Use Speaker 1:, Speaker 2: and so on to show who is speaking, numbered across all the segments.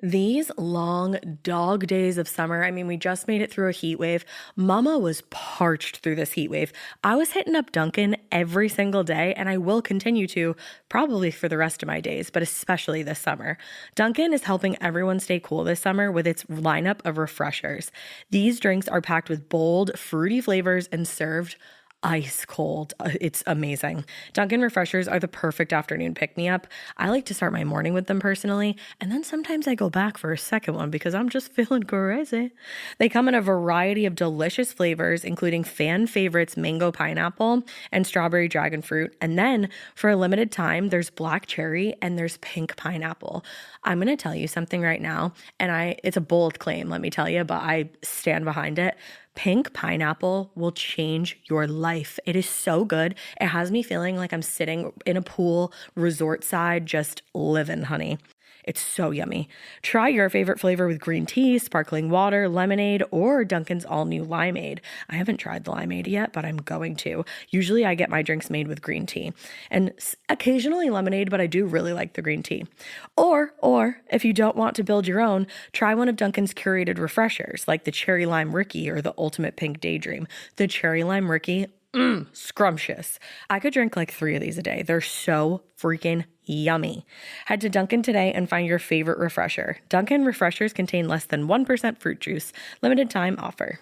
Speaker 1: These long dog days of summer, I mean, we just made it through a heat wave. Mama was parched through this heat wave. I was hitting up Dunkin' every single day, and I will continue to probably for the rest of my days, but especially this summer. Dunkin' is helping everyone stay cool this summer with its lineup of refreshers. These drinks are packed with bold, fruity flavors and served ice cold. It's amazing. Dunkin' refreshers are the perfect afternoon pick-me-up. I like to start my morning with them personally, and then sometimes I go back for a second one because I'm just feeling crazy. They come in a variety of delicious flavors, including fan favorites mango pineapple and strawberry dragon fruit. And then for a limited time, there's black cherry and there's pink pineapple. I'm going to tell you something right now, and it's a bold claim, let me tell you, but I stand behind it. Pink pineapple will change your life. It is so good. It has me feeling like I'm sitting in a pool, resort side, just living, honey. It's so yummy. Try your favorite flavor with green tea, sparkling water, lemonade, or Dunkin's all-new limeade. I haven't tried the limeade yet, but I'm going to. Usually I get my drinks made with green tea and occasionally lemonade, but I do really like the green tea. Or if you don't want to build your own, try one of Dunkin's curated refreshers like the Cherry Lime Ricky or the Ultimate Pink Daydream. The Cherry Lime Ricky, scrumptious. I could drink like 3 of these a day. They're so freaking yummy. Head to Dunkin' today and find your favorite refresher. Dunkin' refreshers contain less than 1% fruit juice. Limited time offer.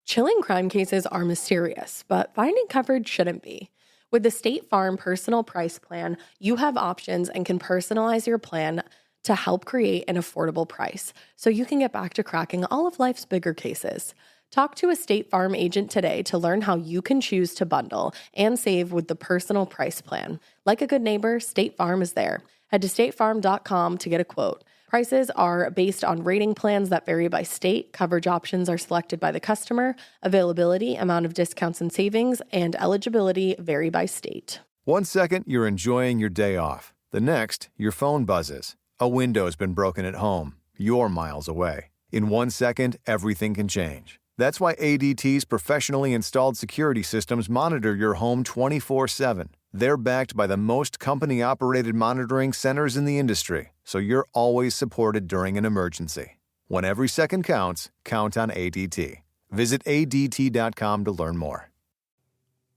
Speaker 1: Chilling crime cases are mysterious, but finding coverage shouldn't be. With the State Farm Personal Price Plan, you have options and can personalize your plan to help create an affordable price so you can get back to cracking all of life's bigger cases. Talk to a State Farm agent today to learn how you can choose to bundle and save with the Personal Price Plan. Like a good neighbor, State Farm is there. Head to statefarm.com to get a quote. Prices are based on rating plans that vary by state. Coverage options are selected by the customer. Availability, amount of discounts and savings, and eligibility vary by state.
Speaker 2: 1 second, you're enjoying your day off. The next, your phone buzzes. A window's been broken at home. You're miles away. In 1 second, everything can change. That's why ADT's professionally installed security systems monitor your home 24/7. They're backed by the most company-operated monitoring centers in the industry, so you're always supported during an emergency. When every second counts, count on ADT. Visit ADT.com to learn more.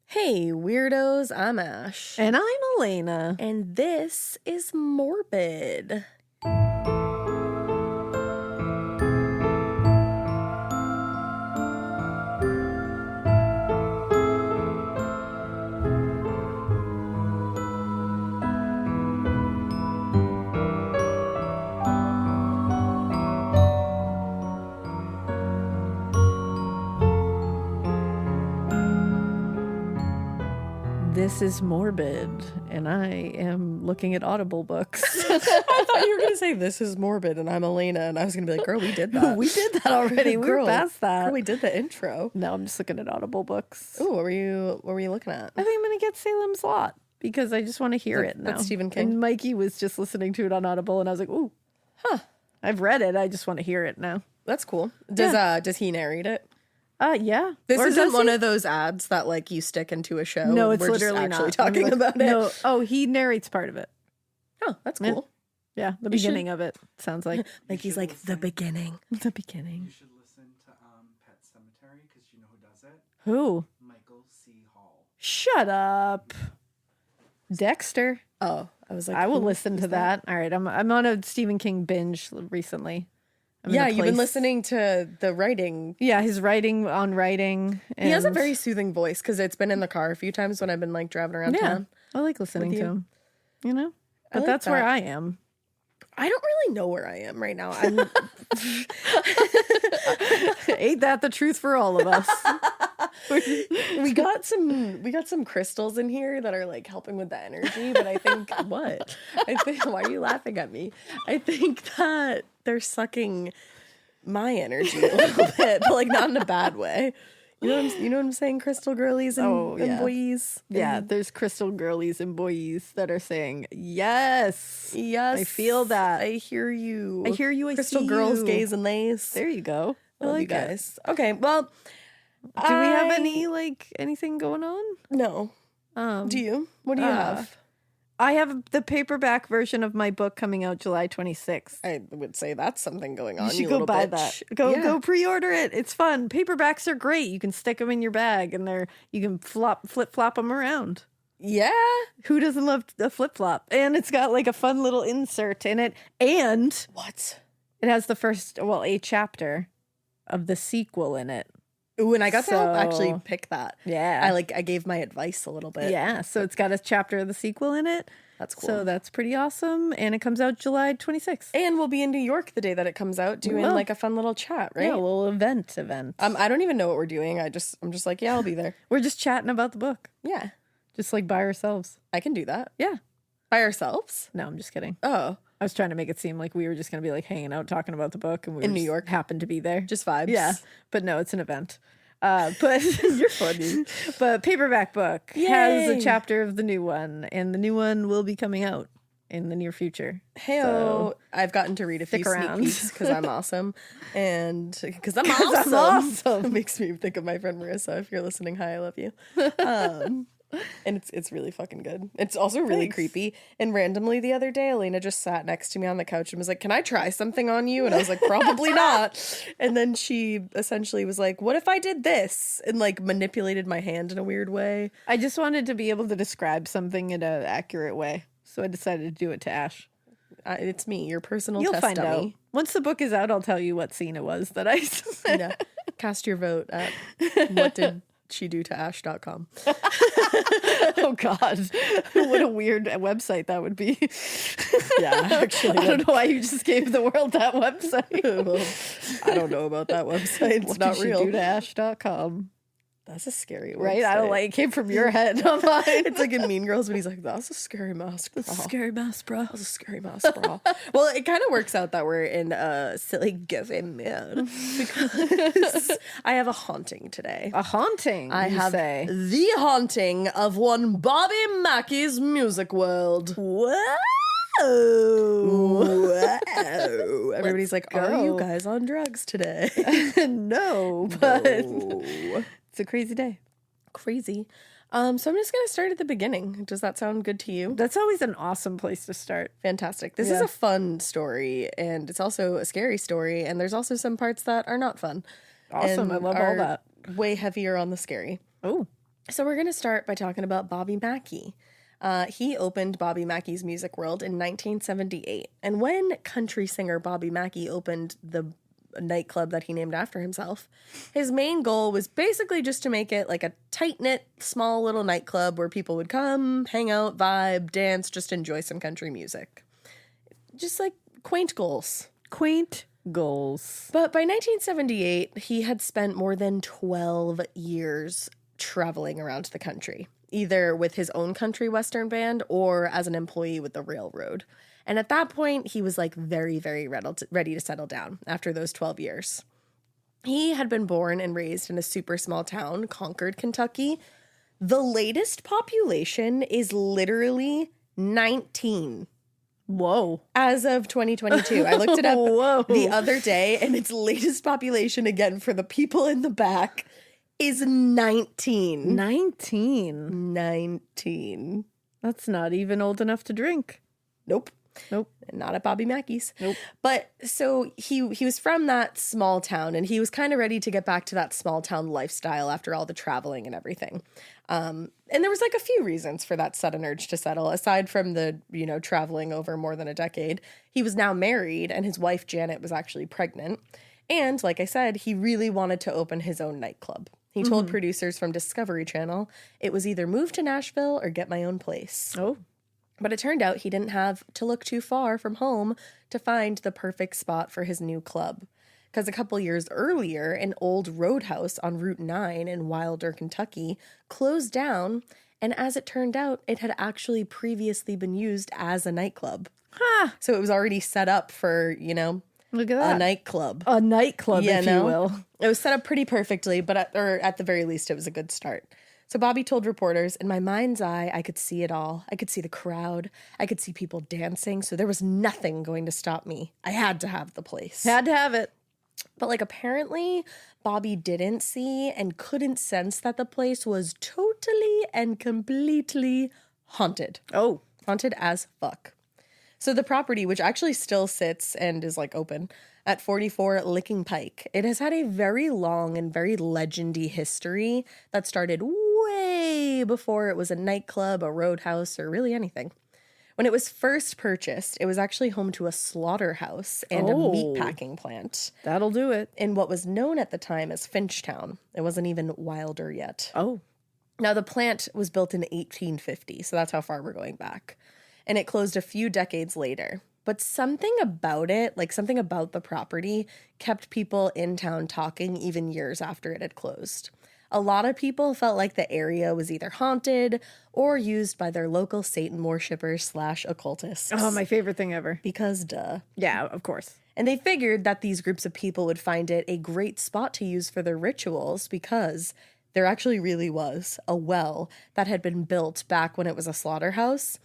Speaker 1: Hey, weirdos, I'm Ash.
Speaker 3: And I'm Elena.
Speaker 1: And this is Morbid.
Speaker 3: This is Morbid, and I am looking at Audible books.
Speaker 1: I thought you were going to say, this is Morbid, and I'm Elena, and I was going to be like, girl, we did that.
Speaker 3: We did that already. We're past that.
Speaker 1: Girl, we did the intro.
Speaker 3: No, I'm just looking at Audible books.
Speaker 1: Ooh, what were you looking at?
Speaker 3: I think I'm going to get Salem's Lot, because I just want to hear it now.
Speaker 1: That's Stephen King.
Speaker 3: And Mikey was just listening to it on Audible, and I was like, ooh, I've read it. I just want to hear it now.
Speaker 1: That's cool. Does he narrate it?
Speaker 3: Yeah.
Speaker 1: This isn't one of those ads that like you stick into a show.
Speaker 3: No, it's
Speaker 1: we're
Speaker 3: literally
Speaker 1: just actually
Speaker 3: not.
Speaker 1: talking about it.
Speaker 3: No. Oh, he narrates part of it.
Speaker 1: Oh, that's cool.
Speaker 3: Yeah, the beginning of it sounds like.
Speaker 1: Like he's like the beginning.
Speaker 3: The beginning.
Speaker 4: You should listen to Pet Sematary because you know who does it.
Speaker 3: Who?
Speaker 4: Michael C. Hall.
Speaker 3: Shut up. Dexter.
Speaker 1: Oh, I was like,
Speaker 3: I will listen to that. All right, I'm on a Stephen King binge recently.
Speaker 1: Yeah, you've been listening to the writing.
Speaker 3: Yeah, his writing on writing.
Speaker 1: He has a very soothing voice because it's been in the car a few times when I've been like driving around town.
Speaker 3: I like listening to him. You know, but
Speaker 1: like
Speaker 3: that's where
Speaker 1: that.
Speaker 3: I am.
Speaker 1: I don't really know where I am right now. I'm
Speaker 3: Ain't that the truth for all of us?
Speaker 1: we got some crystals in here that are like helping with the energy, but I think why are you laughing at me? I think that they're sucking my energy a little bit, but like not in a bad way. You know what I'm saying? Crystal girlies and boys.
Speaker 3: Yeah, there's crystal girlies and boys that are saying, yes.
Speaker 1: Yes.
Speaker 3: I feel that.
Speaker 1: I hear you.
Speaker 3: I hear you. I
Speaker 1: Crystal
Speaker 3: see
Speaker 1: girls,
Speaker 3: you.
Speaker 1: gays, and lace.
Speaker 3: There you go. I
Speaker 1: Love
Speaker 3: like
Speaker 1: you guys. Okay, well,
Speaker 3: do we have anything going on?
Speaker 1: No. Do you? What do you have?
Speaker 3: I have the paperback version of my book coming out July 26th.
Speaker 1: I would say that's something going on.
Speaker 3: You should go buy
Speaker 1: bitch.
Speaker 3: that. Go pre-order it. It's fun. Paperbacks are great. You can stick them in your bag, and you can flip flop them around.
Speaker 1: Yeah.
Speaker 3: Who doesn't love a flip flop? And it's got like a fun little insert in it, and
Speaker 1: What?
Speaker 3: it has a chapter of the sequel in it.
Speaker 1: Ooh, and I got to help
Speaker 3: So-
Speaker 1: actually pick that.
Speaker 3: Yeah.
Speaker 1: I gave my advice a little bit.
Speaker 3: Yeah, so it's got a chapter of the sequel in it.
Speaker 1: That's cool.
Speaker 3: So that's pretty awesome, and it comes out July 26th.
Speaker 1: And we'll be in New York the day that it comes out doing
Speaker 3: will.
Speaker 1: like a fun little chat, right?
Speaker 3: Yeah, a little event.
Speaker 1: I don't even know what we're doing. I'm just like, yeah, I'll be there.
Speaker 3: We're just chatting about the book,
Speaker 1: Yeah.
Speaker 3: just like by ourselves.
Speaker 1: I can do that.
Speaker 3: Yeah.
Speaker 1: By ourselves?
Speaker 3: No, I'm just kidding.
Speaker 1: Oh.
Speaker 3: I was trying to make it seem like we were just going to be like hanging out talking about the book, and we
Speaker 1: In
Speaker 3: were
Speaker 1: New
Speaker 3: just
Speaker 1: York?
Speaker 3: happened to be there.
Speaker 1: Just vibes.
Speaker 3: Yeah, but no, it's an event. But you're funny. But paperback book has a
Speaker 1: Yay.
Speaker 3: chapter of the new one, and the new one will be coming out in the near future.
Speaker 1: Hey,
Speaker 3: So,
Speaker 1: I've gotten to read a few
Speaker 3: stick
Speaker 1: sneak
Speaker 3: around.
Speaker 1: peeks because I'm awesome, and because I'm
Speaker 3: 'Cause I'm
Speaker 1: awesome.
Speaker 3: awesome.
Speaker 1: It makes me think of my friend Marissa. If you're listening, hi, I love you. And it's really fucking good. It's also really
Speaker 3: Thanks.
Speaker 1: creepy. And randomly the other day, Elena just sat next to me on the couch and was like, "Can I try something on you?" And I was like, "Probably not." And then she essentially was like, "What if I did this?" And like manipulated my hand in a weird way.
Speaker 3: I just wanted to be able to describe something in an accurate way, so I decided to do it to Ash.
Speaker 1: It's me, your personal
Speaker 3: You'll
Speaker 1: test
Speaker 3: find out.
Speaker 1: dummy.
Speaker 3: Once the book is out, I'll tell you what scene it was that I
Speaker 1: Yeah. Cast your vote at whatdidshedotoash.com.
Speaker 3: Oh God. What a weird website that would be.
Speaker 1: Yeah, actually.
Speaker 3: I don't know why you just gave the world that website.
Speaker 1: Well, I don't know about that website. It's
Speaker 3: What
Speaker 1: not
Speaker 3: did she
Speaker 1: real.
Speaker 3: do to Ash.com.
Speaker 1: That's a scary website.
Speaker 3: Right? I don't like it came from your head, not mine.
Speaker 1: It's like in Mean Girls when he's like, "That's a scary mask, bra.
Speaker 3: Scary mouse, bro.
Speaker 1: That's a scary mask, bra." Well, it kind of works out that we're in a silly giving mood because I have a haunting today.
Speaker 3: A haunting,
Speaker 1: I
Speaker 3: you
Speaker 1: have
Speaker 3: say.
Speaker 1: the haunting of one Bobby Mackey's Music World.
Speaker 3: Whoa.
Speaker 1: Wow. Everybody's like, "Are you
Speaker 3: go.
Speaker 1: guys on drugs today?"
Speaker 3: No, but
Speaker 1: No.
Speaker 3: it's a crazy day.
Speaker 1: Crazy. So I'm just gonna start at the beginning. Does that sound good to you?
Speaker 3: That's always an awesome place to start.
Speaker 1: Fantastic. This is
Speaker 3: Yeah.
Speaker 1: a fun story, and it's also a scary story, and there's also some parts that are not fun.
Speaker 3: Awesome.
Speaker 1: and
Speaker 3: I love all
Speaker 1: are
Speaker 3: that.
Speaker 1: Way heavier on the scary.
Speaker 3: Oh,
Speaker 1: So we're gonna start by talking about Bobby Mackey. He opened Bobby Mackey's Music World in 1978, and when country singer Bobby Mackey opened the nightclub that he named after himself, his main goal was basically just to make it like a tight-knit, small little nightclub where people would come, hang out, vibe, dance, just enjoy some country music. Just like quaint goals.
Speaker 3: quaint goals.
Speaker 1: But by 1978, he had spent more than 12 years traveling around the country, either with his own country western band or as an employee with the railroad. And at that point, he was like very, very ready to settle down after those 12 years. He had been born and raised in a super small town, Concord, Kentucky. The latest population is literally 19.
Speaker 3: Whoa.
Speaker 1: As of 2022. I looked it up
Speaker 3: Whoa.
Speaker 1: the other day, and its latest population, again, for the people in the back, is 19.
Speaker 3: 19.
Speaker 1: 19.
Speaker 3: That's not even old enough to drink.
Speaker 1: Nope.
Speaker 3: Nope.
Speaker 1: Not at Bobby Mackey's.
Speaker 3: Nope.
Speaker 1: But so he was from that small town, and he was kind of ready to get back to that small town lifestyle after all the traveling and everything. And there was like a few reasons for that sudden urge to settle, aside from the, traveling over more than a decade. He was now married, and his wife Janet was actually pregnant. And like I said, he really wanted to open his own nightclub. He told producers from Discovery Channel it was either move to Nashville or get my own place.
Speaker 3: Oh.
Speaker 1: But it turned out he didn't have to look too far from home to find the perfect spot for his new club. Because a couple years earlier, an old roadhouse on Route 9 in Wilder, Kentucky, closed down, and as it turned out, it had actually previously been used as a nightclub.
Speaker 3: Ha!
Speaker 1: So it was already set up for,
Speaker 3: Look at that.
Speaker 1: a nightclub.
Speaker 3: A nightclub, if you will.
Speaker 1: It was set up pretty perfectly, but at the very least, it was a good start. So Bobby told reporters, in my mind's eye, I could see it all. I could see the crowd. I could see people dancing. So there was nothing going to stop me. I had to have the place.
Speaker 3: Had to have it.
Speaker 1: But apparently Bobby didn't see and couldn't sense that the place was totally and completely haunted.
Speaker 3: Oh.
Speaker 1: Haunted as fuck. So the property, which actually still sits and is like open at 44 Licking Pike, it has had a very long and very legendy history that started way before it was a nightclub, a roadhouse, or really anything. When it was first purchased, it was actually home to a slaughterhouse and a meatpacking plant
Speaker 3: That'll do it.
Speaker 1: in what was known at the time as Finchtown. It wasn't even wilder yet.
Speaker 3: Oh.
Speaker 1: Now, the plant was built in 1850, so that's how far we're going back. And it closed a few decades later. But something about it, like something about the property, kept people in town talking even years after it had closed. A lot of people felt like the area was either haunted or used by their local Satan worshippers / occultists.
Speaker 3: Oh, my favorite thing ever.
Speaker 1: Because duh.
Speaker 3: Yeah, of course.
Speaker 1: And they figured that these groups of people would find it a great spot to use for their rituals because there actually really was a well that had been built back when it was a slaughterhouse,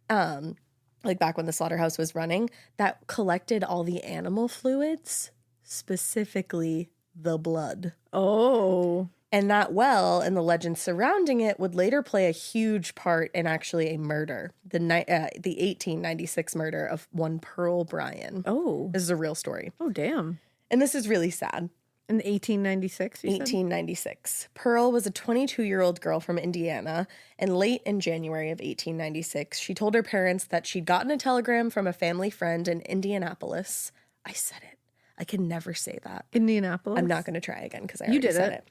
Speaker 1: like back when the slaughterhouse was running, that collected all the animal fluids, specifically the blood.
Speaker 3: Oh.
Speaker 1: And that well and the legend surrounding it would later play a huge part in actually a murder, the 1896 murder of one Pearl Bryan.
Speaker 3: Oh.
Speaker 1: This is a real story.
Speaker 3: Oh, damn.
Speaker 1: And this is really sad.
Speaker 3: In 1896, you said?
Speaker 1: 1896. Pearl was a 22-year-old girl from Indiana, and late in January of 1896, she told her parents that she'd gotten a telegram from a family friend in Indianapolis. I said it. I can never say that.
Speaker 3: Indianapolis?
Speaker 1: I'm not going to try again because I
Speaker 3: You
Speaker 1: already
Speaker 3: did
Speaker 1: said
Speaker 3: it.
Speaker 1: it.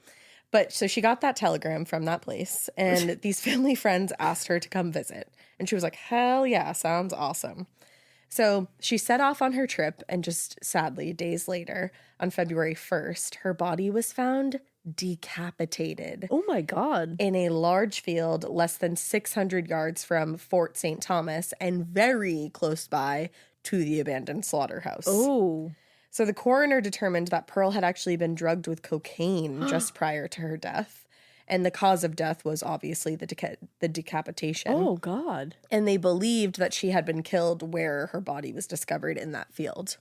Speaker 1: But so she got that telegram from that place, and these family friends asked her to come visit. And she was like, hell yeah, sounds awesome. So she set off on her trip, and just sadly, days later, on February 1st, her body was found decapitated
Speaker 3: Oh, my God.
Speaker 1: in a large field less than 600 yards from Fort St. Thomas and very close by to the abandoned slaughterhouse.
Speaker 3: Oh.
Speaker 1: So the coroner determined that Pearl had actually been drugged with cocaine just prior to her death. And the cause of death was obviously the decapitation.
Speaker 3: Oh, God.
Speaker 1: And they believed that she had been killed where her body was discovered in that field.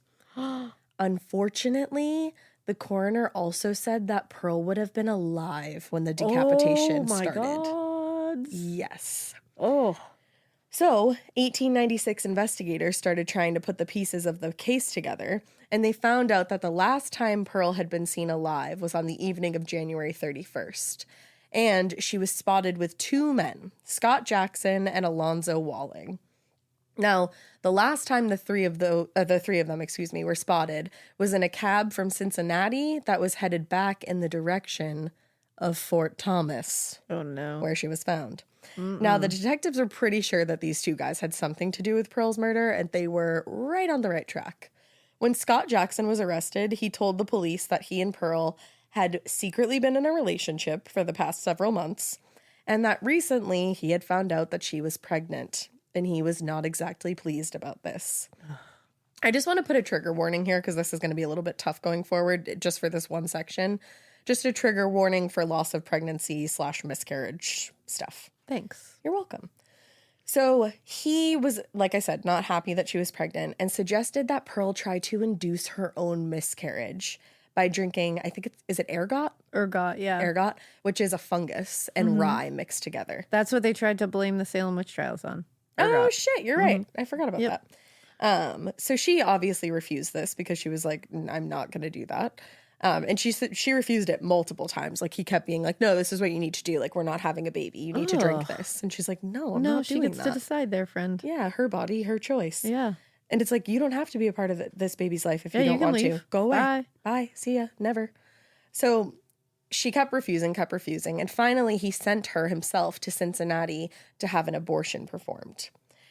Speaker 1: Unfortunately, the coroner also said that Pearl would have been alive when the decapitation started.
Speaker 3: Oh, my God.
Speaker 1: Yes.
Speaker 3: Oh.
Speaker 1: So, 1896 investigators started trying to put the pieces of the case together, and they found out that the last time Pearl had been seen alive was on the evening of January 31st. And she was spotted with two men, Scott Jackson and Alonzo Walling. Now, the last time the three of them, were spotted was in a cab from Cincinnati that was headed back in the direction of Fort Thomas,
Speaker 3: Oh, no.
Speaker 1: where she was found. Now, the detectives were pretty sure that these two guys had something to do with Pearl's murder, and they were right on the right track. When Scott Jackson was arrested, he told the police that he and Pearl had secretly been in a relationship for the past several months, and that recently he had found out that she was pregnant, and he was not exactly pleased about this. I just want to put a trigger warning here because this is going to be a little bit tough going forward just for this one section. Just a trigger warning for loss of pregnancy / miscarriage stuff.
Speaker 3: Thanks.
Speaker 1: You're welcome. So he was, like I said, not happy that she was pregnant and suggested that Pearl try to induce her own miscarriage by drinking, I think is it ergot?
Speaker 3: Ergot, yeah.
Speaker 1: Ergot, which is a fungus and rye mixed together.
Speaker 3: That's what they tried to blame the Salem witch trials on.
Speaker 1: Oh,
Speaker 3: Ergot.
Speaker 1: shit, you're right. I forgot about
Speaker 3: Yep.
Speaker 1: that. So she obviously refused this because she was like, I'm not going to do that. And she refused it multiple times. Like he kept being like, no, this is what you need to do. Like, we're not having a baby. You need to drink this. And she's like, no, I'm
Speaker 3: No,
Speaker 1: not
Speaker 3: she
Speaker 1: doing
Speaker 3: gets
Speaker 1: that.
Speaker 3: to decide there, friend.
Speaker 1: Yeah, her body, her choice.
Speaker 3: Yeah.
Speaker 1: And it's like, you don't have to be a part of this baby's life if you
Speaker 3: Yeah, you
Speaker 1: don't
Speaker 3: can
Speaker 1: want to.
Speaker 3: leave.
Speaker 1: Go away.
Speaker 3: Bye.
Speaker 1: Bye. See ya. Never. So she kept refusing. And finally, he sent her himself to Cincinnati to have an abortion performed.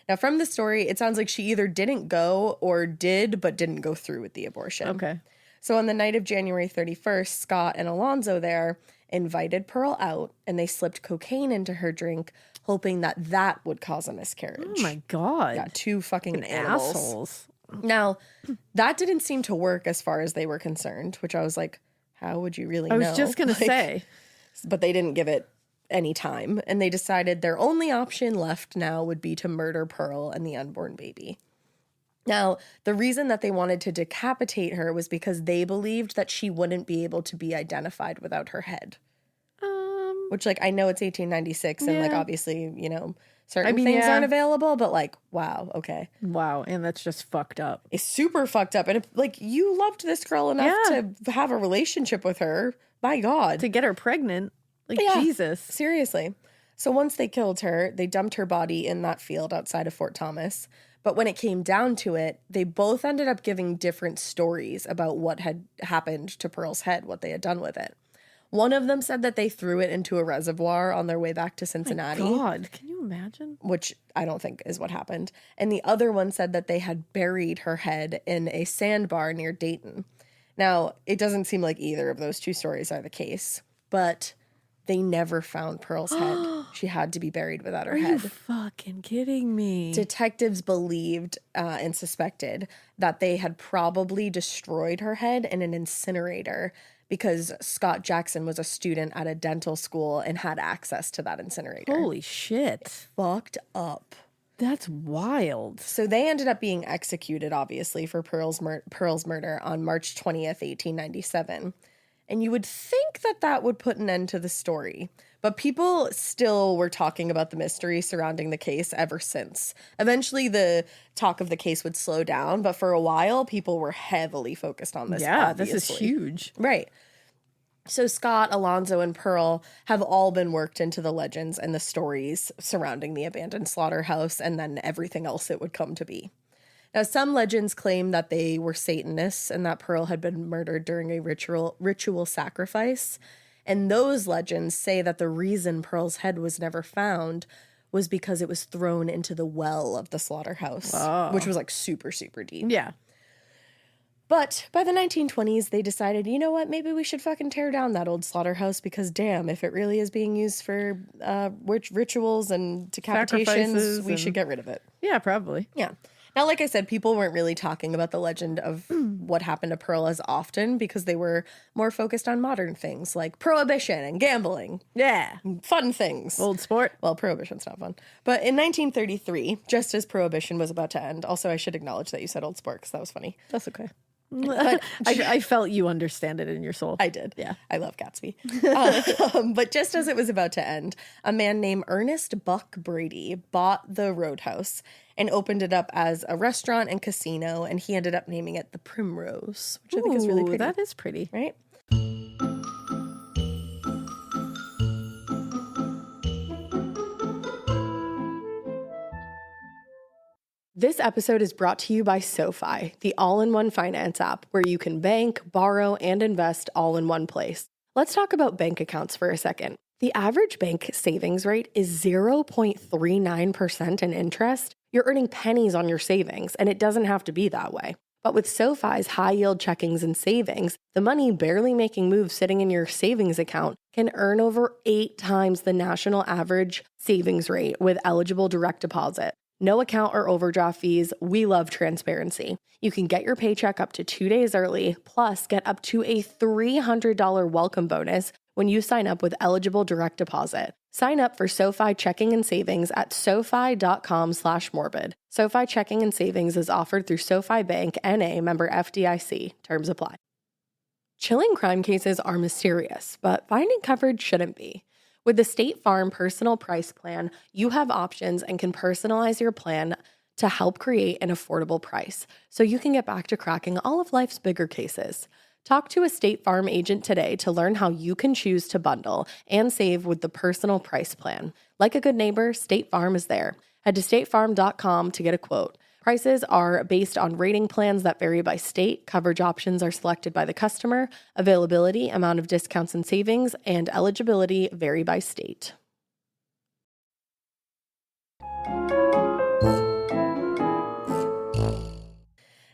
Speaker 1: Now, from the story, it sounds like she either didn't go or did, but didn't go through with the abortion.
Speaker 3: Okay.
Speaker 1: So on the night of January 31st, Scott and Alonzo there invited Pearl out, and they slipped cocaine into her drink, hoping that that would cause a miscarriage.
Speaker 3: Oh, my God.
Speaker 1: Yeah, two fucking animals.
Speaker 3: Assholes.
Speaker 1: Now, that didn't seem to work as far as they were concerned, which I was like, how would you really know?
Speaker 3: I was just going to
Speaker 1: Like,
Speaker 3: say.
Speaker 1: But they didn't give it any time, and they decided their only option left now would be to murder Pearl and the unborn baby. Now, the reason that they wanted to decapitate her was because they believed that she wouldn't be able to be identified without her head. Which, like, I know it's 1896, and, like,
Speaker 3: Yeah.
Speaker 1: obviously, certain
Speaker 3: mean,
Speaker 1: things
Speaker 3: yeah.
Speaker 1: aren't available, but like, wow, okay.
Speaker 3: Wow, and that's just fucked up.
Speaker 1: It's super fucked up. And like, you loved this girl enough
Speaker 3: Yeah.
Speaker 1: to have a relationship with her. My God.
Speaker 3: To get her pregnant, like
Speaker 1: Yeah.
Speaker 3: Jesus.
Speaker 1: Seriously. So once they killed her, they dumped her body in that field outside of Fort Thomas. But when it came down to it, they both ended up giving different stories about what had happened to Pearl's head, what they had done with it. One of them said that they threw it into a reservoir on their way back to Cincinnati,
Speaker 3: God, can you imagine?
Speaker 1: which I don't think is what happened. And the other one said that they had buried her head in a sandbar near Dayton. Now, it doesn't seem like either of those two stories are the case, but they never found Pearl's head. She had to be buried without her
Speaker 3: Are you
Speaker 1: head.
Speaker 3: fucking kidding me?
Speaker 1: Detectives believed and suspected that they had probably destroyed her head in an incinerator because Scott Jackson was a student at a dental school and had access to that incinerator.
Speaker 3: Holy shit.
Speaker 1: Fucked up.
Speaker 3: That's wild.
Speaker 1: So they ended up being executed, obviously, for Pearl's murder on March 20th, 1897. And you would think that that would put an end to the story. But people still were talking about the mystery surrounding the case ever since. Eventually, the talk of the case would slow down. But for a while, people were heavily focused on this.
Speaker 3: Yeah, this is
Speaker 1: obviously.
Speaker 3: huge.
Speaker 1: Right. So Scott, Alonzo, and Pearl have all been worked into the legends and the stories surrounding the abandoned slaughterhouse and then everything else it would come to be. Now, some legends claim that they were Satanists and that Pearl had been murdered during a ritual sacrifice. And those legends say that the reason Pearl's head was never found was because it was thrown into the well of the slaughterhouse, which was like super, super deep.
Speaker 3: Yeah.
Speaker 1: But by the 1920s, they decided, you know what, maybe we should fucking tear down that old slaughterhouse because damn, if it really is being used for rituals and decapitations,
Speaker 3: Sacrifices
Speaker 1: we
Speaker 3: and-
Speaker 1: should get rid of it.
Speaker 3: Yeah, probably.
Speaker 1: Yeah. Now, like I said, people weren't really talking about the legend of what happened to Pearl as often because they were more focused on modern things like prohibition and gambling,
Speaker 3: Yeah.
Speaker 1: fun things.
Speaker 3: Old sport.
Speaker 1: Well, prohibition's not fun. But in 1933, just as prohibition was about to end, also I should acknowledge that you said old sport because that was funny.
Speaker 3: That's okay. But I felt you understand it in your soul.
Speaker 1: I did.
Speaker 3: Yeah.
Speaker 1: I love Gatsby. But just as it was about to end, a man named Ernest Buck Brady bought the Roadhouse and opened it up as a restaurant and casino, and he ended up naming it the Primrose, which I think is really
Speaker 3: Ooh,
Speaker 1: pretty.
Speaker 3: that is pretty.
Speaker 1: Right? This episode is brought to you by SoFi, the all-in-one finance app where you can bank, borrow, and invest all in one place. Let's talk about bank accounts for a second. The average bank savings rate is 0.39% in interest. You're earning pennies on your savings, and it doesn't have to be that way. But with SoFi's high-yield checkings and savings, the money barely making moves sitting in your savings account can earn over 8 times the national average savings rate with eligible direct deposit. No account or overdraft fees. We love transparency. You can get your paycheck up to 2 days early, plus get up to a $300 welcome bonus when you sign up with eligible direct deposit. Sign up for SoFi checking and savings at SoFi.com/morbid. SoFi checking and savings is offered through SoFi Bank, N.A., member FDIC. Terms apply. Chilling crime cases are mysterious, but finding coverage shouldn't be. With the State Farm Personal Price Plan, you have options and can personalize your plan to help create an affordable price so you can get back to cracking all of life's bigger cases. Talk to a State Farm agent today to learn how you can choose to bundle and save with the Personal Price Plan. Like a good neighbor, State Farm is there. Head to statefarm.com to get a quote. Prices are based on rating plans that vary by state. Coverage options are selected by the customer. Availability, amount of discounts and savings, and eligibility vary by state.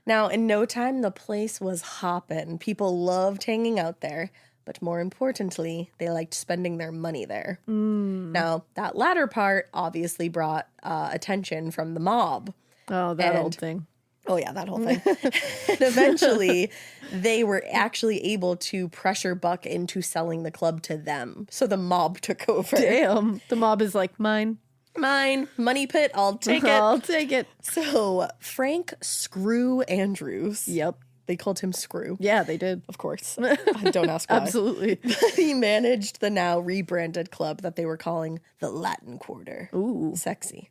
Speaker 1: Now, in no time, the place was hopping. People loved hanging out there, but more importantly, they liked spending their money there. Now, that latter part obviously brought attention from the mob.
Speaker 3: Oh, that
Speaker 1: And-
Speaker 3: old thing.
Speaker 1: Oh, yeah, that whole thing. And eventually, they were actually able to pressure Buck into selling the club to them. So the mob took over.
Speaker 3: Damn. The mob is like, mine.
Speaker 1: Mine, money pit, I'll take it.
Speaker 3: I'll take it.
Speaker 1: So Frank Screw Andrews
Speaker 3: Yep.
Speaker 1: They called him Screw.
Speaker 3: Yeah, they did.
Speaker 1: Of course. Don't ask why.
Speaker 3: Absolutely.
Speaker 1: He managed the now rebranded club that they were calling the Latin Quarter.
Speaker 3: Ooh.
Speaker 1: Sexy.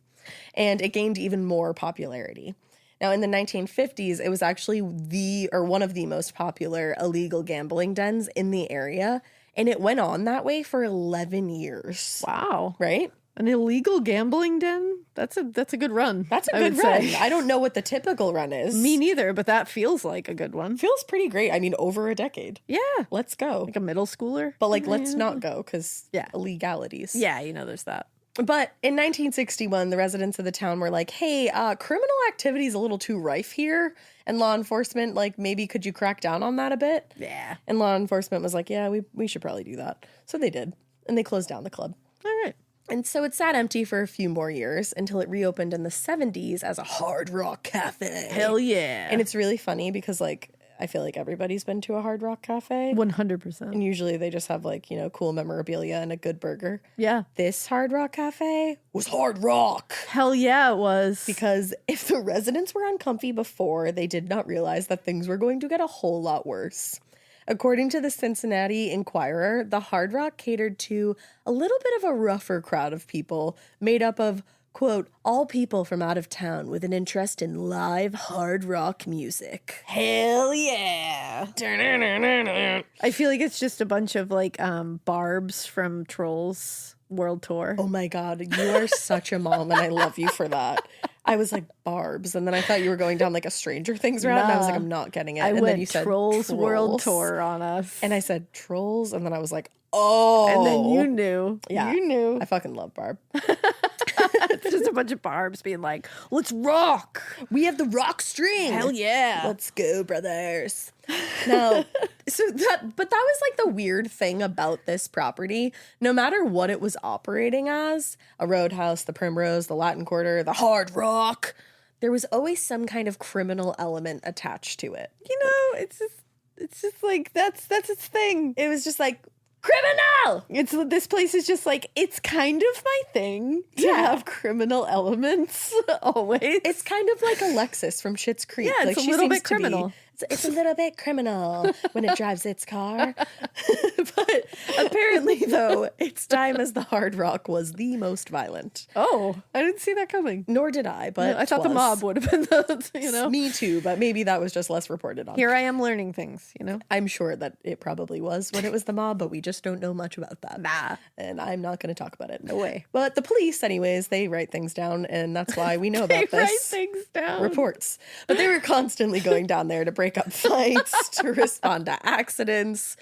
Speaker 1: And it gained even more popularity. Now, in the 1950s, it was actually one of the most popular illegal gambling dens in the area. And it went on that way for 11 years.
Speaker 3: Wow.
Speaker 1: Right?
Speaker 3: An illegal gambling den? That's a good run.
Speaker 1: That's a
Speaker 3: I
Speaker 1: good
Speaker 3: would
Speaker 1: run.
Speaker 3: say.
Speaker 1: I don't know what the typical run is.
Speaker 3: Me neither, but that feels like a good one.
Speaker 1: Feels pretty great. I mean, over a decade.
Speaker 3: Yeah.
Speaker 1: Let's go.
Speaker 3: Like a middle schooler.
Speaker 1: But let's not go because
Speaker 3: Yeah.
Speaker 1: illegalities.
Speaker 3: Yeah, there's that.
Speaker 1: But in 1961, the residents of the town were like, hey, criminal activity is a little too rife here. And law enforcement, maybe could you crack down on that a bit?
Speaker 3: Yeah.
Speaker 1: And law enforcement was like, yeah, we should probably do that. So they did. And they closed down the club.
Speaker 3: All right.
Speaker 1: And so it sat empty for a few more years until it reopened in the 70s as a hard rock cafe.
Speaker 3: Hell yeah.
Speaker 1: And it's really funny because, I feel like everybody's been to a hard rock cafe.
Speaker 3: 100%.
Speaker 1: And usually they just have, cool memorabilia and a good burger.
Speaker 3: Yeah.
Speaker 1: This hard rock cafe was hard rock.
Speaker 3: Hell yeah, it was.
Speaker 1: Because if the residents were uncomfy before, they did not realize that things were going to get a whole lot worse. According to the Cincinnati Enquirer, the Hard Rock catered to a little bit of a rougher crowd of people made up of, quote, all people from out of town with an interest in live hard rock music.
Speaker 3: Hell yeah. I feel like it's just a bunch of barbs from Trolls World Tour.
Speaker 1: Oh my God, you are such a mom and I love you for that. I was like, Barbs. And then I thought you were going down a Stranger Things route. And I was like, I'm not getting it.
Speaker 3: I
Speaker 1: and
Speaker 3: went
Speaker 1: then you said
Speaker 3: Trolls World
Speaker 1: Trolls.
Speaker 3: Tour on us.
Speaker 1: And I said Trolls. And then I was like, oh.
Speaker 3: And then you knew.
Speaker 1: Yeah.
Speaker 3: You knew.
Speaker 1: I fucking love Barb.
Speaker 3: It's just a bunch of barbs being like, let's rock.
Speaker 1: We have the rock string.
Speaker 3: Hell yeah.
Speaker 1: Let's go, brothers. No. But that was the weird thing about this property. No matter what it was operating as, a roadhouse, the Primrose, the Latin Quarter, the Hard Rock, there was always some kind of criminal element attached to it.
Speaker 3: It's just that's its thing.
Speaker 1: It was just criminal!
Speaker 3: This place is just it's kind of my thing to
Speaker 1: Yeah.
Speaker 3: have criminal elements always.
Speaker 1: It's kind of like Alexis from Schitt's Creek.
Speaker 3: Yeah, it's a
Speaker 1: she
Speaker 3: little
Speaker 1: seems
Speaker 3: bit
Speaker 1: to be-
Speaker 3: criminal.
Speaker 1: It's a little bit criminal when it drives its car. But apparently, though, its time as the Hard Rock was the most violent.
Speaker 3: Oh, I didn't see that coming.
Speaker 1: Nor did I, but
Speaker 3: I thought the
Speaker 1: was.
Speaker 3: mob would have been the,
Speaker 1: Me too, but maybe that was just less reported on.
Speaker 3: Here I am learning things,
Speaker 1: I'm sure that it probably was when it was the mob, but we just don't know much about that.
Speaker 3: Nah.
Speaker 1: And I'm not going to talk about it.
Speaker 3: No way.
Speaker 1: But the police, anyways, they write things down, and that's why we know
Speaker 3: They
Speaker 1: about this.
Speaker 3: write things down.
Speaker 1: Reports. But they were constantly going down there to break up fights, to respond to accidents,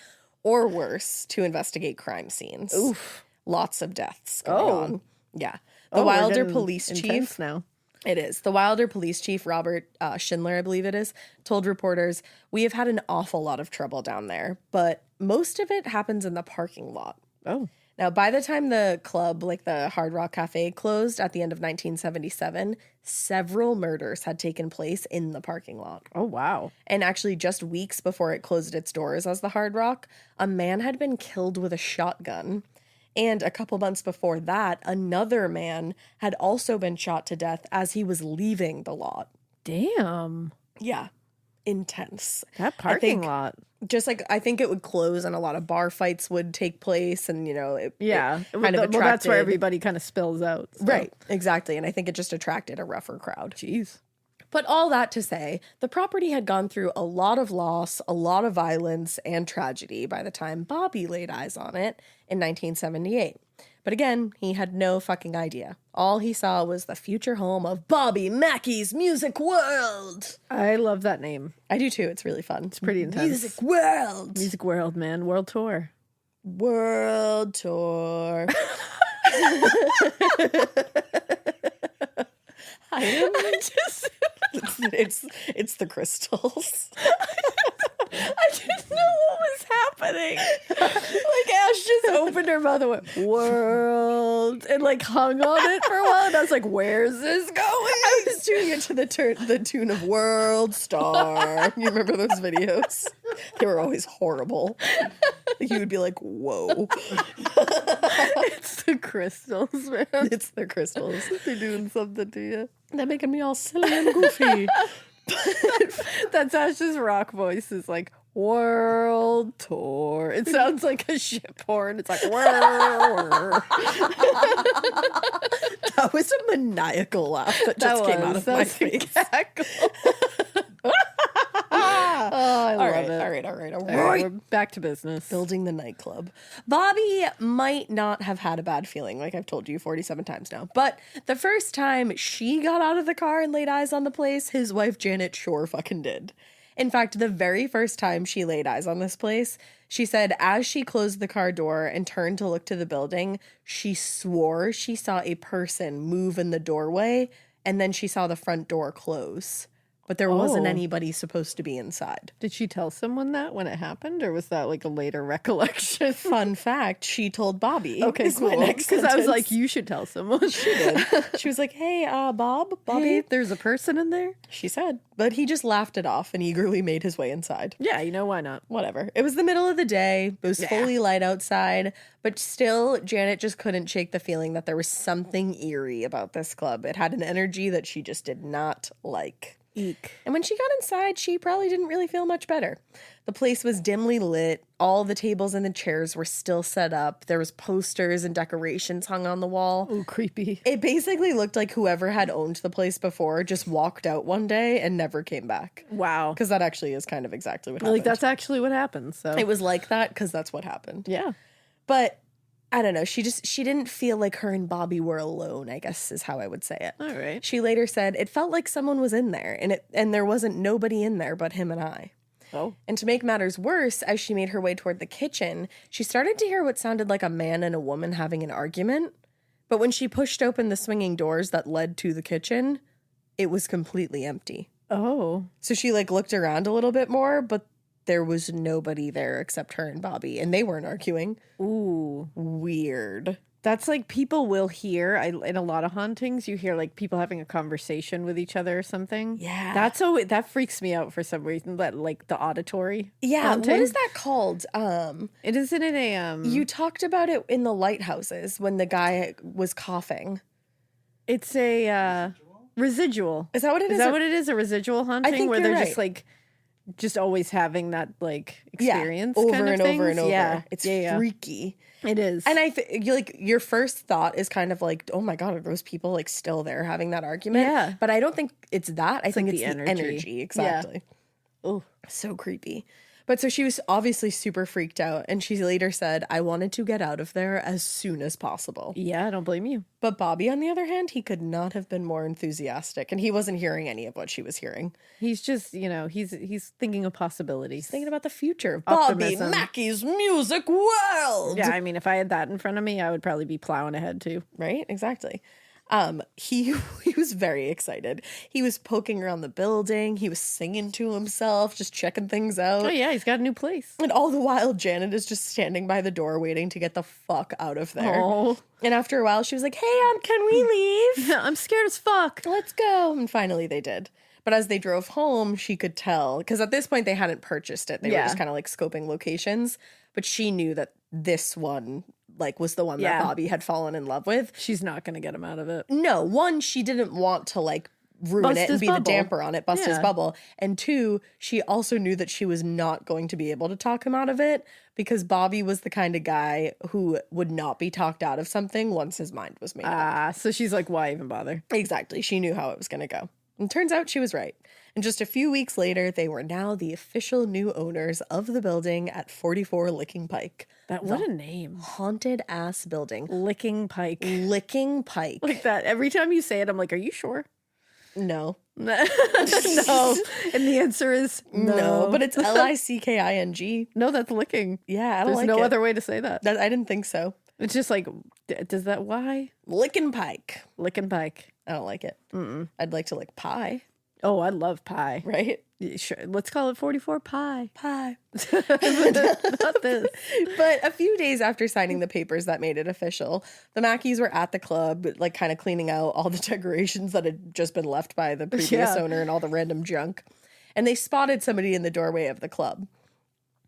Speaker 1: or worse, to investigate crime scenes.
Speaker 3: Oof.
Speaker 1: Lots of deaths going on. Yeah. The
Speaker 3: We're
Speaker 1: Wilder
Speaker 3: getting
Speaker 1: police
Speaker 3: intense
Speaker 1: chief.
Speaker 3: now.
Speaker 1: It is. The Wilder police chief, Robert Schindler, I believe it is, told reporters, we have had an awful lot of trouble down there, but most of it happens in the parking lot.
Speaker 3: Oh.
Speaker 1: Now, by the time the club, the Hard Rock Cafe, closed at the end of 1977, several murders had taken place in the parking lot.
Speaker 3: Oh, wow.
Speaker 1: And actually, just weeks before it closed its doors as the Hard Rock, a man had been killed with a shotgun. And a couple months before that, another man had also been shot to death as he was leaving the lot.
Speaker 3: Damn.
Speaker 1: Yeah. Intense.
Speaker 3: That parking
Speaker 1: think-
Speaker 3: lot.
Speaker 1: Just I think it would close and a lot of bar fights would take place, and
Speaker 3: Yeah.
Speaker 1: it kind of
Speaker 3: Well, that's where
Speaker 1: attracted-
Speaker 3: everybody kind of spills out. So.
Speaker 1: Right, exactly. And I think it just attracted a rougher crowd.
Speaker 3: Jeez.
Speaker 1: But all that to say, the property had gone through a lot of loss, a lot of violence, and tragedy by the time Bobby laid eyes on it in 1978. But again, he had no fucking idea. All he saw was the future home of Bobby Mackey's Music World.
Speaker 3: I love that name.
Speaker 1: I do too. It's really fun.
Speaker 3: It's pretty intense.
Speaker 1: Music World.
Speaker 3: Music World, man. World Tour.
Speaker 1: World Tour. It's the crystals.
Speaker 3: I didn't know what was happening. Ash just opened her mouth and went, world, and hung on it for a while. And I was like, where's this going?
Speaker 1: I was tuning it to the tune of World Star. You remember those videos? They were always horrible. You would be like, whoa.
Speaker 3: It's the crystals, man.
Speaker 1: It's the crystals.
Speaker 3: They're doing something to you.
Speaker 1: They're making me all silly and goofy.
Speaker 3: That's Ash's rock voice is like world tour. It sounds like a ship horn. It's like whir.
Speaker 1: That was a maniacal laugh that just came out of my face.
Speaker 3: I love it.
Speaker 1: All right.
Speaker 3: We're back to business.
Speaker 1: Building the nightclub. Bobby might not have had a bad feeling, like I've told you 47 times now. But the first time she got out of the car and laid eyes on the place, his wife Janet sure fucking did. In fact, the very first time she laid eyes on this place, she said as she closed the car door and turned to look to the building, she swore she saw a person move in the doorway, and then she saw the front door close. But there wasn't anybody supposed to be inside.
Speaker 3: Did she tell someone that when it happened, or was that like a later recollection?
Speaker 1: Fun fact, she told Bobby.
Speaker 3: Okay,
Speaker 1: is my
Speaker 3: cool.
Speaker 1: next
Speaker 3: Because I was
Speaker 1: sentence.
Speaker 3: like, you should tell someone.
Speaker 1: She did. She was like, hey, Bobby.
Speaker 3: Hey, there's a person in there?
Speaker 1: She said. But he just laughed it off and eagerly made his way inside.
Speaker 3: Yeah, you know, why not?
Speaker 1: Whatever. It was the middle of the day. It was fully light outside. But still, Janet just couldn't shake the feeling that there was something eerie about this club. It had an energy that she just did not like.
Speaker 3: Eek.
Speaker 1: And when she got inside, she probably didn't really feel much better. The place was dimly lit. All the tables and the chairs were still set up. There was posters and decorations hung on the wall.
Speaker 3: Oh, creepy.
Speaker 1: It basically looked like whoever had owned the place before just walked out one day and never came back.
Speaker 3: Wow.
Speaker 1: Because that actually is kind of exactly what happened.
Speaker 3: Like, that's actually what happened. So
Speaker 1: It was like that because that's what happened.
Speaker 3: yeah.
Speaker 1: But I don't know. She didn't feel like her and Bobby were alone, I guess is how I would say it.
Speaker 3: All right.
Speaker 1: She later said it felt like someone was in there and there wasn't nobody in there but him and I.
Speaker 3: Oh.
Speaker 1: And to make matters worse, as she made her way toward the kitchen, she started to hear what sounded like a man and a woman having an argument. But when she pushed open the swinging doors that led to the kitchen, it was completely empty.
Speaker 3: Oh.
Speaker 1: So she looked around a little bit more, but there was nobody there except her and Bobby, and they weren't arguing.
Speaker 3: Ooh.
Speaker 1: Weird.
Speaker 3: That's like people will hear, in a lot of hauntings, you hear like people having a conversation with each other or something.
Speaker 1: Yeah.
Speaker 3: That freaks me out for some reason, that like the auditory
Speaker 1: Yeah,
Speaker 3: haunting.
Speaker 1: what is that called?
Speaker 3: It isn't it a
Speaker 1: You talked about it in the lighthouses when the guy was coughing.
Speaker 3: it's a residual.
Speaker 1: Is that what it is?
Speaker 3: Is that what it is? A residual haunting
Speaker 1: think
Speaker 3: where
Speaker 1: you're
Speaker 3: they're
Speaker 1: right.
Speaker 3: just like just always having that like
Speaker 1: Yeah,
Speaker 3: experience
Speaker 1: over
Speaker 3: kind of
Speaker 1: and
Speaker 3: things?
Speaker 1: over and over.
Speaker 3: Yeah.
Speaker 1: It's
Speaker 3: yeah.
Speaker 1: freaky.
Speaker 3: It is.
Speaker 1: And your first thought is kind of like, oh my God, are those people like still there having that argument?
Speaker 3: Yeah.
Speaker 1: But I don't think it's that. I think
Speaker 3: like
Speaker 1: it's
Speaker 3: the
Speaker 1: the
Speaker 3: energy.
Speaker 1: energy. Exactly.
Speaker 3: Oh.
Speaker 1: So creepy. But so she was obviously super freaked out. And she later said, I wanted to get out of there as soon as possible.
Speaker 3: Yeah, I don't blame you.
Speaker 1: But Bobby, on the other hand, he could not have been more enthusiastic. And he wasn't hearing any of what she was hearing.
Speaker 3: He's just, he's thinking of possibilities.
Speaker 1: Thinking about the future of Bobby
Speaker 3: Optimism.
Speaker 1: Mackey's music world.
Speaker 3: Yeah, I mean, if I had that in front of me, I would probably be plowing ahead too.
Speaker 1: Right? Exactly. He was very excited. He was poking around the building. He was singing to himself, just checking things out.
Speaker 3: Oh yeah, he's got a new place.
Speaker 1: And all the while, Janet is just standing by the door waiting to get the fuck out of there.
Speaker 3: Oh,
Speaker 1: And after a while, she was like, hey, can we leave?
Speaker 3: I'm scared as fuck.
Speaker 1: Let's go. And finally they did. But as they drove home, she could tell, because at this point they hadn't purchased it. They were
Speaker 3: Yeah.
Speaker 1: just kind of like scoping locations. But she knew that this one was the one
Speaker 3: Yeah.
Speaker 1: that Bobby had fallen in love with.
Speaker 3: She's not gonna get him out of it.
Speaker 1: No, one, she didn't want to ruin
Speaker 3: Bust
Speaker 1: it and
Speaker 3: his
Speaker 1: be
Speaker 3: bubble.
Speaker 1: the damper on it, bust his
Speaker 3: Yeah.
Speaker 1: bubble. And two, she also knew that she was not going to be able to talk him out of it because Bobby was the kind of guy who would not be talked out of something once his mind was made up.
Speaker 3: So she's like, why even bother?
Speaker 1: Exactly. She knew how it was going to go. And turns out she was right. And just a few weeks later, they were now the official new owners of the building at 44 Licking Pike.
Speaker 3: What a name.
Speaker 1: Haunted ass building.
Speaker 3: Licking Pike.
Speaker 1: Licking Pike.
Speaker 3: Like that. Every time you say it, I'm like, are you sure?
Speaker 1: No.
Speaker 3: No. And the answer is
Speaker 1: No. But it's Licking.
Speaker 3: no, that's licking.
Speaker 1: Yeah, I don't
Speaker 3: There's
Speaker 1: like
Speaker 3: no
Speaker 1: it.
Speaker 3: other way to say that.
Speaker 1: I didn't think so.
Speaker 3: It's just like, does that why?
Speaker 1: Licking Pike.
Speaker 3: Licking Pike.
Speaker 1: I don't like it. I'd like to lick pie,
Speaker 3: Oh, I love pie.
Speaker 1: right?
Speaker 3: Yeah, sure. Let's call it 44 pie.
Speaker 1: Pie.
Speaker 3: Not this.
Speaker 1: But a few days after signing the papers that made it official, the Mackeys were at the club, kind of cleaning out all the decorations that had just been left by the previous
Speaker 3: Yeah.
Speaker 1: owner and all the random junk. And they spotted somebody in the doorway of the club.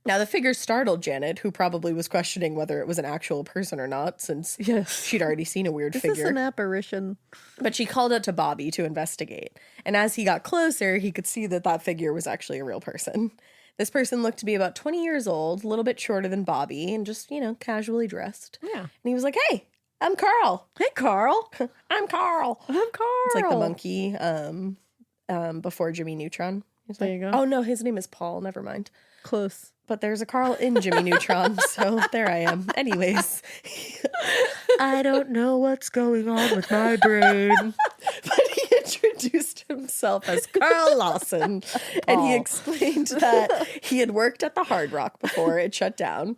Speaker 3: Now, the figure startled Janet, who probably was questioning whether it was an actual person or not, since she'd already seen a weird
Speaker 5: Is
Speaker 3: figure.
Speaker 5: this an apparition?
Speaker 3: But she called out to Bobby to investigate. And as he got closer, he could see that figure was actually a real person. This person looked to be about 20 years old, a little bit shorter than Bobby, and just, casually dressed.
Speaker 5: Yeah.
Speaker 3: And he was like, "Hey, I'm Carl."
Speaker 5: Hey, Carl.
Speaker 3: I'm Carl.
Speaker 5: I'm Carl.
Speaker 3: It's like the monkey before Jimmy Neutron.
Speaker 5: There you go.
Speaker 3: Oh, no, his name is Paul. Never mind.
Speaker 5: Close.
Speaker 3: But there's a Carl in Jimmy Neutron, so there I am. Anyways.
Speaker 1: I don't know what's going on with my brain.
Speaker 3: But he introduced himself as Carl Lawson, and he explained that he had worked at the Hard Rock before it shut down.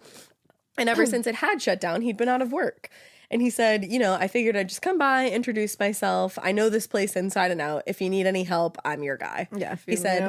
Speaker 3: And ever since it had shut down, he'd been out of work. And he said, I figured I'd just come by, introduce myself. I know this place inside and out. If you need any help, I'm your guy.
Speaker 5: Yeah,
Speaker 3: he said,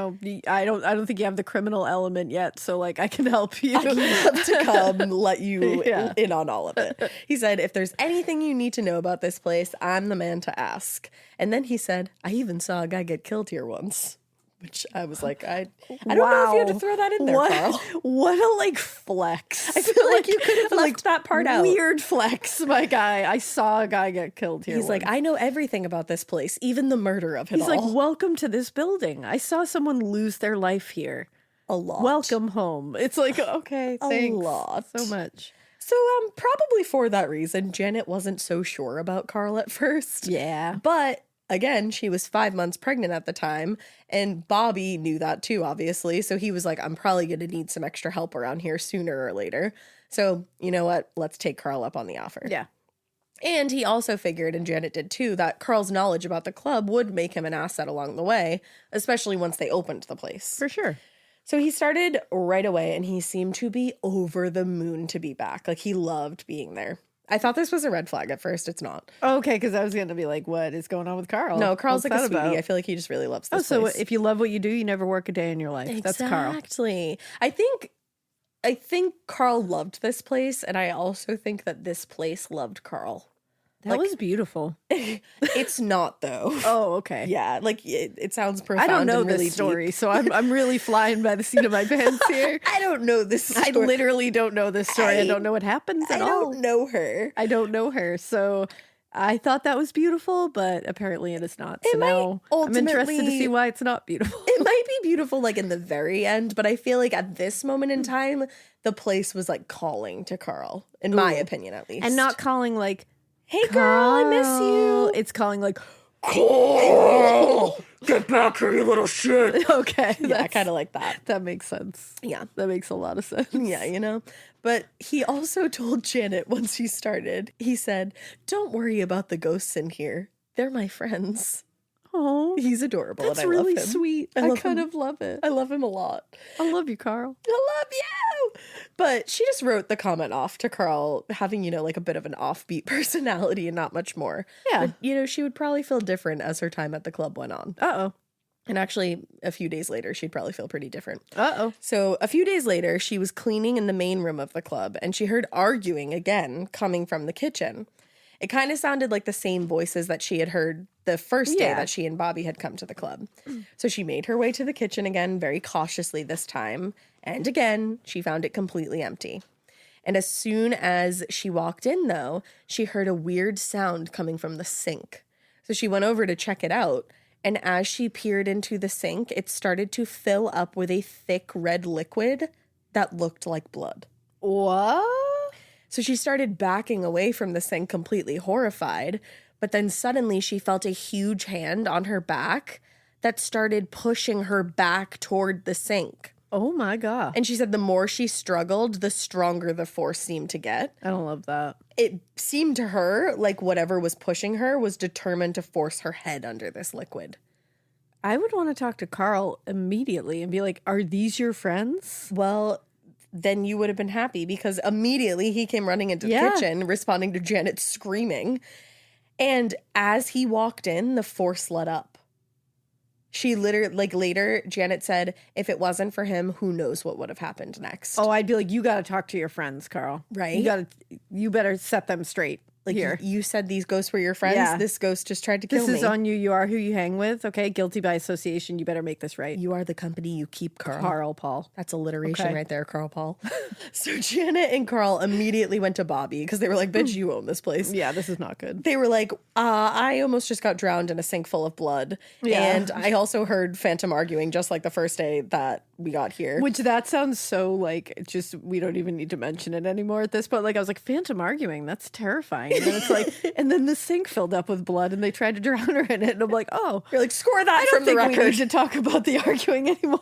Speaker 5: I don't think you have the criminal element yet, so like I can help you.
Speaker 3: I'd love to come let you in on all of it. He said, if there's anything you need to know about this place, I'm the man to ask. And then he said, I even saw a guy get killed here once. Which I was like, I don't know if you had to throw that in there, Carl.
Speaker 5: What a flex.
Speaker 3: I feel like you could have left that part out.
Speaker 5: Weird flex, my guy. I saw a guy get killed here.
Speaker 3: He's like, I know everything about this place, even the murder of it all.
Speaker 5: He's like, welcome to this building. I saw someone lose their life here.
Speaker 3: A lot.
Speaker 5: Welcome home. It's like, okay, thanks
Speaker 3: a lot.
Speaker 5: so much.
Speaker 3: So probably for that reason, Janet wasn't so sure about Carl at first.
Speaker 5: Yeah.
Speaker 3: But again, she was 5 months pregnant at the time, and Bobby knew that too, obviously. So he was like, I'm probably going to need some extra help around here sooner or later. So you know what? Let's take Carl up on the offer.
Speaker 5: Yeah.
Speaker 3: And he also figured, and Janet did too, that Carl's knowledge about the club would make him an asset along the way, especially once they opened the place.
Speaker 5: For sure.
Speaker 3: So he started right away, and he seemed to be over the moon to be back. Like, he loved being there. I thought this was a red flag at first. It's not.
Speaker 5: Okay, because I was going to be like, what is going on with Carl?
Speaker 3: No, Carl's
Speaker 5: What's
Speaker 3: like a
Speaker 5: that
Speaker 3: sweetie.
Speaker 5: about?
Speaker 3: I feel like he just really loves this
Speaker 5: so
Speaker 3: place.
Speaker 5: if you love what you do, you never work a day in your life. That's Carl.
Speaker 3: Exactly. I think Carl loved this place, and I also think that this place loved Carl.
Speaker 5: That was beautiful.
Speaker 3: It's not, though.
Speaker 5: Oh, okay.
Speaker 3: Yeah, like it sounds profound.
Speaker 5: I don't know
Speaker 3: and really
Speaker 5: this story,
Speaker 3: deep.
Speaker 5: so I'm really flying by the seat of my pants here.
Speaker 3: I don't know this story.
Speaker 5: I literally don't know this story. I don't know what happens at
Speaker 3: I
Speaker 5: all.
Speaker 3: don't know her.
Speaker 5: I don't know her. So I thought that was beautiful, but apparently it is not. So
Speaker 3: It might
Speaker 5: now I'm interested to
Speaker 3: ultimately-
Speaker 5: see why it's not beautiful.
Speaker 3: It might be beautiful, like in the very end, but I feel like at this moment in time, the place was like calling to Carl, in my opinion, at least,
Speaker 5: And not calling like,
Speaker 3: "Hey, girl, I miss you."
Speaker 5: It's calling like,
Speaker 1: Carl, get back here, you little shit.
Speaker 5: okay.
Speaker 3: Yeah,
Speaker 5: that's-
Speaker 3: kind of like that.
Speaker 5: That makes sense.
Speaker 3: Yeah.
Speaker 5: That makes a lot of sense.
Speaker 3: Yeah, But he also told Janet once he started, he said, "Don't worry about the ghosts in here. They're my friends."
Speaker 5: Oh,
Speaker 3: He's adorable.
Speaker 5: that's
Speaker 3: and I
Speaker 5: really
Speaker 3: love him.
Speaker 5: sweet.
Speaker 3: I
Speaker 5: I
Speaker 3: love
Speaker 5: kind
Speaker 3: him.
Speaker 5: of love it.
Speaker 3: I love him a lot.
Speaker 5: I love you, Carl.
Speaker 3: I love you. But she just wrote the comment off to Carl having, like a bit of an offbeat personality and not much more.
Speaker 5: Yeah.
Speaker 3: But, she would probably feel different as her time at the club went on.
Speaker 5: Uh-oh.
Speaker 3: And actually, a few days later, she'd probably feel pretty different.
Speaker 5: Uh-oh.
Speaker 3: So a few days later, she was cleaning in the main room of the club, and she heard arguing again coming from the kitchen. It kind of sounded like the same voices that she had heard the first day
Speaker 5: Yeah.
Speaker 3: that she and Bobby had come to the club. So she made her way to the kitchen again, very cautiously this time. And again, she found it completely empty. And as soon as she walked in, though, she heard a weird sound coming from the sink. So she went over to check it out. And as she peered into the sink, it started to fill up with a thick red liquid that looked like blood.
Speaker 5: What?
Speaker 3: So she started backing away from the sink, completely horrified. But then suddenly she felt a huge hand on her back that started pushing her back toward the sink.
Speaker 5: Oh my God.
Speaker 3: And she said the more she struggled, the stronger the force seemed to get.
Speaker 5: I don't love that.
Speaker 3: It seemed to her like whatever was pushing her was determined to force her head under this liquid.
Speaker 5: I would want to talk to Carl immediately and be like, are these your friends?
Speaker 3: Well, then you would have been happy because immediately he came running into the
Speaker 5: Yeah.
Speaker 3: kitchen, responding to Janet screaming. And as he walked in, the force let up. She literally, later, Janet said, if it wasn't for him, who knows what would have happened next.
Speaker 5: Oh, I'd be like, you got to talk to your friends, Carl.
Speaker 3: Right?
Speaker 5: You better set them straight.
Speaker 3: Like
Speaker 5: Here.
Speaker 3: you said these ghosts were your friends.
Speaker 5: Yeah.
Speaker 3: This ghost just tried to kill
Speaker 5: This
Speaker 3: me.
Speaker 5: is on you. You are who you hang with. Okay. Guilty by association. You better make this right.
Speaker 3: You are the company you keep, Carl.
Speaker 5: Carl Paul.
Speaker 3: That's alliteration
Speaker 5: Okay.
Speaker 3: right there, Carl Paul. So Janet and Carl immediately went to Bobby because they were like, bitch, you own this place.
Speaker 5: Yeah, this is not good.
Speaker 3: They were like, I almost just got drowned in a sink full of blood.
Speaker 5: Yeah.
Speaker 3: And I also heard Phantom arguing just like the first day that we got here.
Speaker 5: Which that sounds so like just we don't even need to mention it anymore at this point. Like I was like, Phantom arguing, that's terrifying. And then it's like, and then the sink filled up with blood and they tried to drown her in it. And I'm like, oh,
Speaker 3: You're like, score that
Speaker 5: I don't
Speaker 3: from the
Speaker 5: think we
Speaker 3: record.
Speaker 5: need to talk about the arguing anymore.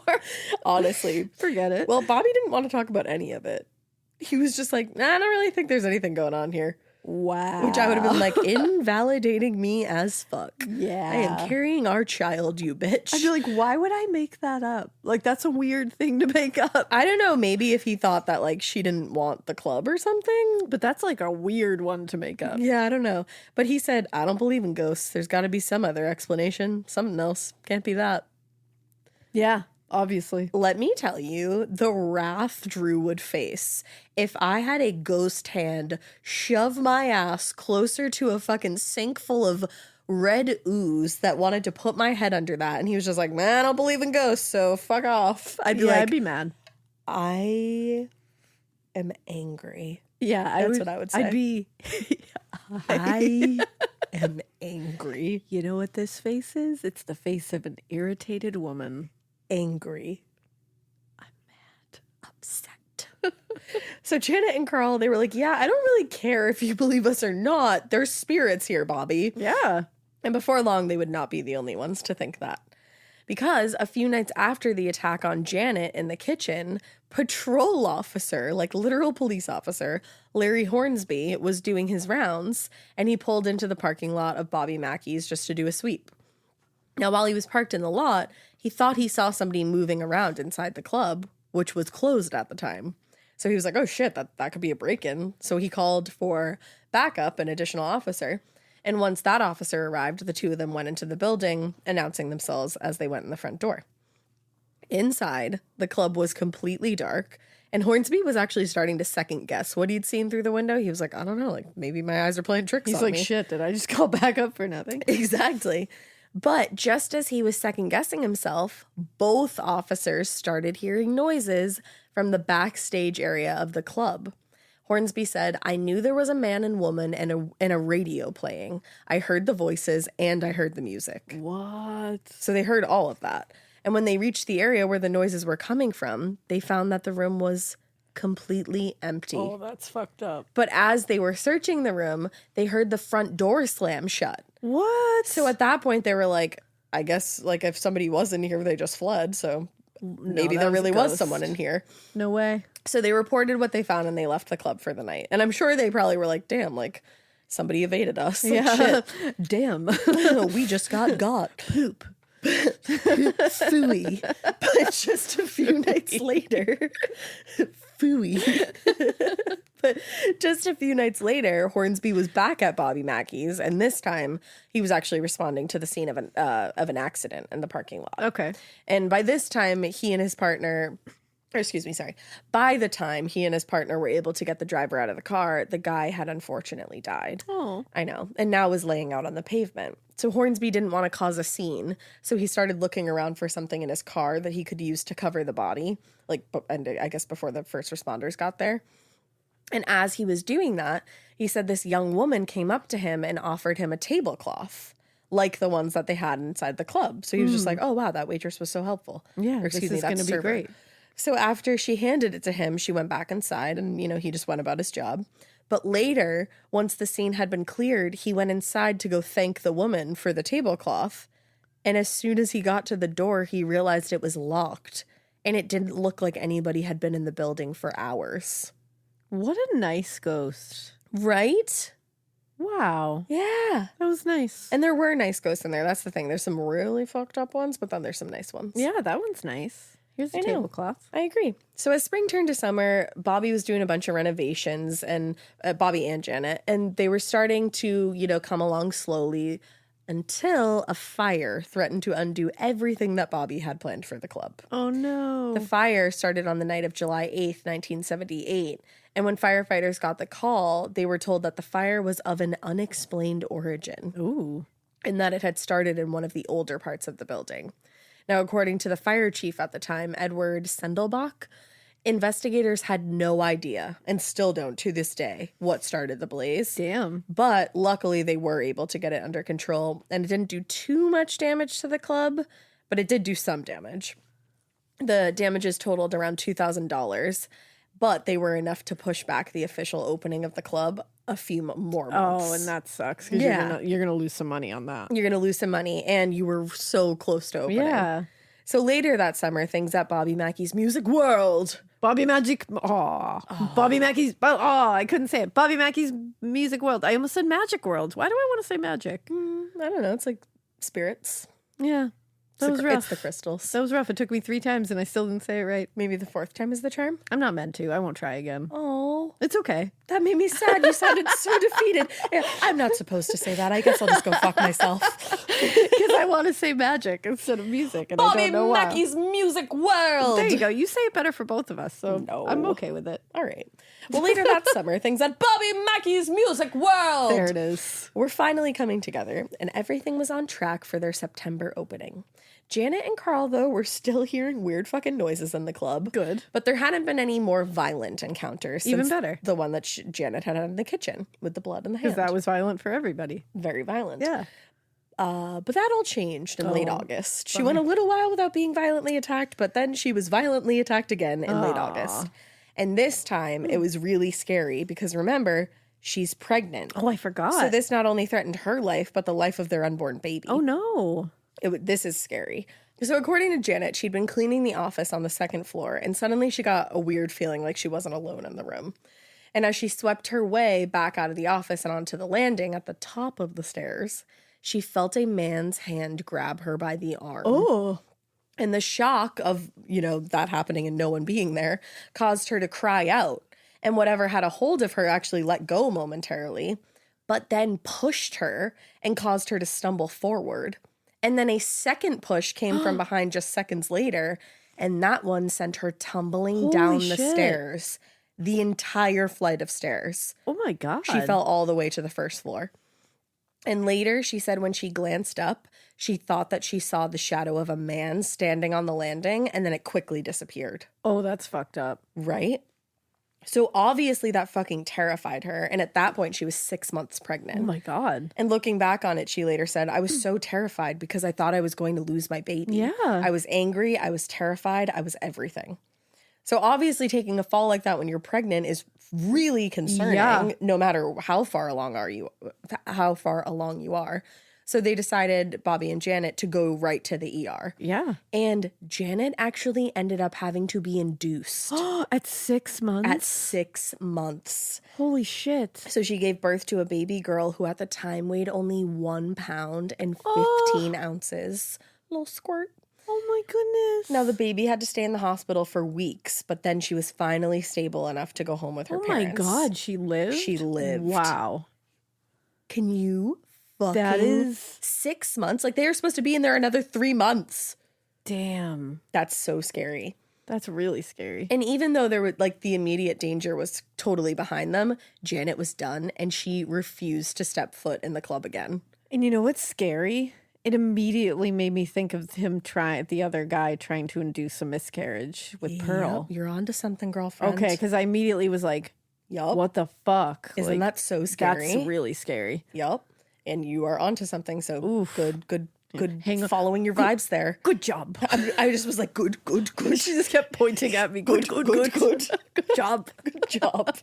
Speaker 3: Honestly.
Speaker 5: Forget it.
Speaker 3: Well, Bobby didn't want to talk about any of it. He was just like, nah, I don't really think there's anything going on here.
Speaker 5: wow.
Speaker 3: Which I would have been like, invalidating me as fuck.
Speaker 5: Yeah.
Speaker 3: I am carrying our child, you bitch.
Speaker 5: I'd be like, why would I make that up? Like, that's a weird thing to make up.
Speaker 3: I don't know, maybe if he thought that like she didn't want the club or something.
Speaker 5: But that's like a weird one to make up.
Speaker 3: Yeah, I don't know. But he said, I don't believe in ghosts. There's got to be some other explanation. Something else. Can't be that.
Speaker 5: Yeah, obviously.
Speaker 3: Let me tell you, the wrath Drew would face if I had a ghost hand shove my ass closer to a fucking sink full of red ooze that wanted to put my head under that. And he was just like, man, I don't believe in ghosts, so fuck off. I'd be
Speaker 5: Yeah,
Speaker 3: like,
Speaker 5: I'd be mad.
Speaker 3: I am angry.
Speaker 5: Yeah,
Speaker 3: That's what I would say.
Speaker 5: I'd be.
Speaker 3: I am angry.
Speaker 5: You know what this face is? It's the face of an irritated woman.
Speaker 3: Angry. I'm mad. Upset. So Janet and Carl, they were like, yeah, I don't really care if you believe us or not. There's spirits here, Bobby.
Speaker 5: Yeah.
Speaker 3: And before long, they would not be the only ones to think that. Because a few nights after the attack on Janet in the kitchen, patrol officer, like literal police officer, Larry Hornsby, was doing his rounds, and he pulled into the parking lot of Bobby Mackey's just to do a sweep. Now, while he was parked in the lot, he thought he saw somebody moving around inside the club, which was closed at the time. So he was like, oh shit, that could be a break-in. So he called for backup, an additional officer. And once that officer arrived, the two of them went into the building, announcing themselves as they went in the front door. Inside, the club was completely dark, and Hornsby was actually starting to second guess what he'd seen through the window. He was like, I don't know, like maybe my eyes are playing tricks
Speaker 5: He's
Speaker 3: on
Speaker 5: like,
Speaker 3: me.
Speaker 5: shit, did I just call back up for nothing?
Speaker 3: Exactly. But just as he was second guessing himself, both officers started hearing noises from the backstage area of the club. Hornsby said, I knew there was a man and woman and a radio playing. I heard the voices and I heard the music.
Speaker 5: What?
Speaker 3: So they heard all of that. And when they reached the area where the noises were coming from, they found that the room was completely empty.
Speaker 5: Oh, that's fucked up.
Speaker 3: But as they were searching the room, they heard the front door slam shut.
Speaker 5: What?
Speaker 3: So at that point, they were like, I guess, like, if somebody was in here, they just fled. So maybe
Speaker 5: that
Speaker 3: there
Speaker 5: was a
Speaker 3: really was
Speaker 5: ghost.
Speaker 3: someone in here.
Speaker 5: No way.
Speaker 3: So they reported what they found and they left the club for the night. And I'm sure they probably were like, damn, like, somebody evaded us. Like,
Speaker 5: Yeah. Damn.
Speaker 3: shit. We just got poop. Phooey. But just a few nights later, phooey. But just a few nights later, Hornsby was back at Bobby Mackey's, and this time he was actually responding to the scene of an accident in the parking lot.
Speaker 5: Okay.
Speaker 3: And by this time, he and his partner, by the time he and his partner were able to get the driver out of the car, the guy had unfortunately died.
Speaker 5: Oh.
Speaker 3: I know. And now was laying out on the pavement. So Hornsby didn't want to cause a scene. So he started looking around for something in his car that he could use to cover the body. And I guess before the first responders got there. And as he was doing that, he said this young woman came up to him and offered him a tablecloth, like the ones that they had inside the club. So he was just like, oh, wow, that waitress was so helpful.
Speaker 5: Yeah,
Speaker 3: Or,
Speaker 5: this is
Speaker 3: that
Speaker 5: going to be
Speaker 3: server.
Speaker 5: great.
Speaker 3: So after she handed it to him, she went back inside and, he just went about his job. But later, once the scene had been cleared, he went inside to go thank the woman for the tablecloth. And as soon as he got to the door, he realized it was locked. And it didn't look like anybody had been in the building for hours.
Speaker 5: What a nice ghost.
Speaker 3: Right?
Speaker 5: Wow.
Speaker 3: Yeah.
Speaker 5: That was nice.
Speaker 3: And there were nice ghosts in there. That's the thing. There's some really fucked up ones, but then there's some nice ones.
Speaker 5: Yeah, that one's nice. Here's the
Speaker 3: I know.
Speaker 5: tablecloth.
Speaker 3: I agree. So as spring turned to summer, Bobby was doing a bunch of renovations, and Bobby and Janet, and they were starting to, come along slowly. until a fire threatened to undo everything that Bobby had planned for the club.
Speaker 5: Oh no.
Speaker 3: The fire started on the night of July 8th, 1978. And when firefighters got the call, they were told that the fire was of an unexplained origin
Speaker 5: Ooh.
Speaker 3: and that it had started in one of the older parts of the building. Now, according to the fire chief at the time, Edward Sendelbach, investigators had no idea, and still don't to this day, what started the blaze.
Speaker 5: Damn.
Speaker 3: But luckily, they were able to get it under control, and it didn't do too much damage to the club, but it did do some damage. The damages totaled around $2,000, but they were enough to push back the official opening of the club a few more months.
Speaker 5: Oh, and that sucks. 'Cause
Speaker 3: Yeah.
Speaker 5: you're gonna lose some money on that.
Speaker 3: You're going to lose some money, and you were so close to opening.
Speaker 5: Yeah.
Speaker 3: So later that summer, things at Bobby Mackey's Music World.
Speaker 5: Bobby Magic. Oh. Bobby Mackey's. Oh, I couldn't say it. Bobby Mackey's Music World. I almost said Magic World. Why do I want to say magic?
Speaker 3: I don't know. It's like spirits.
Speaker 5: Yeah. That was rough.
Speaker 3: It's the crystals.
Speaker 5: That was rough. It took me 3 times and I still didn't say it right.
Speaker 3: Maybe the 4th time is the charm.
Speaker 5: I'm not meant to. I won't try again.
Speaker 3: Oh,
Speaker 5: It's okay.
Speaker 3: that made me sad. You sounded so defeated. Yeah, I'm not supposed to say that. I guess I'll just go fuck myself.
Speaker 5: Because I want to say magic instead of music. And I
Speaker 3: Bobby
Speaker 5: don't know why.
Speaker 3: Mackey's Music World.
Speaker 5: There you go. You say it better for both of us. So
Speaker 3: No.
Speaker 5: I'm okay with it.
Speaker 3: All right. Well, later that summer, things at Bobby Mackey's Music World.
Speaker 5: There it is.
Speaker 3: We're finally coming together, and everything was on track for their September opening. Janet and Carl, though, were still hearing weird fucking noises in the club.
Speaker 5: Good.
Speaker 3: But there hadn't been any more violent encounters.
Speaker 5: Even
Speaker 3: since
Speaker 5: better.
Speaker 3: The one that Janet had in the kitchen with the blood in the hand.
Speaker 5: Because that was violent for everybody.
Speaker 3: very violent.
Speaker 5: Yeah.
Speaker 3: But that all changed in late
Speaker 5: Oh,
Speaker 3: August. She went a little while without being violently attacked, but then she was violently attacked again in late August. And this time it was really scary because remember, she's pregnant.
Speaker 5: Oh, I forgot.
Speaker 3: So this not only threatened her life, but the life of their unborn baby.
Speaker 5: Oh, no.
Speaker 3: This is scary. So according to Janet, she'd been cleaning the office on the 2nd floor, and suddenly she got a weird feeling like she wasn't alone in the room. And as she swept her way back out of the office and onto the landing at the top of the stairs, she felt a man's hand grab her by the arm.
Speaker 5: Oh.
Speaker 3: And the shock of, that happening and no one being there caused her to cry out. And whatever had a hold of her actually let go momentarily, but then pushed her and caused her to stumble forward. And then a second push came from behind just seconds later, and that one sent her tumbling
Speaker 5: Holy
Speaker 3: down the
Speaker 5: shit.
Speaker 3: stairs, the entire flight of stairs.
Speaker 5: Oh, my God.
Speaker 3: She fell all the way to the 1st floor. And later, she said when she glanced up, she thought that she saw the shadow of a man standing on the landing, and then it quickly disappeared.
Speaker 5: Oh, that's fucked up.
Speaker 3: Right? So obviously that fucking terrified her. And at that point, she was 6 months pregnant.
Speaker 5: Oh, my God.
Speaker 3: And looking back on it, she later said, I was so terrified because I thought I was going to lose my baby.
Speaker 5: Yeah.
Speaker 3: I was angry. I was terrified. I was everything. So obviously taking a fall like that when you're pregnant is really concerning,
Speaker 5: Yeah.
Speaker 3: no matter how far along you are. So they decided, Bobby and Janet, to go right to the ER.
Speaker 5: Yeah.
Speaker 3: And Janet actually ended up having to be induced
Speaker 5: At 6 months?
Speaker 3: at 6 months.
Speaker 5: Holy shit.
Speaker 3: So she gave birth to a baby girl who at the time weighed only 1 pound and 15 ounces. Little squirt.
Speaker 5: Oh, my goodness.
Speaker 3: Now, the baby had to stay in the hospital for weeks, but then she was finally stable enough to go home with her
Speaker 5: Oh,
Speaker 3: parents.
Speaker 5: my God. She lived?
Speaker 3: She lived.
Speaker 5: Wow.
Speaker 3: Can you fucking...
Speaker 5: That is...
Speaker 3: 6 months? Like, they were supposed to be in there another 3 months.
Speaker 5: Damn.
Speaker 3: That's so scary.
Speaker 5: That's really scary.
Speaker 3: And even though there were, the immediate danger was totally behind them, Janet was done, and she refused to step foot in the club again.
Speaker 5: And you know what's scary? It immediately made me think of the other guy trying to induce a miscarriage with Pearl.
Speaker 3: Yep, you're onto something, girlfriend.
Speaker 5: Okay, because I immediately was like,
Speaker 3: Yup.
Speaker 5: what the fuck?
Speaker 3: Isn't that so scary?
Speaker 5: That's really scary.
Speaker 3: Yup. And you are onto something, so
Speaker 5: Oof.
Speaker 3: good
Speaker 5: Hang on.
Speaker 3: following your vibes there.
Speaker 5: Good job.
Speaker 3: I just was like, good.
Speaker 5: She just kept pointing at me. Good.
Speaker 3: Good
Speaker 5: job.
Speaker 3: Good job.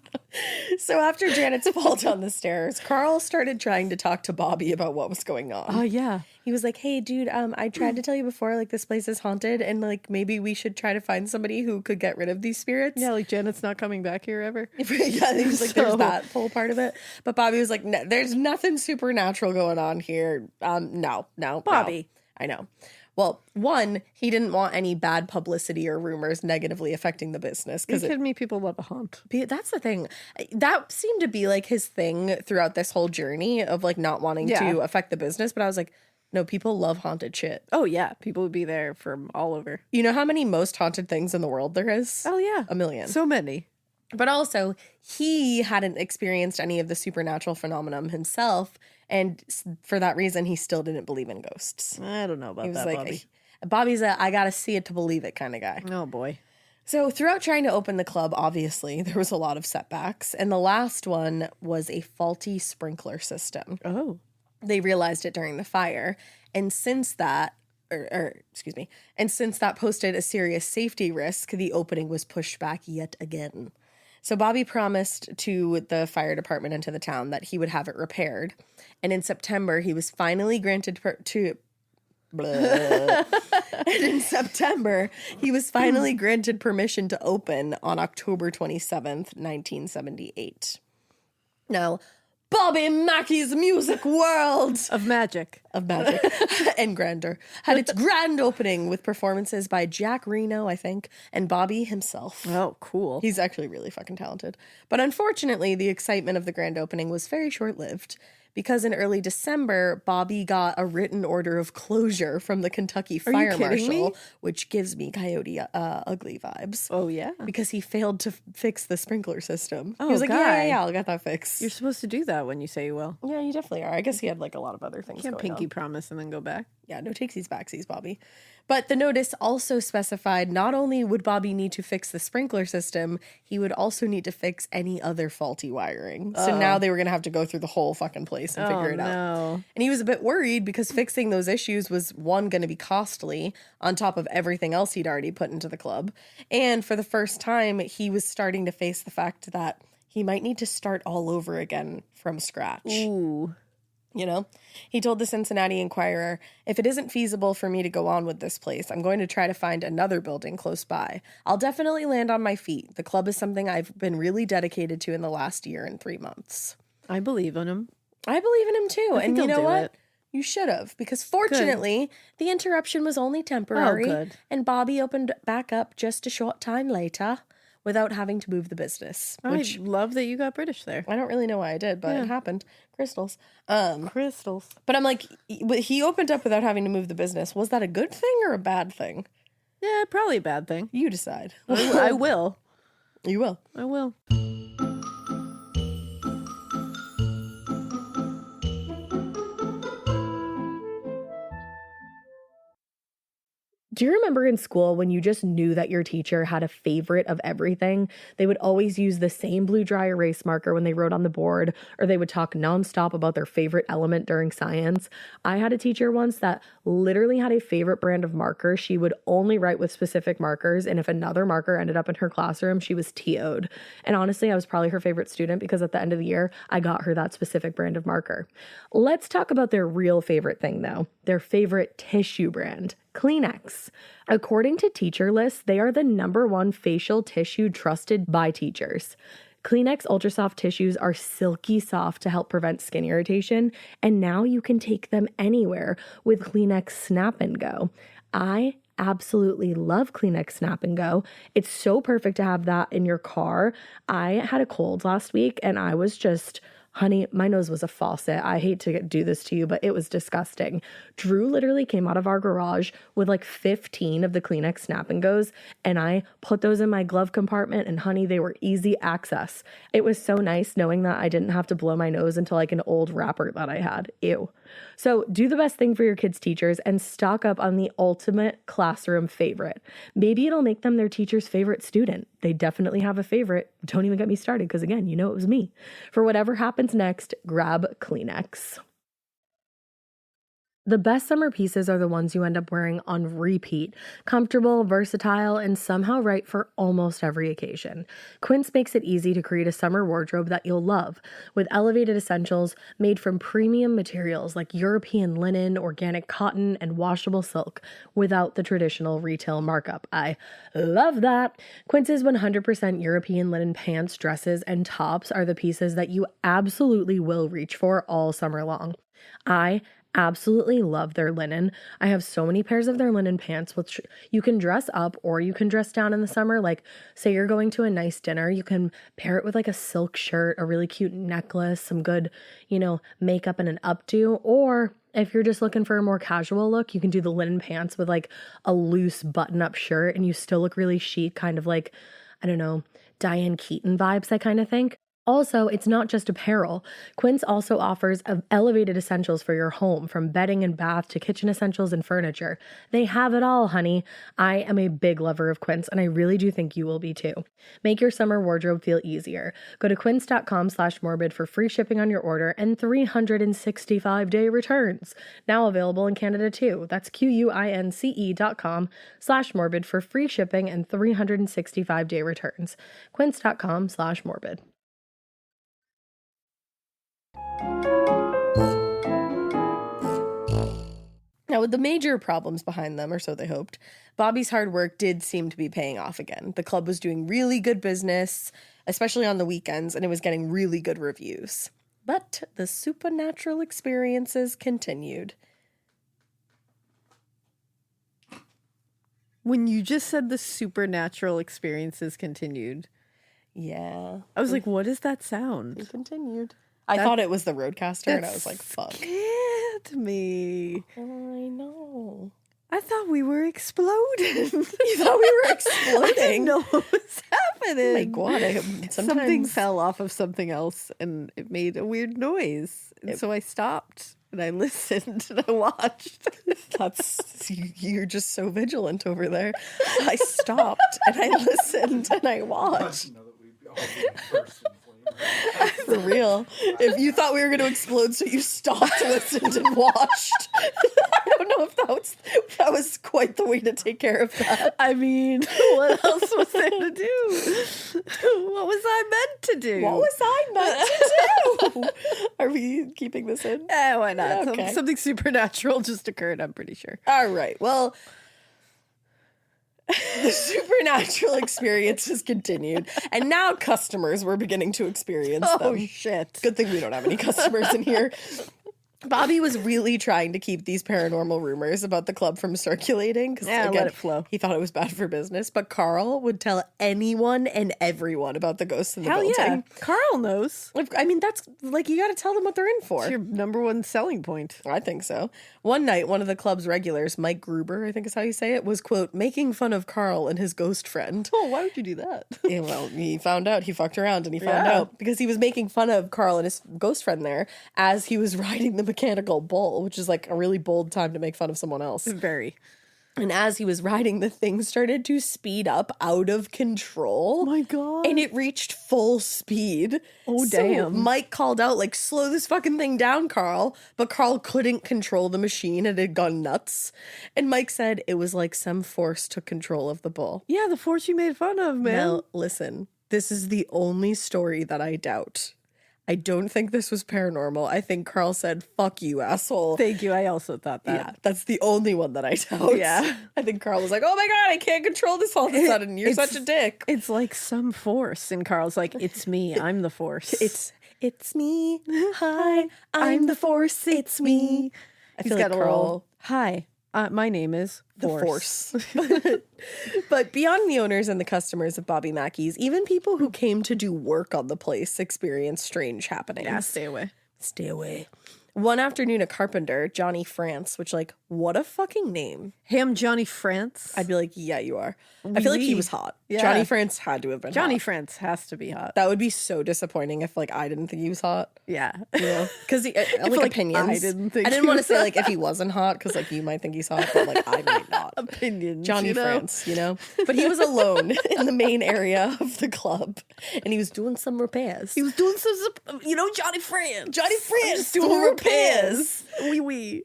Speaker 3: So after Janet's fall down the stairs, Carl started trying to talk to Bobby about what was going on.
Speaker 5: Oh, yeah.
Speaker 3: He was like, hey, dude, I tried to tell you before, this place is haunted, and, maybe we should try to find somebody who could get rid of these spirits.
Speaker 5: Yeah, Janet's not coming back here ever.
Speaker 3: Yeah, he was like, there's that whole part of it. But Bobby was like, no, there's nothing supernatural going on here. No.
Speaker 5: Bobby.
Speaker 3: I know. Well, one, he didn't want any bad publicity or rumors negatively affecting the business.
Speaker 5: You kidding me? People love a haunt.
Speaker 3: That's the thing. That seemed to be like his thing throughout this whole journey of like not wanting to affect the business. But I was like, no, people love haunted shit.
Speaker 5: Oh, yeah. People would be there from all over.
Speaker 3: You know how many most haunted things in the world there is?
Speaker 5: Oh, yeah.
Speaker 3: 1 million.
Speaker 5: So many.
Speaker 3: But also, he hadn't experienced any of the supernatural phenomenon himself. And for that reason, he still didn't believe in ghosts.
Speaker 5: I don't know about
Speaker 3: He was
Speaker 5: that,
Speaker 3: like,
Speaker 5: Bobby.
Speaker 3: Bobby's a I gotta see it to believe it kind of guy.
Speaker 5: Oh, boy.
Speaker 3: So throughout trying to open the club, obviously, there was a lot of setbacks. And the last one was a faulty sprinkler system.
Speaker 5: Oh.
Speaker 3: They realized it during the fire. And since that, and since that posted a serious safety risk, the opening was pushed back yet again. So Bobby promised to the fire department and to the town that he would have it repaired. And in September, he was finally granted permission to open on October 27th, 1978. Now, Bobby Mackey's Music World
Speaker 5: Of magic.
Speaker 3: and grandeur had its grand opening with performances by Jack Reno, I think, and Bobby himself.
Speaker 5: Oh, cool.
Speaker 3: He's actually really fucking talented. But unfortunately, the excitement of the grand opening was very short-lived because in early December, Bobby got a written order of closure from the Kentucky Fire
Speaker 5: kidding me?
Speaker 3: Marshal, which gives me Coyote Ugly vibes.
Speaker 5: Oh, yeah.
Speaker 3: Because he failed to fix the sprinkler system.
Speaker 5: Oh,
Speaker 3: he was like,
Speaker 5: guy.
Speaker 3: yeah, I'll get that fixed.
Speaker 5: You're supposed to do that when you say you will.
Speaker 3: Yeah, you definitely are. I guess he had like a lot of other things
Speaker 5: Can't
Speaker 3: going
Speaker 5: pinky
Speaker 3: on.
Speaker 5: promise and then go back.
Speaker 3: Yeah, no takesies backsies, Bobby. But the notice also specified not only would Bobby need to fix the sprinkler system, he would also need to fix any other faulty wiring. So now they were going to have to go through the whole fucking place and figure it out.
Speaker 5: No.
Speaker 3: And he was a bit worried because fixing those issues was, one, going to be costly on top of everything else he'd already put into the club. And for the first time, he was starting to face the fact that he might need to start all over again from scratch.
Speaker 5: Ooh.
Speaker 3: You know, he told the Cincinnati Enquirer, if it isn't feasible for me to go on with this place, I'm going to try to find another building close by. I'll definitely land on my feet. The club is something I've been really dedicated to in the last year and 3 months.
Speaker 5: I believe in him.
Speaker 3: I believe in him too.
Speaker 5: I think
Speaker 3: And you
Speaker 5: he'll
Speaker 3: know
Speaker 5: do
Speaker 3: what?
Speaker 5: it.
Speaker 3: You should have, because fortunately, the interruption was only temporary.
Speaker 5: Oh, good.
Speaker 3: And Bobby opened back up just a short time later without having to move the business. Which
Speaker 5: I love that you got British there.
Speaker 3: I don't really know why I did, but it happened. Crystals.
Speaker 5: Crystals.
Speaker 3: But I'm like, he opened up without having to move the business. Was that a good thing or a bad thing?
Speaker 5: Yeah, probably a bad thing.
Speaker 3: You decide.
Speaker 5: I will.
Speaker 3: You will.
Speaker 5: I will.
Speaker 1: Do you remember in school when you just knew that your teacher had a favorite of everything? They would always use the same blue dry erase marker when they wrote on the board, or they would talk nonstop about their favorite element during science. I had a teacher once that literally had a favorite brand of marker. She would only write with specific markers, and if another marker ended up in her classroom, she was TO'd. And honestly, I was probably her favorite student because at the end of the year, I got her that specific brand of marker. Let's talk about their real favorite thing though, their favorite tissue brand. Kleenex. According to Teacher List, they are the #1 facial tissue trusted by teachers. Kleenex Ultra Soft tissues are silky soft to help prevent skin irritation, and now you can take them anywhere with Kleenex Snap and Go. I absolutely love Kleenex Snap and Go. It's so perfect to have that in your car. I had a cold last week and I was just, honey, my nose was a faucet. I hate to do this to you, but it was disgusting. Drew literally came out of our garage with like 15 of the Kleenex Snap and Goes, and I put those in my glove compartment, and honey, they were easy access. It was so nice knowing that I didn't have to blow my nose into like an old wrapper that I had. Ew. So do the best thing for your kids' teachers and stock up on the ultimate classroom favorite. Maybe it'll make them their teacher's favorite student. They definitely have a favorite. Don't even get me started because, again, you know it was me. For whatever happens next, grab Kleenex. The best summer pieces are the ones you end up wearing on repeat. Comfortable, versatile, and somehow right for almost every occasion. Quince makes it easy to create a summer wardrobe that you'll love, with elevated essentials made from premium materials like European linen, organic cotton, and washable silk, without the traditional retail markup. I love that! Quince's 100% European linen pants, dresses, and tops are the pieces that you absolutely will reach for all summer long. I Absolutely love their linen. I have so many pairs of their linen pants, which you can dress up or you can dress down in the summer. Like, say you're going to a nice dinner, you can pair it with like a silk shirt, a really cute necklace, some good, makeup and an updo. Or if you're just looking for a more casual look, you can do the linen pants with like a loose button-up shirt and you still look really chic, kind of like, I don't know, Diane Keaton vibes, I kind of think. Also, it's not just apparel. Quince also offers elevated essentials for your home, from bedding and bath to kitchen essentials and furniture. They have it all, honey. I am a big lover of Quince, and I really do think you will be too. Make your summer wardrobe feel easier. Go to quince.com/morbid for free shipping on your order and 365-day returns. Now available in Canada too. That's QUINCE.com/morbid for free shipping and 365-day returns. Quince.com/morbid.
Speaker 3: Now, with the major problems behind them, or so they hoped, Bobby's hard work did seem to be paying off again. The club was doing really good business, especially on the weekends, and it was getting really good reviews. But the supernatural experiences continued.
Speaker 5: When you just said the supernatural experiences continued,
Speaker 3: Yeah,
Speaker 5: I was like, what is that sound?
Speaker 3: it continued. I thought it was the Roadcaster, and I was like, fuck.
Speaker 5: Scared me.
Speaker 3: I know.
Speaker 5: I thought we were exploding.
Speaker 3: You thought we were
Speaker 5: I
Speaker 3: exploding?
Speaker 5: didn't know what was happening.
Speaker 3: My God, sometimes...
Speaker 5: Something fell off of something else and it made a weird noise. And so I stopped and I listened and I watched.
Speaker 3: You're just so vigilant over there. I stopped and I listened and I watched.
Speaker 4: Know that we'd all be burst in flames.
Speaker 3: For real. If you thought we were going to explode, so you stopped, listened, and watched. I don't know if that was quite the way to take care of that.
Speaker 5: I mean, what else was there to do? What was I meant to do?
Speaker 3: What was I meant to do? Are we keeping this in?
Speaker 5: Why not?
Speaker 3: Okay.
Speaker 5: Something supernatural just occurred, I'm pretty sure.
Speaker 3: All right. Well, the supernatural experiences continued, and now customers were beginning to experience them.
Speaker 5: Oh, shit.
Speaker 3: Good thing we don't have any customers in here. Bobby was really trying to keep these paranormal rumors about the club from circulating because,
Speaker 5: let it flow.
Speaker 3: He thought it was bad for business. But Carl would tell anyone and everyone about the ghosts in the
Speaker 5: Hell
Speaker 3: building.
Speaker 5: yeah. Carl knows.
Speaker 3: I mean, that's like, you got to tell them what they're in for.
Speaker 5: It's your number one selling point.
Speaker 3: I think so. One night, one of the club's regulars, Mike Gruber, I think is how you say it, was, quote, making fun of Carl and his ghost friend.
Speaker 5: Oh, why would you do that?
Speaker 3: Yeah, well, he found out. He fucked around and he found out because he was making fun of Carl and his ghost friend there as he was riding the mechanical bull, which is like a really bold time to make fun of someone else.
Speaker 5: Very.
Speaker 3: And as he was riding, the thing started to speed up out of control.
Speaker 5: Oh my God.
Speaker 3: And it reached full speed.
Speaker 5: Oh,
Speaker 3: So
Speaker 5: damn.
Speaker 3: Mike called out, like, slow this fucking thing down, Carl. But Carl couldn't control the machine. It had gone nuts. And Mike said it was like some force took control of the bull.
Speaker 5: Yeah, the force you made fun of, man.
Speaker 3: Now, listen, this is the only story that I doubt. I don't think this was paranormal. I think Carl said, fuck you, asshole.
Speaker 5: Thank you. I also thought that.
Speaker 3: Yeah, that's the only one that I doubt.
Speaker 5: Yeah.
Speaker 3: I think Carl was like, oh my God, I can't control this all of a sudden. You're such a dick.
Speaker 5: It's like some force. And Carl's like, it's me. I'm the force.
Speaker 3: It's me. Hi, I'm the force. It's me. I
Speaker 5: He's
Speaker 3: feel
Speaker 5: got
Speaker 3: like
Speaker 5: a
Speaker 3: Carl...
Speaker 5: little, hi, my name is
Speaker 3: The
Speaker 5: Force.
Speaker 3: But beyond the owners and the customers of Bobby Mackey's, even people who came to do work on the place experienced strange happenings.
Speaker 5: Yeah, stay away.
Speaker 3: Stay away. One afternoon, a carpenter, Johnny France, which, like, what a fucking name.
Speaker 5: Hey, I'm Johnny France.
Speaker 3: I'd be like, yeah, you are. I feel like he was hot.
Speaker 5: Yeah.
Speaker 3: Johnny France had to have been
Speaker 5: Johnny
Speaker 3: hot.
Speaker 5: France has to be hot.
Speaker 3: That would be so disappointing if, like, I didn't think he was hot.
Speaker 5: Yeah.
Speaker 3: You know? Because, like,
Speaker 5: like,
Speaker 3: opinions.
Speaker 5: I didn't think
Speaker 3: I didn't
Speaker 5: he
Speaker 3: want to
Speaker 5: was
Speaker 3: say, like, if he wasn't hot, because, like, you might think he's hot, but, like, I might not.
Speaker 5: Opinions.
Speaker 3: Johnny
Speaker 5: you know?
Speaker 3: France, you know? But he was alone in the main area of the club, and he was doing some repairs.
Speaker 5: He was doing some, Johnny France.
Speaker 3: Johnny France
Speaker 5: Just
Speaker 3: doing repairs.
Speaker 5: Oui.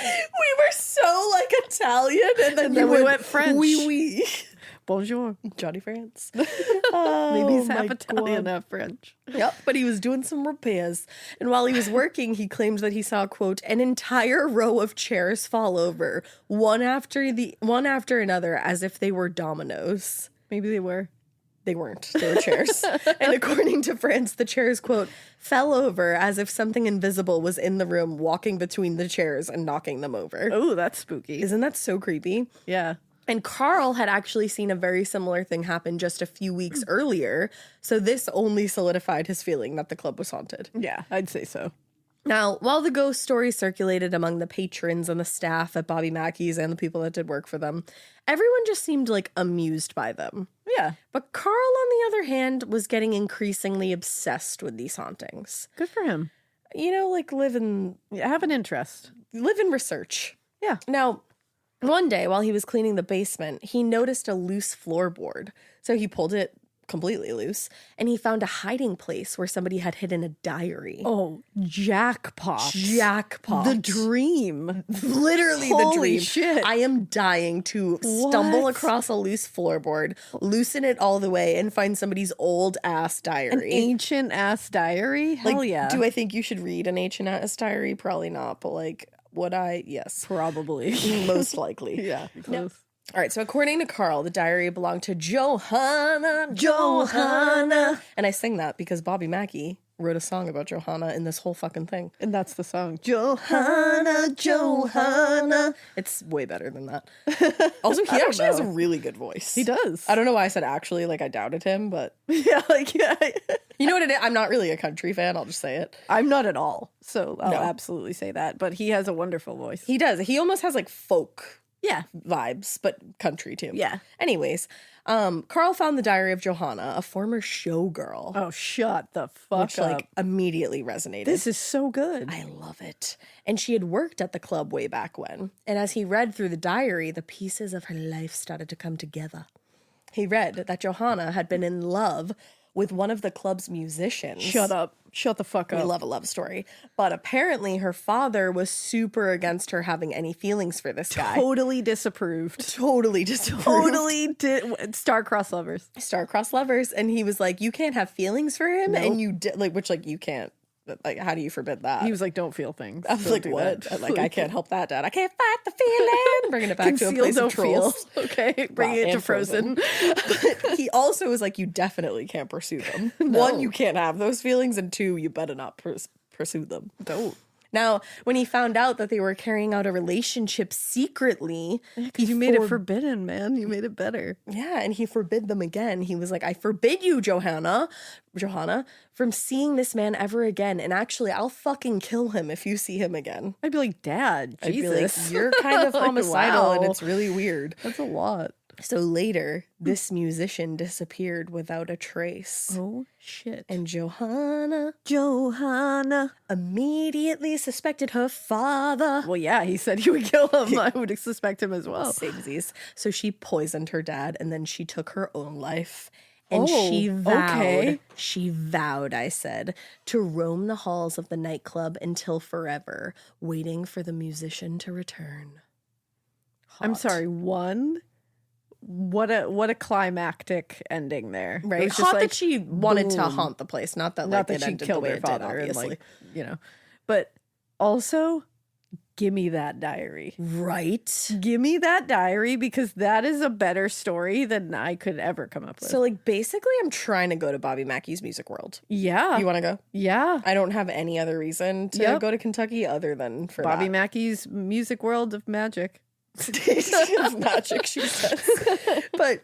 Speaker 3: We were so, like, Italian, and then
Speaker 5: we went French.
Speaker 3: Oui.
Speaker 5: Bonjour.
Speaker 3: Johnny France.
Speaker 5: Maybe he's half
Speaker 3: my
Speaker 5: Italian,
Speaker 3: God.
Speaker 5: half French.
Speaker 3: Yep, but he was doing some repairs. And while he was working, he claimed that he saw, quote, an entire row of chairs fall over, one after another, as if they were dominoes.
Speaker 5: Maybe they were.
Speaker 3: They weren't. They were chairs. And according to France, the chairs, quote, fell over as if something invisible was in the room walking between the chairs and knocking them over.
Speaker 5: Oh, that's spooky.
Speaker 3: Isn't that so creepy?
Speaker 5: Yeah.
Speaker 3: And Carl had actually seen a very similar thing happen just a few weeks earlier. So this only solidified his feeling that the club was haunted.
Speaker 5: Yeah, I'd say so.
Speaker 3: Now, while the ghost story circulated among the patrons and the staff at Bobby Mackey's and the people that did work for them, everyone just seemed like amused by them.
Speaker 5: Yeah.
Speaker 3: But Carl, on the other hand, was getting increasingly obsessed with these hauntings.
Speaker 5: Good for him.
Speaker 3: You know, like live in
Speaker 5: Have an interest.
Speaker 3: research.
Speaker 5: Yeah.
Speaker 3: Now, one day while he was cleaning the basement, he noticed a loose floorboard. So he pulled it completely loose and he found a hiding place where somebody had hidden a diary.
Speaker 5: Oh, jackpot.
Speaker 3: Jackpot.
Speaker 5: The dream.
Speaker 3: Literally the
Speaker 5: Holy
Speaker 3: dream.
Speaker 5: shit.
Speaker 3: I am dying to stumble
Speaker 5: What?
Speaker 3: across a loose floorboard, loosen it all the way, and find somebody's old ass diary.
Speaker 5: An ancient ass diary? Hell
Speaker 3: like,
Speaker 5: yeah.
Speaker 3: do I think you should read an ancient ass diary? Probably not, but like, would I? Yes.
Speaker 5: Probably.
Speaker 3: Most likely.
Speaker 5: Yeah. Close.
Speaker 3: All right, so according to Carl, the diary belonged to Johanna. And I sing that because Bobby Mackey wrote a song about Johanna in this whole fucking thing.
Speaker 5: And that's the song. Johanna.
Speaker 3: It's way better than that. Also, he
Speaker 5: I don't
Speaker 3: actually has a
Speaker 5: know.
Speaker 3: really good voice.
Speaker 5: He does.
Speaker 3: I don't know why I said actually, like I doubted him, but
Speaker 5: Yeah, like, yeah.
Speaker 3: you know what it is? I'm not really a country fan, I'll just say it.
Speaker 5: I'm not at all. So I'll
Speaker 3: No.
Speaker 5: absolutely say that. But he has a wonderful voice.
Speaker 3: He does. He almost has like folk
Speaker 5: Yeah.
Speaker 3: vibes, but country too.
Speaker 5: Yeah.
Speaker 3: Anyways, Carl found the diary of Johanna, a former showgirl,
Speaker 5: Oh, shut the fuck
Speaker 3: which
Speaker 5: up.
Speaker 3: like immediately resonated.
Speaker 5: This is so good.
Speaker 3: I love it. And she had worked at the club way back when. And as he read through the diary, the pieces of her life started to come together. He read that Johanna had been in love with one of the club's musicians.
Speaker 5: Shut up. Shut the fuck
Speaker 3: We
Speaker 5: up.
Speaker 3: love a love story. But apparently her father was super against her having any feelings for this guy.
Speaker 5: Totally disapproved.
Speaker 3: Totally disapproved.
Speaker 5: Totally star-crossed lovers.
Speaker 3: Star-crossed lovers. And he was like, you can't have feelings for him. And you did, like, which like you can't. Like, how do you forbid that?
Speaker 5: He was like, don't feel things.
Speaker 3: I was
Speaker 5: Don't
Speaker 3: like,
Speaker 5: do
Speaker 3: what?
Speaker 5: that.
Speaker 3: Like, I can't help that, Dad. I can't fight the feeling. Bringing it back to a
Speaker 5: Conceal,
Speaker 3: place of
Speaker 5: don't feel.
Speaker 3: trolls.
Speaker 5: Okay, bring it to
Speaker 3: and
Speaker 5: Frozen.
Speaker 3: But he also was like, you definitely can't pursue them. One, you can't have those feelings, and two, you better not pursue them.
Speaker 5: Don't.
Speaker 3: Now, when he found out that they were carrying out a relationship secretly,
Speaker 5: Because you made it forbidden, man. You made it better.
Speaker 3: yeah, and he forbid them again. He was like, I forbid you, Johanna, from seeing this man ever again. And actually, I'll fucking kill him if you see him again.
Speaker 5: I'd be like, Dad,
Speaker 3: I'd be
Speaker 5: Jesus.
Speaker 3: like, you're kind of
Speaker 5: Like,
Speaker 3: homicidal, and
Speaker 5: wow.
Speaker 3: it's really weird.
Speaker 5: That's a lot.
Speaker 3: So later, this musician disappeared without a trace.
Speaker 5: Oh, shit.
Speaker 3: And Johanna
Speaker 5: Johanna.
Speaker 3: immediately suspected her father.
Speaker 5: Well, yeah, he said he would kill him. I would suspect him as well.
Speaker 3: Samesies. So she poisoned her dad and then she took her own life. And
Speaker 5: okay.
Speaker 3: she vowed, I said, to roam the halls of the nightclub until forever, waiting for the musician to return.
Speaker 5: I'm
Speaker 3: Hot.
Speaker 5: sorry, what a climactic ending there. It
Speaker 3: Right.
Speaker 5: was just
Speaker 3: Hot
Speaker 5: like,
Speaker 3: that she wanted to
Speaker 5: boom.
Speaker 3: haunt the place, not that
Speaker 5: Not
Speaker 3: like
Speaker 5: that
Speaker 3: it
Speaker 5: she
Speaker 3: ended
Speaker 5: killed
Speaker 3: the way
Speaker 5: her
Speaker 3: it did,
Speaker 5: father, and
Speaker 3: obviously.
Speaker 5: like, you know. But also, give me that diary.
Speaker 3: Right.
Speaker 5: Give me that diary because that is a better story than I could ever come up with.
Speaker 3: So like basically I'm trying to go to Bobby Mackey's Music World.
Speaker 5: yeah.
Speaker 3: You want to go?
Speaker 5: Yeah.
Speaker 3: I don't have any other reason to
Speaker 5: Yep.
Speaker 3: go to Kentucky other than for
Speaker 5: Bobby
Speaker 3: that.
Speaker 5: Mackey's Music World of Magic.
Speaker 3: Of magic, she says. But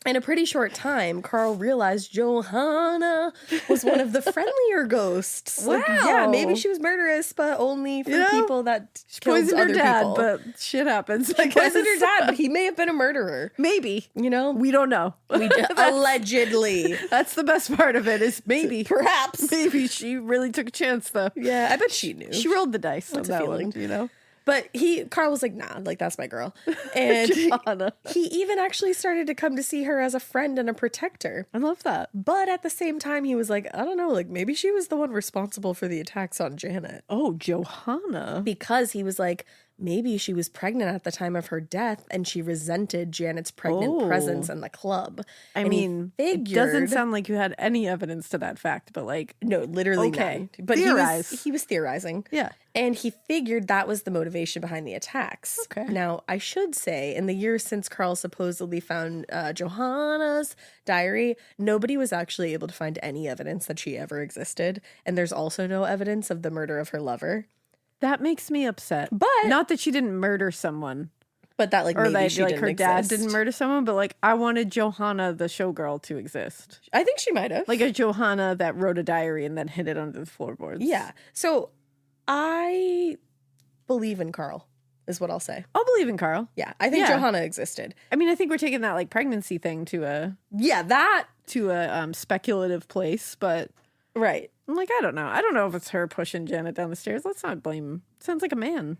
Speaker 3: in a pretty short time, Carl realized Johanna was one of the friendlier ghosts. Like, yeah,
Speaker 5: Wow.
Speaker 3: maybe she was murderous, but only for
Speaker 5: You know,
Speaker 3: people that killed
Speaker 5: Poisoned her
Speaker 3: other
Speaker 5: dad,
Speaker 3: people.
Speaker 5: but shit happens.
Speaker 3: She poisoned her dad, but he may have been a murderer.
Speaker 5: Maybe.
Speaker 3: You know,
Speaker 5: We don't know.
Speaker 3: allegedly,
Speaker 5: That's the best part of it is maybe.
Speaker 3: perhaps.
Speaker 5: Maybe she really took a chance though.
Speaker 3: Yeah, I bet she knew.
Speaker 5: She rolled the dice on
Speaker 3: What's a
Speaker 5: that
Speaker 3: feeling?
Speaker 5: one, you know?
Speaker 3: But Carl was like, nah, like that's my girl. And
Speaker 5: Johanna.
Speaker 3: he even actually started to come to see her as a friend and a protector.
Speaker 5: I love that.
Speaker 3: But at the same time, he was like, I don't know, like maybe she was the one responsible for the attacks on Janet.
Speaker 5: Oh, Johanna.
Speaker 3: Because he was like, maybe she was pregnant at the time of her death and she resented Janet's pregnant presence in the club.
Speaker 5: I
Speaker 3: And he
Speaker 5: mean, it doesn't
Speaker 3: figured-
Speaker 5: sound like you had any evidence to that fact, but like,
Speaker 3: No, literally
Speaker 5: Okay.
Speaker 3: none. But
Speaker 5: Theorize.
Speaker 3: he was theorizing.
Speaker 5: yeah.
Speaker 3: And he figured that was the motivation behind the attacks.
Speaker 5: Okay.
Speaker 3: Now, I should say, in the years since Carl supposedly found Johanna's diary, nobody was actually able to find any evidence that she ever existed. And there's also no evidence of the murder of her lover.
Speaker 5: That makes me upset.
Speaker 3: But-
Speaker 5: not that she didn't murder someone
Speaker 3: But that, like,
Speaker 5: or
Speaker 3: maybe
Speaker 5: that
Speaker 3: she
Speaker 5: like
Speaker 3: didn't
Speaker 5: her dad
Speaker 3: exist.
Speaker 5: didn't murder someone, but like I wanted Johanna the showgirl to exist.
Speaker 3: I think she might have.
Speaker 5: Like a Johanna that wrote a diary and then hid it under the floorboards.
Speaker 3: Yeah. So I believe in Carl, is what I'll say.
Speaker 5: I'll believe in Carl.
Speaker 3: Yeah. I think
Speaker 5: Yeah.
Speaker 3: Johanna existed.
Speaker 5: I mean, I think we're taking that like pregnancy thing to a
Speaker 3: Yeah, that.
Speaker 5: speculative place, but
Speaker 3: Right.
Speaker 5: I'm like, I don't know. I don't know if it's her pushing Janet down the stairs. Let's not blame. Sounds like a man.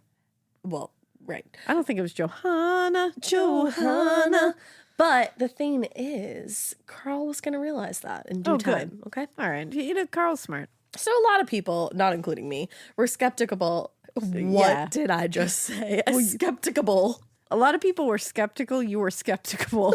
Speaker 3: Well, right.
Speaker 5: I don't think it was Johanna.
Speaker 3: Johanna. But the thing is, Carl was going to realize that in due
Speaker 5: Oh, good.
Speaker 3: time. Okay.
Speaker 5: All right. You know, Carl's smart.
Speaker 3: So a lot of people, not including me, were skeptical. What
Speaker 5: Yeah.
Speaker 3: did I just say? Skeptical.
Speaker 5: A lot of people were skeptical. You were skeptical.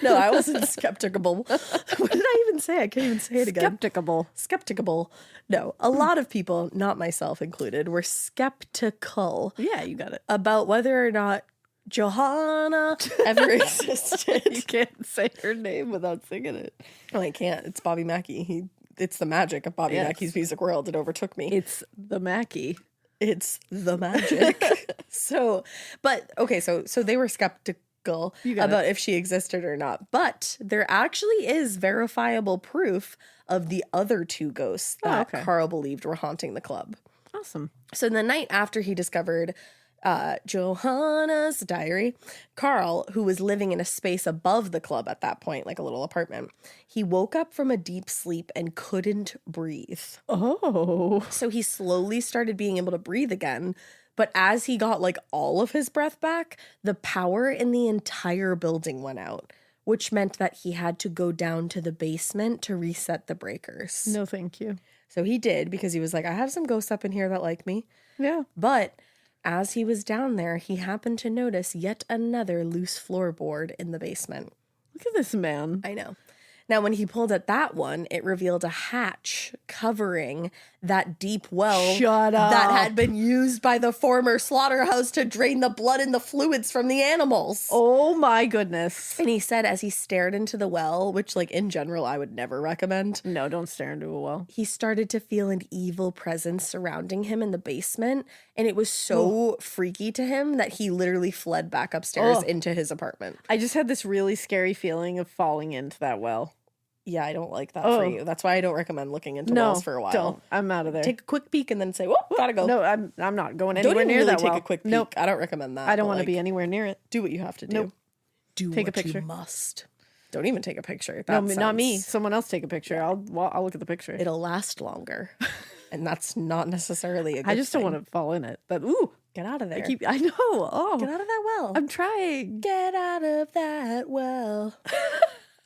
Speaker 3: No, I wasn't skeptical. What did I even say? I can't even say it again.
Speaker 5: Skeptical.
Speaker 3: Skeptical. No, a lot of people, not myself included, were skeptical
Speaker 5: Yeah, you got it.
Speaker 3: about whether or not Johanna ever existed.
Speaker 5: You can't say her name without singing it.
Speaker 3: Well, I can't. It's Bobby Mackey. It's the magic of Bobby
Speaker 5: Yes.
Speaker 3: Mackey's music world. It overtook me.
Speaker 5: It's the Mackey.
Speaker 3: It's the magic. So they were skeptical
Speaker 5: You got
Speaker 3: about if she existed or not. But there actually is verifiable proof of the other two ghosts that
Speaker 5: okay.
Speaker 3: Carl believed were haunting the club.
Speaker 5: Awesome.
Speaker 3: So the night after he discovered Johanna's diary, Carl, who was living in a space above the club at that point, like a little apartment, he woke up from a deep sleep and couldn't breathe.
Speaker 5: Oh.
Speaker 3: So he slowly started being able to breathe again. But as he got like all of his breath back, the power in the entire building went out, which meant that he had to go down to the basement to reset the breakers.
Speaker 5: No, thank you.
Speaker 3: So he did, because he was like, I have some ghosts up in here that like me.
Speaker 5: Yeah.
Speaker 3: But as he was down there, he happened to notice yet another loose floorboard in the basement.
Speaker 5: Look at this man.
Speaker 3: I know. Now, when he pulled at that one, it revealed a hatch covering that deep well
Speaker 5: Shut up.
Speaker 3: that had been used by the former slaughterhouse to drain the blood and the fluids from the animals.
Speaker 5: Oh my goodness.
Speaker 3: And he said as he stared into the well, which like in general I would never recommend,
Speaker 5: No, don't stare into a well.
Speaker 3: he started to feel an evil presence surrounding him in the basement. And it was so freaky to him that he literally fled back upstairs into his apartment.
Speaker 5: I just had this really scary feeling of falling into that well.
Speaker 3: Yeah, I don't like that for you. That's why I don't recommend looking into wells for a while.
Speaker 5: Don't. I'm out of there.
Speaker 3: Take a quick peek and then say, "Whoop, gotta go."
Speaker 5: No, I'm not going
Speaker 3: Don't
Speaker 5: anywhere
Speaker 3: even
Speaker 5: near
Speaker 3: really
Speaker 5: that
Speaker 3: take
Speaker 5: well.
Speaker 3: a quick peek.
Speaker 5: Nope.
Speaker 3: I don't recommend that.
Speaker 5: I don't
Speaker 3: but,
Speaker 5: want to
Speaker 3: like,
Speaker 5: be anywhere near it.
Speaker 3: Do what you have to do.
Speaker 5: Nope.
Speaker 3: Do
Speaker 5: Take a
Speaker 3: what
Speaker 5: picture.
Speaker 3: you must. Don't even take a picture.
Speaker 5: No,
Speaker 3: That
Speaker 5: not me.
Speaker 3: sounds-
Speaker 5: Someone else take a picture. I'll look at the picture.
Speaker 3: It'll last longer, and that's not necessarily a good
Speaker 5: I just don't want to fall in it. But ooh,
Speaker 3: get out of there.
Speaker 5: I know. Oh,
Speaker 3: Get out of that well.
Speaker 5: I'm trying.
Speaker 3: Get out of that well.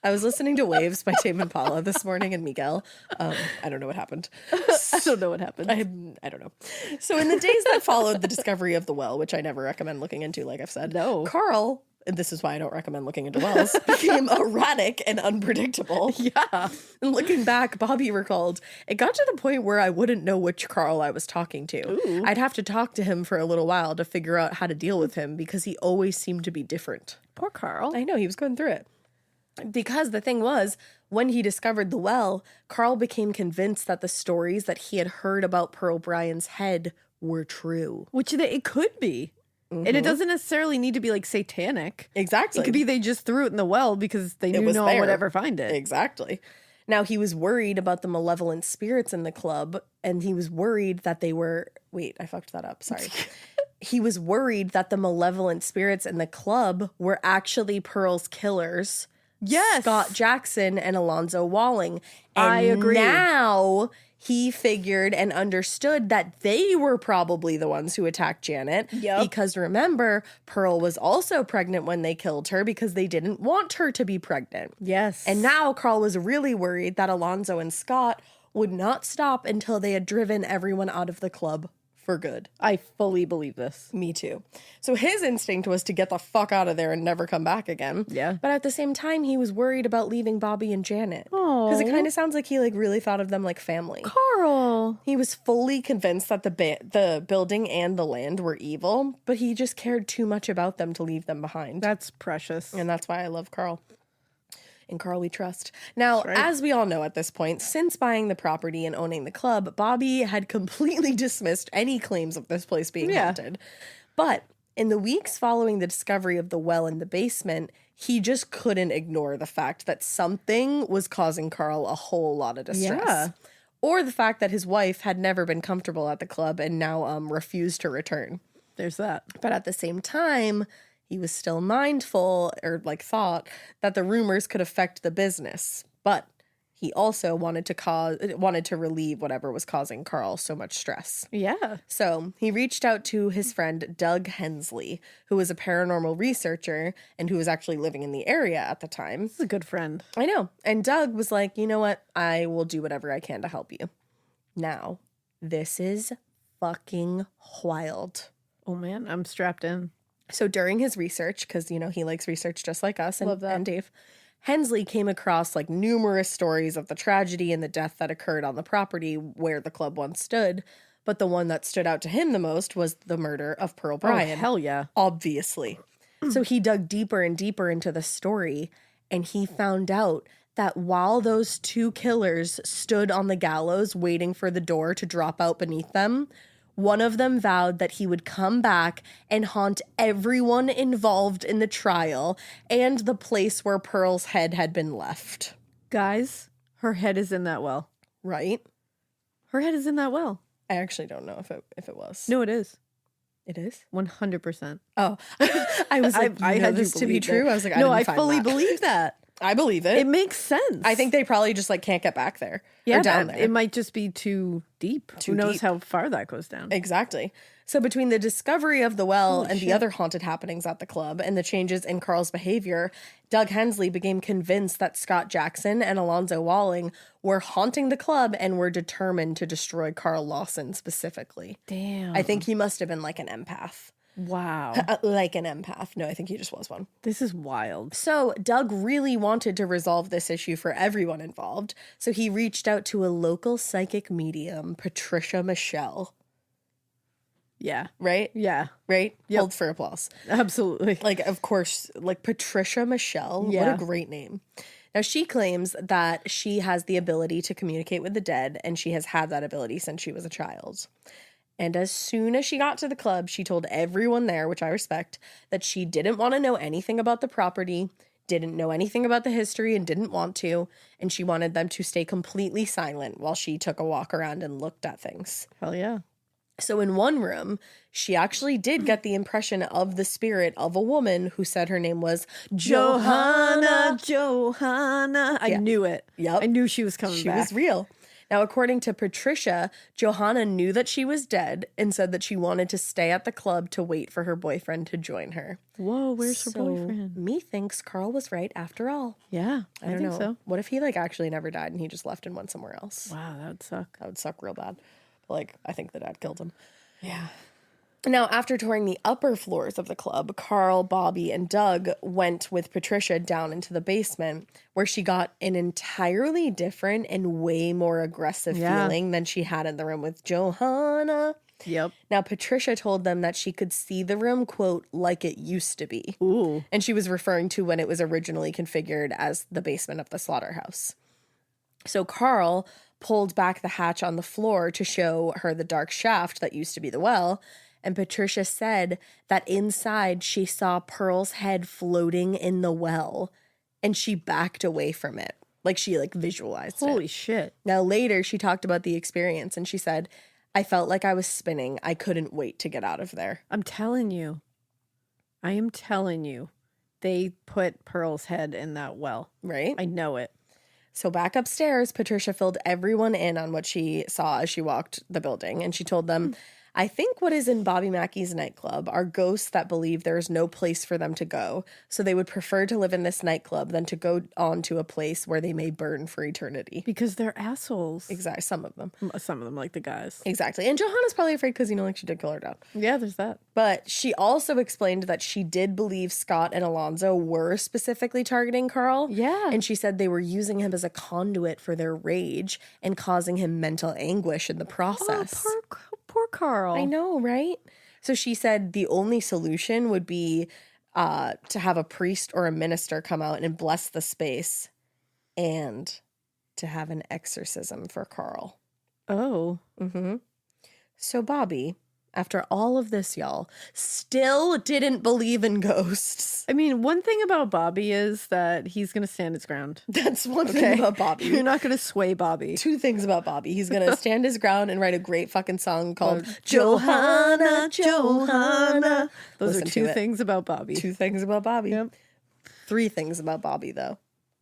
Speaker 3: I was listening to Waves by Tame Impala this morning and Miguel. I don't know what happened.
Speaker 5: I don't know what happened.
Speaker 3: I don't know. So in the days that followed the discovery of the well, which I never recommend looking into, like I've said,
Speaker 5: No.
Speaker 3: Carl, and this is why I don't recommend looking into wells, became erratic and unpredictable.
Speaker 5: Yeah.
Speaker 3: And looking back, Bobby recalled, it got to the point where I wouldn't know which Carl I was talking to.
Speaker 5: Ooh.
Speaker 3: I'd have to talk to him for a little while to figure out how to deal with him because he always seemed to be different.
Speaker 5: Poor Carl.
Speaker 3: I know, he was going through it. Because the thing was, when he discovered the well, Carl became convinced that the stories that he had heard about Pearl Bryan's head were true.
Speaker 5: Which it could be. And it doesn't necessarily need to be like satanic.
Speaker 3: Exactly.
Speaker 5: It could be they just threw it in the well because they knew
Speaker 3: was
Speaker 5: no one would
Speaker 3: there.
Speaker 5: ever find it.
Speaker 3: Exactly. Now, he was worried about the malevolent spirits in the club, and he was worried that they were... Wait, I fucked that up. Sorry. He was worried that the malevolent spirits in the club were actually Pearl's killers.
Speaker 5: Yes.
Speaker 3: Scott Jackson and Alonzo Walling. And
Speaker 5: I agree.
Speaker 3: Now he figured and understood that they were probably the ones who attacked Janet.
Speaker 5: Yep.
Speaker 3: Because remember, Pearl was also pregnant when they killed her because they didn't want her to be pregnant.
Speaker 5: Yes.
Speaker 3: And now Carl was really worried that Alonzo and Scott would not stop until they had driven everyone out of the club for good.
Speaker 5: I fully believe this.
Speaker 3: Me too. So his instinct was to get the fuck out of there and never come back again.
Speaker 5: Yeah.
Speaker 3: But at the same time, he was worried about leaving Bobby and Janet. Because it
Speaker 5: Aw.
Speaker 3: kind of sounds like he like really thought of them like family.
Speaker 5: Carl.
Speaker 3: He was fully convinced that the building and the land were evil, but he just cared too much about them to leave them behind.
Speaker 5: That's precious.
Speaker 3: And that's why I love Carl. In Carl we trust. Now, as we all know at this point, since buying the property and owning the club, Bobby had completely dismissed any claims of this place being haunted. But in the weeks following the discovery of the well in the basement, he just couldn't ignore the fact that something was causing Carl a whole lot of distress.
Speaker 5: Yeah.
Speaker 3: Or the fact that his wife had never been comfortable at the club and now refused to return.
Speaker 5: There's that.
Speaker 3: But at the same time, he was still mindful, or like thought, that the rumors could affect the business. But he also wanted to relieve whatever was causing Carl so much stress.
Speaker 5: Yeah.
Speaker 3: So he reached out to his friend Doug Hensley, who was a paranormal researcher and who was actually living in the area at the time.
Speaker 5: This is a good friend.
Speaker 3: I know. And Doug was like, you know what? I will do whatever I can to help you. Now, this is fucking wild.
Speaker 5: Oh man, I'm strapped in.
Speaker 3: So during his research, because, you know, he likes research just like us
Speaker 5: Love that.
Speaker 3: and Dave, Hensley came across like numerous stories of the tragedy and the death that occurred on the property where the club once stood. But the one that stood out to him the most was the murder of Pearl Bryan.
Speaker 5: Oh, hell yeah.
Speaker 3: Obviously. So he dug deeper and deeper into the story, and he found out that while those two killers stood on the gallows waiting for the door to drop out beneath them, one of them vowed that he would come back and haunt everyone involved in the trial and the place where Pearl's head had been left.
Speaker 5: Guys, her head is in that well.
Speaker 3: Right?
Speaker 5: Her head is in that well.
Speaker 3: I actually don't know if it was.
Speaker 5: No, it is.
Speaker 3: It is?
Speaker 5: 100%.
Speaker 3: Oh. I was like,
Speaker 5: I
Speaker 3: I
Speaker 5: had
Speaker 3: had this to be
Speaker 5: believe
Speaker 3: true.
Speaker 5: it.
Speaker 3: I was like,
Speaker 5: no, I
Speaker 3: didn't find
Speaker 5: fully
Speaker 3: that.
Speaker 5: believe that.
Speaker 3: I believe it.
Speaker 5: It makes sense.
Speaker 3: I think they probably just like can't get back there.
Speaker 5: yeah,
Speaker 3: or down
Speaker 5: that-
Speaker 3: there.
Speaker 5: it might just be too deep. Who knows
Speaker 3: deep.
Speaker 5: how far that goes down?
Speaker 3: Exactly. So between the discovery of the well
Speaker 5: Holy
Speaker 3: and
Speaker 5: shit.
Speaker 3: the other haunted happenings at the club and the changes in Carl's behavior, Doug Hensley became convinced that Scott Jackson and Alonzo Walling were haunting the club and were determined to destroy Carl Lawson specifically.
Speaker 5: Damn.
Speaker 3: I think he must have been like an empath.
Speaker 5: Wow.
Speaker 3: Like an empath. No, I think he just was one.
Speaker 5: This is wild.
Speaker 3: So Doug really wanted to resolve this issue for everyone involved. So he reached out to a local psychic medium, Patricia Michelle.
Speaker 5: Yeah.
Speaker 3: Right?
Speaker 5: Yeah.
Speaker 3: Right?
Speaker 5: Yep.
Speaker 3: Hold for applause.
Speaker 5: Absolutely.
Speaker 3: Like, of course, like Patricia Michelle.
Speaker 5: Yeah.
Speaker 3: What a great name. Now, she claims that she has the ability to communicate with the dead, and she has had that ability since she was a child. And as soon as she got to the club, she told everyone there, which I respect, that she didn't want to know anything about the property, didn't know anything about the history, and didn't want to. And she wanted them to stay completely silent while she took a walk around and looked at things.
Speaker 5: Hell yeah.
Speaker 3: So in one room, she actually did get the impression of the spirit of a woman who said her name was Johanna.
Speaker 5: Johanna. I
Speaker 3: Yeah.
Speaker 5: knew it.
Speaker 3: Yep.
Speaker 5: I knew she was coming
Speaker 3: She
Speaker 5: back.
Speaker 3: was real. Now, according to Patricia, Johanna knew that she was dead and said that she wanted to stay at the club to wait for her boyfriend to join her.
Speaker 5: Whoa, where's her
Speaker 3: So,
Speaker 5: boyfriend?
Speaker 3: Methinks Carl was right after all.
Speaker 5: Yeah,
Speaker 3: I don't
Speaker 5: think
Speaker 3: know.
Speaker 5: so.
Speaker 3: What if he like actually never died and he just left and went somewhere else?
Speaker 5: Wow, that would suck.
Speaker 3: That would suck real bad. But like, I think the dad killed him. Yeah. Now, after touring the upper floors of the club, Carl, Bobby, and Doug went with Patricia down into the basement, where she got an entirely different and way more aggressive
Speaker 5: Yeah.
Speaker 3: feeling than she had in the room with Johanna.
Speaker 5: Yep.
Speaker 3: Now, Patricia told them that she could see the room, quote, like it used to be.
Speaker 5: Ooh.
Speaker 3: And she was referring to when it was originally configured as the basement of the slaughterhouse. So Carl pulled back the hatch on the floor to show her the dark shaft that used to be the well. And Patricia said that inside she saw Pearl's head floating in the well, and she backed away from it. Like she like visualized
Speaker 5: Holy
Speaker 3: it.
Speaker 5: shit.
Speaker 3: Now later she talked about the experience and she said, I felt like I was spinning. I couldn't wait to get out of there.
Speaker 5: I'm telling you. I am telling you. They put Pearl's head in that well.
Speaker 3: Right?
Speaker 5: I know it.
Speaker 3: So back upstairs, Patricia filled everyone in on what she saw as she walked the building. And she told them, I think what is in Bobby Mackey's nightclub are ghosts that believe there is no place for them to go, so they would prefer to live in this nightclub than to go on to a place where they may burn for eternity.
Speaker 5: Because they're assholes.
Speaker 3: Exactly, some of them.
Speaker 5: Some of them, like the guys.
Speaker 3: Exactly. And Johanna's probably afraid because, like, she did kill her dad.
Speaker 5: Yeah, there's that.
Speaker 3: But she also explained that she did believe Scott and Alonzo were specifically targeting Carl.
Speaker 5: Yeah.
Speaker 3: And she said they were using him as a conduit for their rage and causing him mental anguish in the process.
Speaker 5: Oh, poor Carl.
Speaker 3: I know, right? So she said the only solution would be to have a priest or a minister come out and bless the space and to have an exorcism for Carl.
Speaker 5: Oh.
Speaker 3: So Bobby, after all of this, y'all, still didn't believe in ghosts.
Speaker 5: I mean, one thing about Bobby is that he's going to stand his ground.
Speaker 3: That's one thing about Bobby.
Speaker 5: You're not going to sway Bobby.
Speaker 3: Two things about Bobby. He's going to stand his ground and write a great fucking song called Johanna, Johanna.
Speaker 5: Those
Speaker 3: Listen
Speaker 5: are
Speaker 3: to
Speaker 5: two
Speaker 3: it.
Speaker 5: things about Bobby.
Speaker 3: Two things about Bobby.
Speaker 5: Yep.
Speaker 3: Three things about Bobby, though.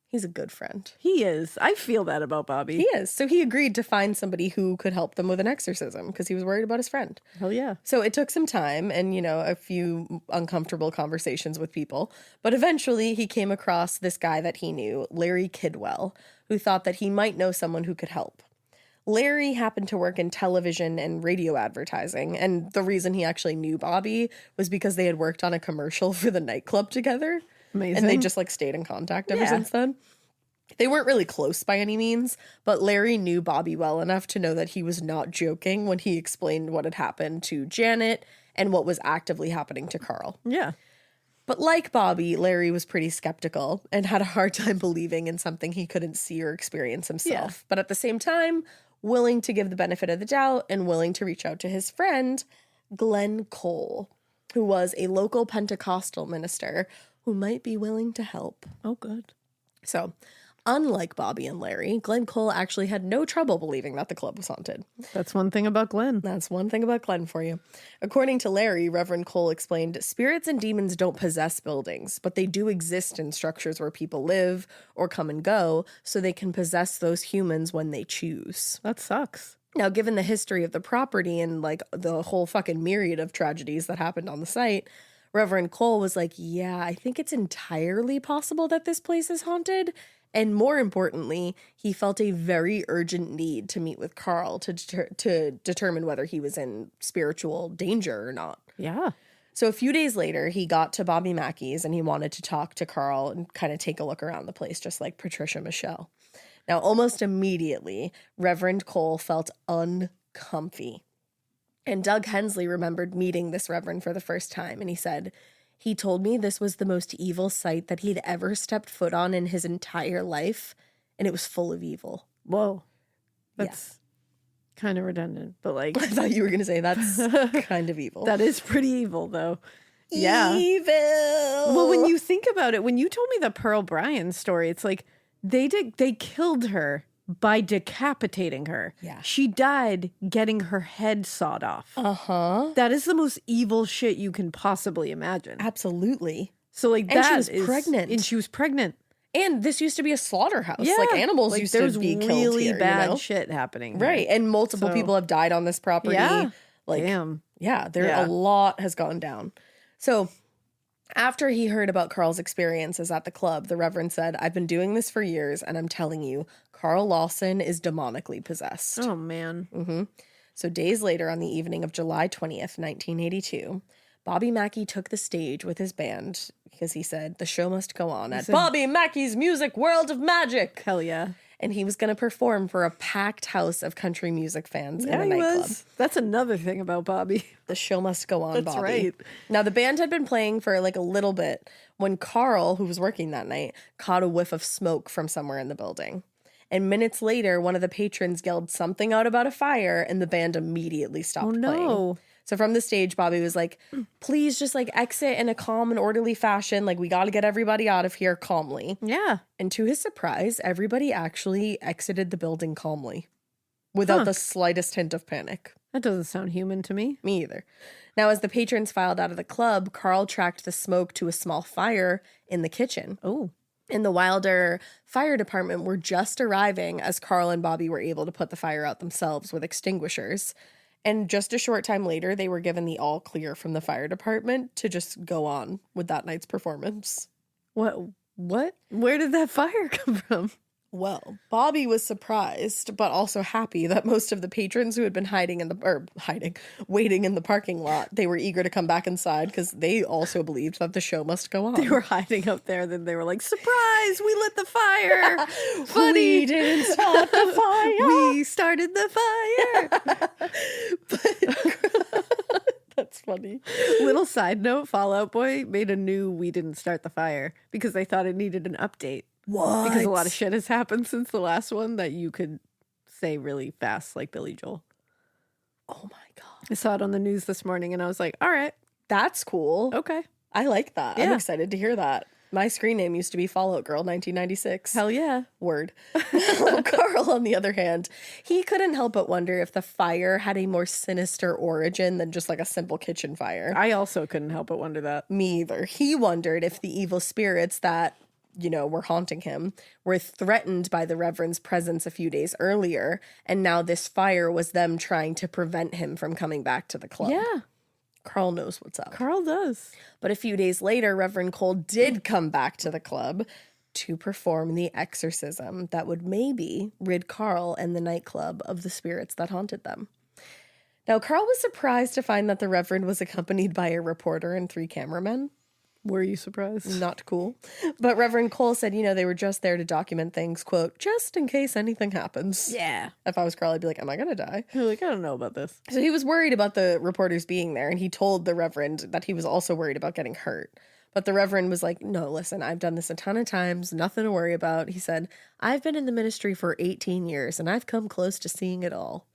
Speaker 3: He's a good friend.
Speaker 5: He is. I feel that about Bobby.
Speaker 3: He is. So he agreed to find somebody who could help them with an exorcism because he was worried about his friend.
Speaker 5: Hell yeah.
Speaker 3: So it took some time and, a few uncomfortable conversations with people. But eventually he came across this guy that he knew, Larry Kidwell, who thought that he might know someone who could help. Larry happened to work in television and radio advertising. And the reason he actually knew Bobby was because they had worked on a commercial for the nightclub together.
Speaker 5: Amazing.
Speaker 3: And they just stayed in contact ever
Speaker 5: Yeah.
Speaker 3: since then. They weren't really close by any means, but Larry knew Bobby well enough to know that he was not joking when he explained what had happened to Janet and what was actively happening to Carl.
Speaker 5: Yeah.
Speaker 3: But like Bobby, Larry was pretty skeptical and had a hard time believing in something he couldn't see or experience himself.
Speaker 5: Yeah.
Speaker 3: But at the same time, willing to give the benefit of the doubt and willing to reach out to his friend, Glenn Cole, who was a local Pentecostal minister who might be willing to help.
Speaker 5: Oh, good.
Speaker 3: So, unlike Bobby and Larry, Glenn Cole actually had no trouble believing that the club was haunted.
Speaker 5: That's one thing about Glenn.
Speaker 3: That's one thing about Glenn for you. According to Larry, Reverend Cole explained, spirits and demons don't possess buildings, but they do exist in structures where people live or come and go, so they can possess those humans when they choose.
Speaker 5: That sucks.
Speaker 3: Now, given the history of the property and the whole fucking myriad of tragedies that happened on the site, Reverend Cole was like, yeah, I think it's entirely possible that this place is haunted. And more importantly, he felt a very urgent need to meet with Carl to determine whether he was in spiritual danger or not.
Speaker 5: Yeah.
Speaker 3: So a few days later, he got to Bobby Mackey's and he wanted to talk to Carl and kind of take a look around the place, just like Patricia Michelle. Now, almost immediately, Reverend Cole felt uncomfy. And Doug Hensley remembered meeting this reverend for the first time, and he said, he told me this was the most evil site that he'd ever stepped foot on in his entire life, and it was full of evil.
Speaker 5: Whoa. That's kind of redundant, but
Speaker 3: I thought you were going to say that's kind of evil.
Speaker 5: that is pretty evil, though. Yeah.
Speaker 3: Evil!
Speaker 5: Well, when you think about it, when you told me the Pearl Bryan story, it's like they killed her by decapitating her.
Speaker 3: Yeah.
Speaker 5: She died getting her head sawed off.
Speaker 3: Uh-huh.
Speaker 5: That is the most evil shit you can possibly imagine.
Speaker 3: Absolutely.
Speaker 5: So
Speaker 3: And
Speaker 5: that
Speaker 3: she was
Speaker 5: is-
Speaker 3: pregnant.
Speaker 5: And she was pregnant.
Speaker 3: And this used to be a slaughterhouse.
Speaker 5: Yeah.
Speaker 3: Animals used to be killed
Speaker 5: really
Speaker 3: here,
Speaker 5: bad shit happening. here.
Speaker 3: Right. And multiple
Speaker 5: So-
Speaker 3: people have died on this property.
Speaker 5: Yeah.
Speaker 3: Like,
Speaker 5: Damn.
Speaker 3: yeah,
Speaker 5: Yeah.
Speaker 3: a lot has gone down. So after he heard about Carl's experiences at the club, the Reverend said, I've been doing this for years, and I'm telling you, Carl Lawson is demonically possessed.
Speaker 5: Oh, man.
Speaker 3: So days later, on the evening of July 20th, 1982, Bobby Mackey took the stage with his band because he said, the show must go on at Bobby Mackey's Music World of Magic.
Speaker 5: Hell yeah.
Speaker 3: And he was going to perform for a packed house of country music fans in the nightclub.
Speaker 5: That's another thing about Bobby.
Speaker 3: The show must go on,
Speaker 5: That's
Speaker 3: Bobby.
Speaker 5: right.
Speaker 3: Now, the band had been playing for a little bit when Carl, who was working that night, caught a whiff of smoke from somewhere in the building. And minutes later, one of the patrons yelled something out about a fire, and the band immediately stopped playing.
Speaker 5: no.
Speaker 3: So from the stage, Bobby was like, please just exit in a calm and orderly fashion. We got to get everybody out of here calmly.
Speaker 5: Yeah.
Speaker 3: And to his surprise, everybody actually exited the building calmly without the slightest hint of panic.
Speaker 5: That doesn't sound human to me.
Speaker 3: Me either. Now, as the patrons filed out of the club, Carl tracked the smoke to a small fire in the kitchen.
Speaker 5: Oh.
Speaker 3: And the Wilder Fire Department were just arriving as Carl and Bobby were able to put the fire out themselves with extinguishers. And just a short time later, they were given the all clear from the fire department to just go on with that night's performance.
Speaker 5: What? Where did that fire come from?
Speaker 3: Well, Bobby was surprised, but also happy that most of the patrons who had been waiting in the parking lot, they were eager to come back inside because they also believed that the show must go on.
Speaker 5: They were hiding up there, then they were like, surprise, we lit the fire. Funny.
Speaker 3: We didn't start the fire.
Speaker 5: We started the fire.
Speaker 3: That's funny.
Speaker 5: Little side note, Fall Out Boy made a new We Didn't Start the Fire because they thought it needed an update.
Speaker 3: What?
Speaker 5: Because a lot of shit has happened since the last one that you could say really fast like Billy Joel.
Speaker 3: Oh my God.
Speaker 5: I saw it on the news this morning and I was like, all right,
Speaker 3: That's cool.
Speaker 5: okay.
Speaker 3: I like that. I'm
Speaker 5: Yeah.
Speaker 3: excited to hear that. My screen name used to be Fallout Girl 1996.
Speaker 5: Hell yeah.
Speaker 3: Word. Carl, on the other hand, he couldn't help but wonder if the fire had a more sinister origin than just like a simple kitchen fire.
Speaker 5: I also couldn't help but wonder that.
Speaker 3: Me either. He wondered if the evil spirits that, were haunting him were threatened by the Reverend's presence a few days earlier, and now this fire was them trying to prevent him from coming back to the club.
Speaker 5: Yeah,
Speaker 3: Carl knows what's up.
Speaker 5: Carl does.
Speaker 3: But a few days later, Reverend Cole did come back to the club to perform the exorcism that would maybe rid Carl and the nightclub of the spirits that haunted them. Now, Carl was surprised to find that the Reverend was accompanied by a reporter and 3 cameramen.
Speaker 5: Were you surprised?
Speaker 3: Not cool. But Reverend Cole said, they were just there to document things, quote, just in case anything happens.
Speaker 5: Yeah.
Speaker 3: If I was Carl, I'd be like, am I going to die?
Speaker 5: You're like, I don't know about this.
Speaker 3: So he was worried about the reporters being there, and he told the Reverend that he was also worried about getting hurt. But the Reverend was like, no, listen, I've done this a ton of times, nothing to worry about. He said, I've been in the ministry for 18 years, and I've come close to seeing it all.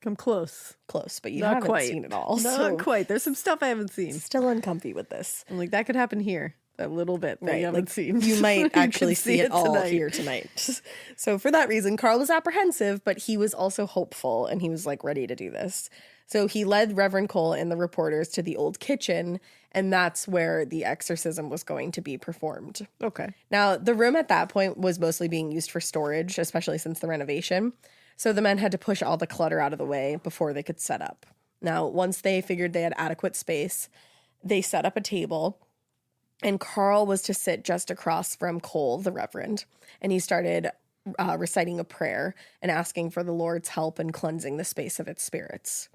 Speaker 5: Come close.
Speaker 3: Close, but you
Speaker 5: Not
Speaker 3: haven't
Speaker 5: quite.
Speaker 3: seen it all.
Speaker 5: Not quite. There's some stuff I haven't seen.
Speaker 3: Still uncomfy with this.
Speaker 5: I'm like, that could happen here. That little bit that you haven't seen.
Speaker 3: You might
Speaker 5: can
Speaker 3: actually see it all
Speaker 5: tonight.
Speaker 3: here tonight. So for that reason, Carl was apprehensive, but he was also hopeful, and he was like ready to do this. So he led Reverend Cole and the reporters to the old kitchen, and that's where the exorcism was going to be performed.
Speaker 5: Okay.
Speaker 3: Now, the room at that point was mostly being used for storage, especially since the renovation. So the men had to push all the clutter out of the way before they could set up. Now, once they figured they had adequate space, they set up a table, and Carl was to sit just across from Cole, the Reverend, and he started reciting a prayer and asking for the Lord's help in cleansing the space of its spirits.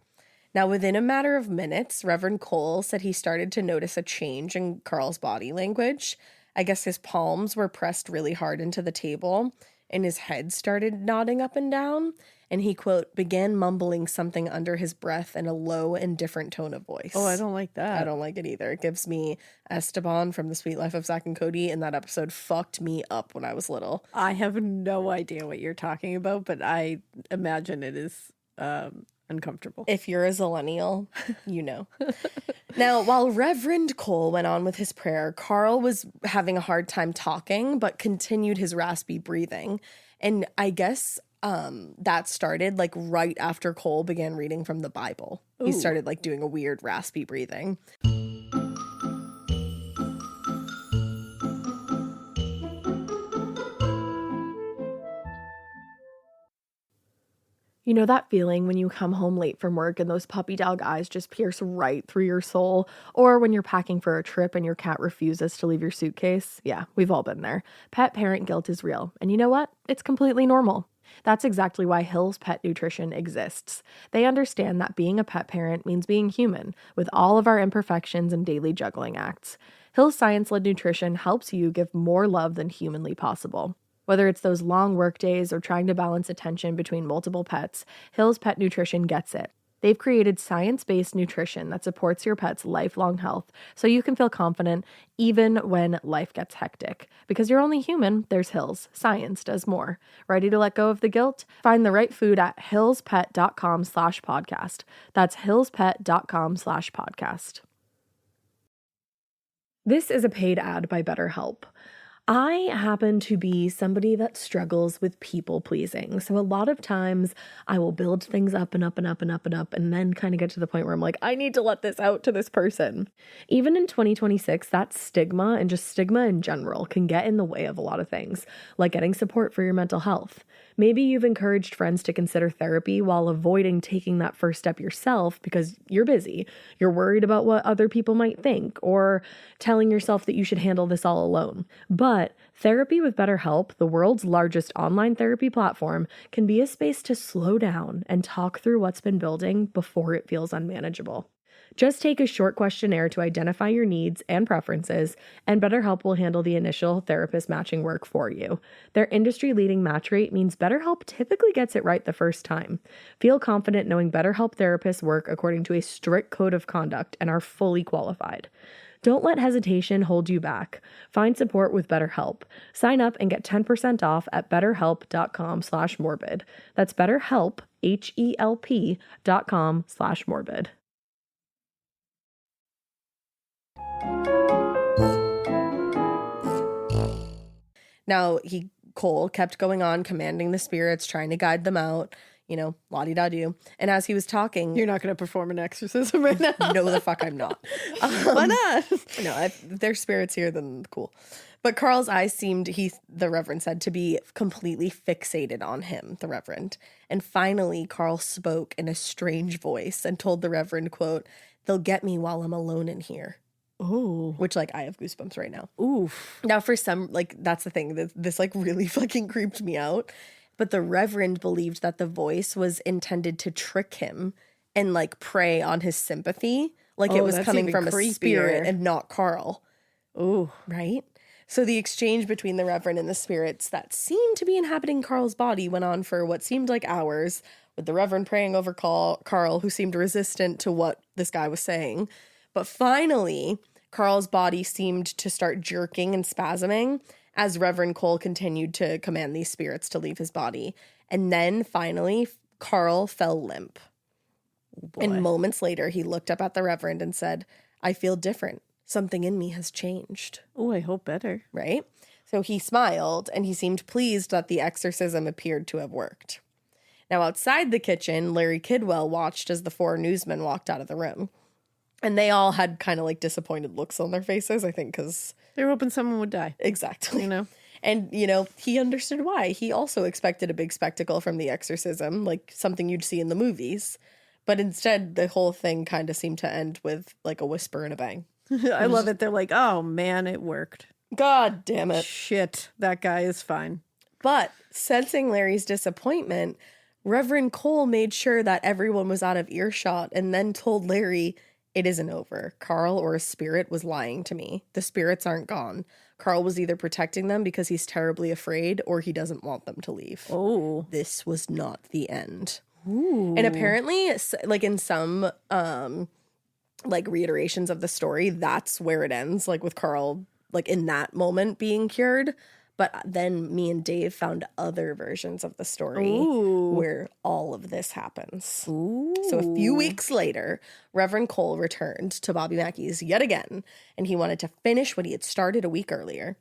Speaker 3: Now, within a matter of minutes, Reverend Cole said he started to notice a change in Carl's body language. I guess his palms were pressed really hard into the table, and his head started nodding up and down, and he, quote, began mumbling something under his breath in a low and different tone of voice.
Speaker 5: Oh, I don't like that.
Speaker 3: I don't like it either. It gives me Esteban from The Sweet Life of Zack and Cody, and that episode fucked me up when I was little.
Speaker 5: I have no idea what you're talking about, but I imagine it is uncomfortable.
Speaker 3: If you're a zillennial, you know. Now, while Reverend Cole went on with his prayer, Carl was having a hard time talking, but continued his raspy breathing. And I guess that started like right after Cole began reading from the Bible. He started like doing a weird raspy breathing. You know that feeling when you come home late from work and those puppy dog eyes just pierce right through your soul? Or when you're packing for a trip and your cat refuses to leave your suitcase? Yeah, we've all been there. Pet parent guilt is real. And you know what? It's completely normal. That's exactly why Hill's Pet Nutrition exists. They understand that being a pet parent means being human, with all of our imperfections and daily juggling acts. Hill's science-led nutrition helps you give more love than humanly possible. Whether it's those long work days or trying to balance attention between multiple pets, Hill's Pet Nutrition gets it. They've created science-based nutrition that supports your pet's lifelong health so you can feel confident even when life gets hectic. Because you're only human, there's Hill's. Science does more. Ready to let go of the guilt? Find the right food at hillspet.com/podcast. That's hillspet.com/podcast. This is a paid ad by BetterHelp. I happen to be somebody that struggles with people pleasing. So a lot of times I will build things up and up and up and up and up and then kind of get to the point where I'm like, I need to let this out to this person. Even in 2026, that stigma and just stigma in general can get in the way of a lot of things, like getting support for your mental health.
Speaker 1: Maybe you've encouraged friends to consider therapy while avoiding taking that first step yourself because you're busy. You're worried about what other people might think, or telling yourself that you should handle this all alone. But therapy with BetterHelp, the world's largest online therapy platform, can be a space to slow down and talk through what's been building before it feels unmanageable. Just take a short questionnaire to identify your needs and preferences, and BetterHelp will handle the initial therapist matching work for you. Their industry-leading match rate means BetterHelp typically gets it right the first time. Feel confident knowing BetterHelp therapists work according to a strict code of conduct and are fully qualified. Don't let hesitation hold you back. Find support with BetterHelp. Sign up and get 10% off at betterhelp.com/morbid. That's BetterHelp, HELP.com/morbid.
Speaker 3: Now, Cole kept going on, commanding the spirits, trying to guide them out, la-di-da-do. And as he was talking...
Speaker 5: You're not going to perform an exorcism right now?
Speaker 3: No, the fuck I'm not.
Speaker 5: Why not?
Speaker 3: No, if there's spirits here, then cool. But Carl's eyes seemed, the Reverend said, to be completely fixated on him, the Reverend. And finally, Carl spoke in a strange voice and told the Reverend, quote, "They'll get me while I'm alone in here."
Speaker 5: Oh.
Speaker 3: Which, I have goosebumps right now.
Speaker 5: Oof.
Speaker 3: Now, for some, that's the thing. This really fucking creeped me out. But the Reverend believed that the voice was intended to trick him and, prey on his sympathy. It was coming from a spirit and not Carl.
Speaker 5: Ooh.
Speaker 3: Right? So the exchange between the Reverend and the spirits that seemed to be inhabiting Carl's body went on for what seemed like hours, with the Reverend praying over Carl, who seemed resistant to what this guy was saying. But finally, Carl's body seemed to start jerking and spasming as Reverend Cole continued to command these spirits to leave his body. And then finally, Carl fell limp. And moments later, he looked up at the Reverend and said, "I feel different. Something in me has changed."
Speaker 5: Oh, I hope better.
Speaker 3: Right? So he smiled and he seemed pleased that the exorcism appeared to have worked. Now, outside the kitchen, Larry Kidwell watched as the 4 newsmen walked out of the room. And they all had kind of disappointed looks on their faces, I think, because...
Speaker 5: They were hoping someone would die.
Speaker 3: Exactly. And, he understood why. He also expected a big spectacle from the exorcism, something you'd see in the movies. But instead, the whole thing kind of seemed to end with, a whisper and a bang.
Speaker 5: I love it. They're like, oh, man, it worked.
Speaker 3: God damn it.
Speaker 5: Shit, that guy is fine.
Speaker 3: But, sensing Larry's disappointment, Reverend Cole made sure that everyone was out of earshot and then told Larry... "It isn't over. Carl or a spirit was lying to me. The spirits aren't gone. Carl was either protecting them because he's terribly afraid or he doesn't want them to leave."
Speaker 5: Oh.
Speaker 3: This was not the end.
Speaker 5: Ooh.
Speaker 3: And apparently, in some, reiterations of the story, that's where it ends, with Carl, in that moment being cured. But then me and Dave found other versions of the story where all of this happens.
Speaker 5: Ooh.
Speaker 3: So a few weeks later, Reverend Cole returned to Bobby Mackey's yet again, and he wanted to finish what he had started a week earlier.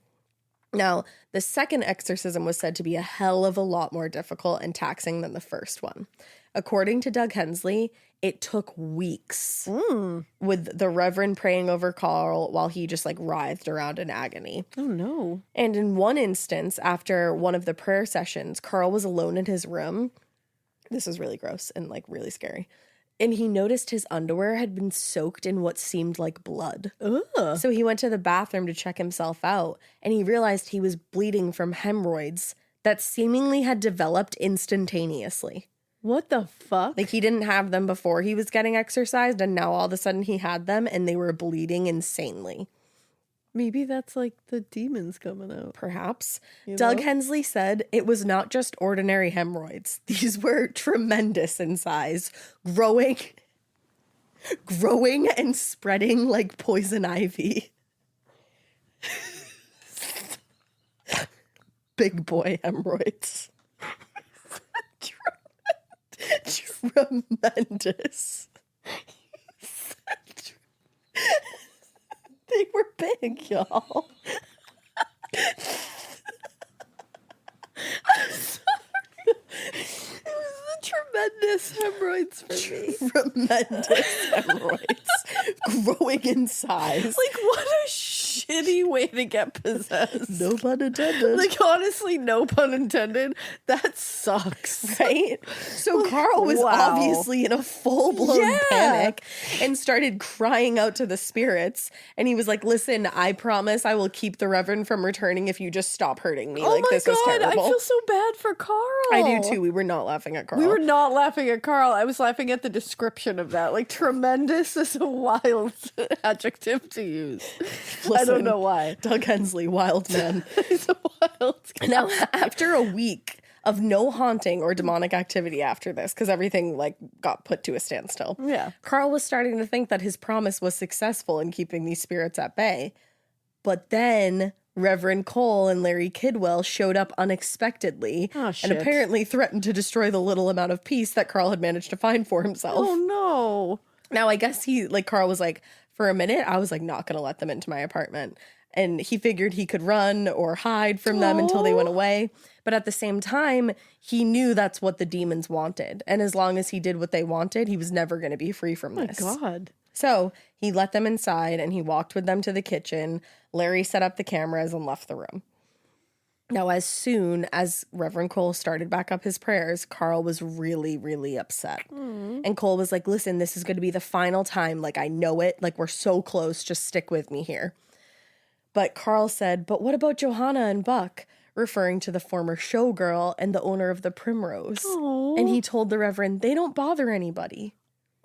Speaker 3: Now, the second exorcism was said to be a hell of a lot more difficult and taxing than the first one. According to Doug Hensley, it took weeks with the Reverend praying over Carl while he just writhed around in agony.
Speaker 5: Oh, no.
Speaker 3: And in one instance, after one of the prayer sessions, Carl was alone in his room. This is really gross and really scary. And he noticed his underwear had been soaked in what seemed like blood.
Speaker 5: Ugh.
Speaker 3: So he went to the bathroom to check himself out, and he realized he was bleeding from hemorrhoids that seemingly had developed instantaneously.
Speaker 5: What the fuck?
Speaker 3: He didn't have them before he was getting exorcised, and now all of a sudden he had them, and they were bleeding insanely.
Speaker 5: Maybe that's the demons coming out.
Speaker 3: Perhaps.
Speaker 5: You
Speaker 3: Doug
Speaker 5: know?
Speaker 3: Hensley said it was not just ordinary hemorrhoids. These were tremendous in size, growing and spreading like poison ivy. Big boy hemorrhoids. Tremendous. They were big, y'all. I'm sorry. It was the tremendous hemorrhoids for me. Tremendous hemorrhoids. Growing in size.
Speaker 5: What a shitty way to get possessed.
Speaker 3: No pun intended.
Speaker 5: Like, honestly, no pun intended. That sucks.
Speaker 3: Right? So Carl was
Speaker 5: wow.
Speaker 3: obviously in a full-blown
Speaker 5: Yeah.
Speaker 3: panic and started crying out to the spirits. And he was like, listen, I promise I will keep the Reverend from returning if you just stop hurting me.
Speaker 5: Oh
Speaker 3: like,
Speaker 5: my
Speaker 3: this
Speaker 5: God,
Speaker 3: was terrible.
Speaker 5: I feel so bad for Carl.
Speaker 3: I do too. We were not laughing at Carl.
Speaker 5: We were not laughing at Carl. I was laughing at the description of that. Like, tremendous is a wild adjective to use. I
Speaker 3: Listen,
Speaker 5: don't know why.
Speaker 3: Doug Hensley, wild man.
Speaker 5: He's a wild guy.
Speaker 3: Now, after a week of no haunting or demonic activity after this, because everything like got put to a standstill,
Speaker 5: Yeah.
Speaker 3: Carl was starting to think that his promise was successful in keeping these spirits at bay. But then Reverend Cole and Larry Kidwell showed up unexpectedly
Speaker 5: Oh,
Speaker 3: and
Speaker 5: shit.
Speaker 3: apparently threatened to destroy the little amount of peace that Carl had managed to find for himself.
Speaker 5: Oh, no.
Speaker 3: Now, I guess Carl was like, for a minute, I was like, not going to let them into my apartment. And he figured he could run or hide from them until they went away. But at the same time, he knew that's what the demons wanted. And as long as he did what they wanted, he was never going to be free from this.
Speaker 5: Oh, God.
Speaker 3: So he let them inside and he walked with them to the kitchen. Larry set up the cameras and left the room. Now, as soon as Reverend Cole started back up his prayers, Carl was really, really upset. And Cole was like, listen, this is going to be the final time. Like, I know it. Like, we're so close. Just stick with me here. But Carl said, but what about Johanna and Buck? Referring to the former showgirl and the owner of the Primrose.
Speaker 5: Aw.
Speaker 3: And he told the Reverend, they don't bother anybody.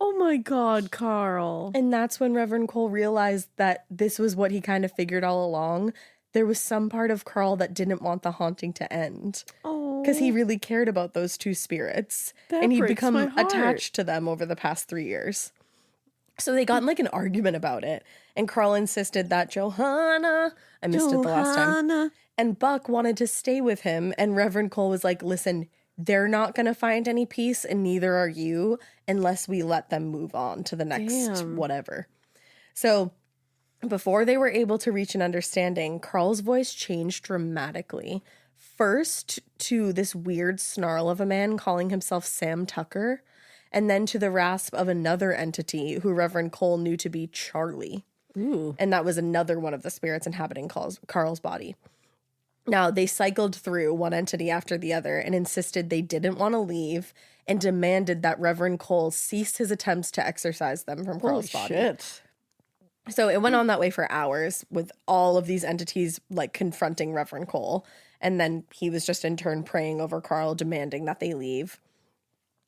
Speaker 5: Oh, my God, Carl.
Speaker 3: And that's when Reverend Cole realized that this was what he kind of figured all along. There was some part of Carl that didn't want the haunting to end.
Speaker 5: Oh.
Speaker 3: Because he really cared about those two spirits.
Speaker 5: That
Speaker 3: And he'd
Speaker 5: breaks
Speaker 3: become
Speaker 5: my heart.
Speaker 3: attached to them over the past 3 years. So they got in like an argument about it. And Carl insisted that Johanna, I missed it the last time,
Speaker 5: Johanna.
Speaker 3: and Buck wanted to stay with him. And Reverend Cole was like, listen, they're not going to find any peace and neither are you unless we let them move on to the next
Speaker 5: Damn.
Speaker 3: whatever. So before they were able to reach an understanding, Carl's voice changed dramatically. First to this weird snarl of a man calling himself Sam Tucker, and then to the rasp of another entity who Reverend Cole knew to be Charlie.
Speaker 5: Ooh.
Speaker 3: And that was another one of the spirits inhabiting Carl's body. Now, they cycled through one entity after the other and insisted they didn't want to leave and demanded that Reverend Cole cease his attempts to exorcise them from Carl's
Speaker 5: Holy
Speaker 3: body.
Speaker 5: shit.
Speaker 3: So it went on that way for hours with all of these entities like confronting Reverend Cole. And then he was just in turn praying over Carl, demanding that they leave.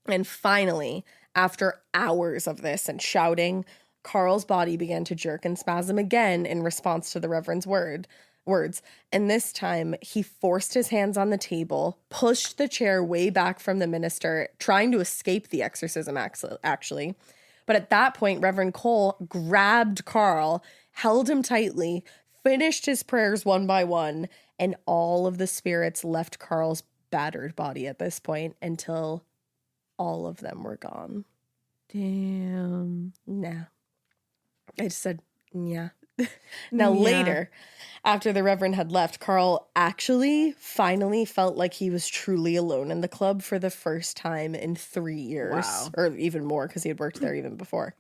Speaker 3: And finally, after hours of this and shouting, Carl's body began to jerk and spasm again in response to the Reverend's words. And this time, he forced his hands on the table, pushed the chair way back from the minister, trying to escape the exorcism, actually. But at that point, Reverend Cole grabbed Carl, held him tightly, finished his prayers one by one, and all of the spirits left Carl's battered body at this point until all of them were gone.
Speaker 5: Damn.
Speaker 3: Nah. I just said, yeah. Now,
Speaker 5: Yeah.
Speaker 3: later, after the Reverend had left, Carl actually finally felt like he was truly alone in the club for the first time in 3 years.
Speaker 5: Wow.
Speaker 3: Or even more, because he had worked there even before.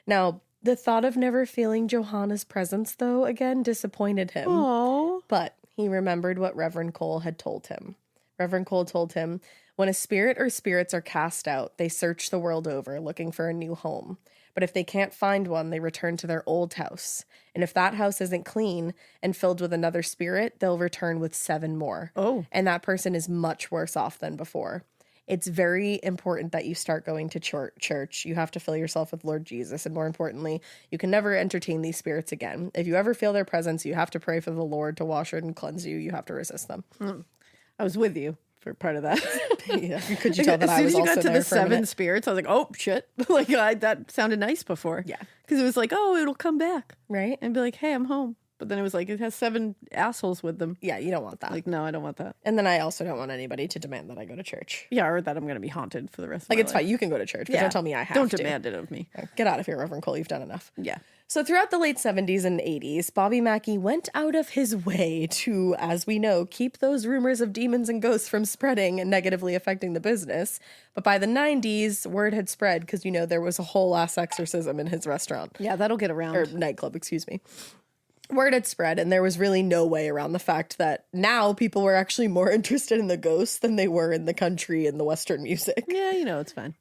Speaker 3: Now, the thought of never feeling Johanna's presence, though, again disappointed him.
Speaker 5: Oh.
Speaker 3: But he remembered what Reverend Cole had told him. Reverend Cole told him, when a spirit or spirits are cast out, they search the world over looking for a new home. But if they can't find one, they return to their old house. And if that house isn't clean and filled with another spirit, they'll return with 7 more.
Speaker 5: Oh.
Speaker 3: And that person is much worse off than before. It's very important that you start going to church. You have to fill yourself with Lord Jesus. And more importantly, you can never entertain these spirits again. If you ever feel their presence, you have to pray for the Lord to wash and cleanse you. You have to resist them.
Speaker 5: I was with you for part of that.
Speaker 3: Yeah. Could you tell that
Speaker 5: as
Speaker 3: I
Speaker 5: soon
Speaker 3: was
Speaker 5: as you
Speaker 3: also
Speaker 5: got to
Speaker 3: there
Speaker 5: the
Speaker 3: for a
Speaker 5: 7
Speaker 3: minute?
Speaker 5: spirits, I was like, oh, shit. Like, that sounded nice before.
Speaker 3: Yeah.
Speaker 5: Because it was like, oh, it'll come back.
Speaker 3: Right?
Speaker 5: And be like, hey, I'm home. But then it was like, it has 7 assholes with them.
Speaker 3: Yeah, you don't want that.
Speaker 5: Like, no, I don't want that.
Speaker 3: And then I also don't want anybody to demand that I go to church.
Speaker 5: Yeah, or that I'm going to be haunted for the rest of
Speaker 3: Like,
Speaker 5: my
Speaker 3: it's
Speaker 5: life.
Speaker 3: fine. You can go to church, but don't tell me I have
Speaker 5: Don't
Speaker 3: to.
Speaker 5: demand it of me.
Speaker 3: Get out of here, Reverend Cole. You've done enough.
Speaker 5: Yeah.
Speaker 3: So throughout the late 70s and 80s, Bobby Mackey went out of his way to, as we know, keep those rumors of demons and ghosts from spreading and negatively affecting the business. But by the 90s, word had spread because, there was a whole ass exorcism in his restaurant.
Speaker 5: Yeah, that'll get around.
Speaker 3: Or nightclub, excuse me. Word had spread, and there was really no way around the fact that now people were actually more interested in the ghosts than they were in the country and the Western music.
Speaker 5: Yeah, it's fine.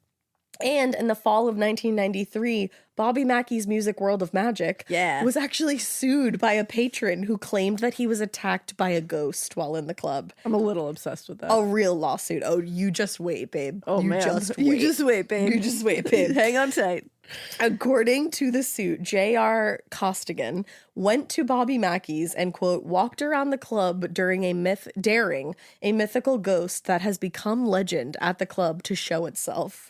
Speaker 3: And in the fall of 1993, Bobby Mackey's Music World of Magic was actually sued by a patron who claimed that he was attacked by a ghost while in the club.
Speaker 5: I'm a little obsessed with that.
Speaker 3: A real lawsuit. Oh, you just wait, babe.
Speaker 5: Oh,
Speaker 3: you
Speaker 5: man.
Speaker 3: Just
Speaker 5: You
Speaker 3: wait.
Speaker 5: just wait, babe.
Speaker 3: You just wait, babe.
Speaker 5: Hang on tight.
Speaker 3: According to the suit, J.R. Costigan went to Bobby Mackey's and, quote, walked around the club daring a mythical ghost that has become legend at the club to show itself.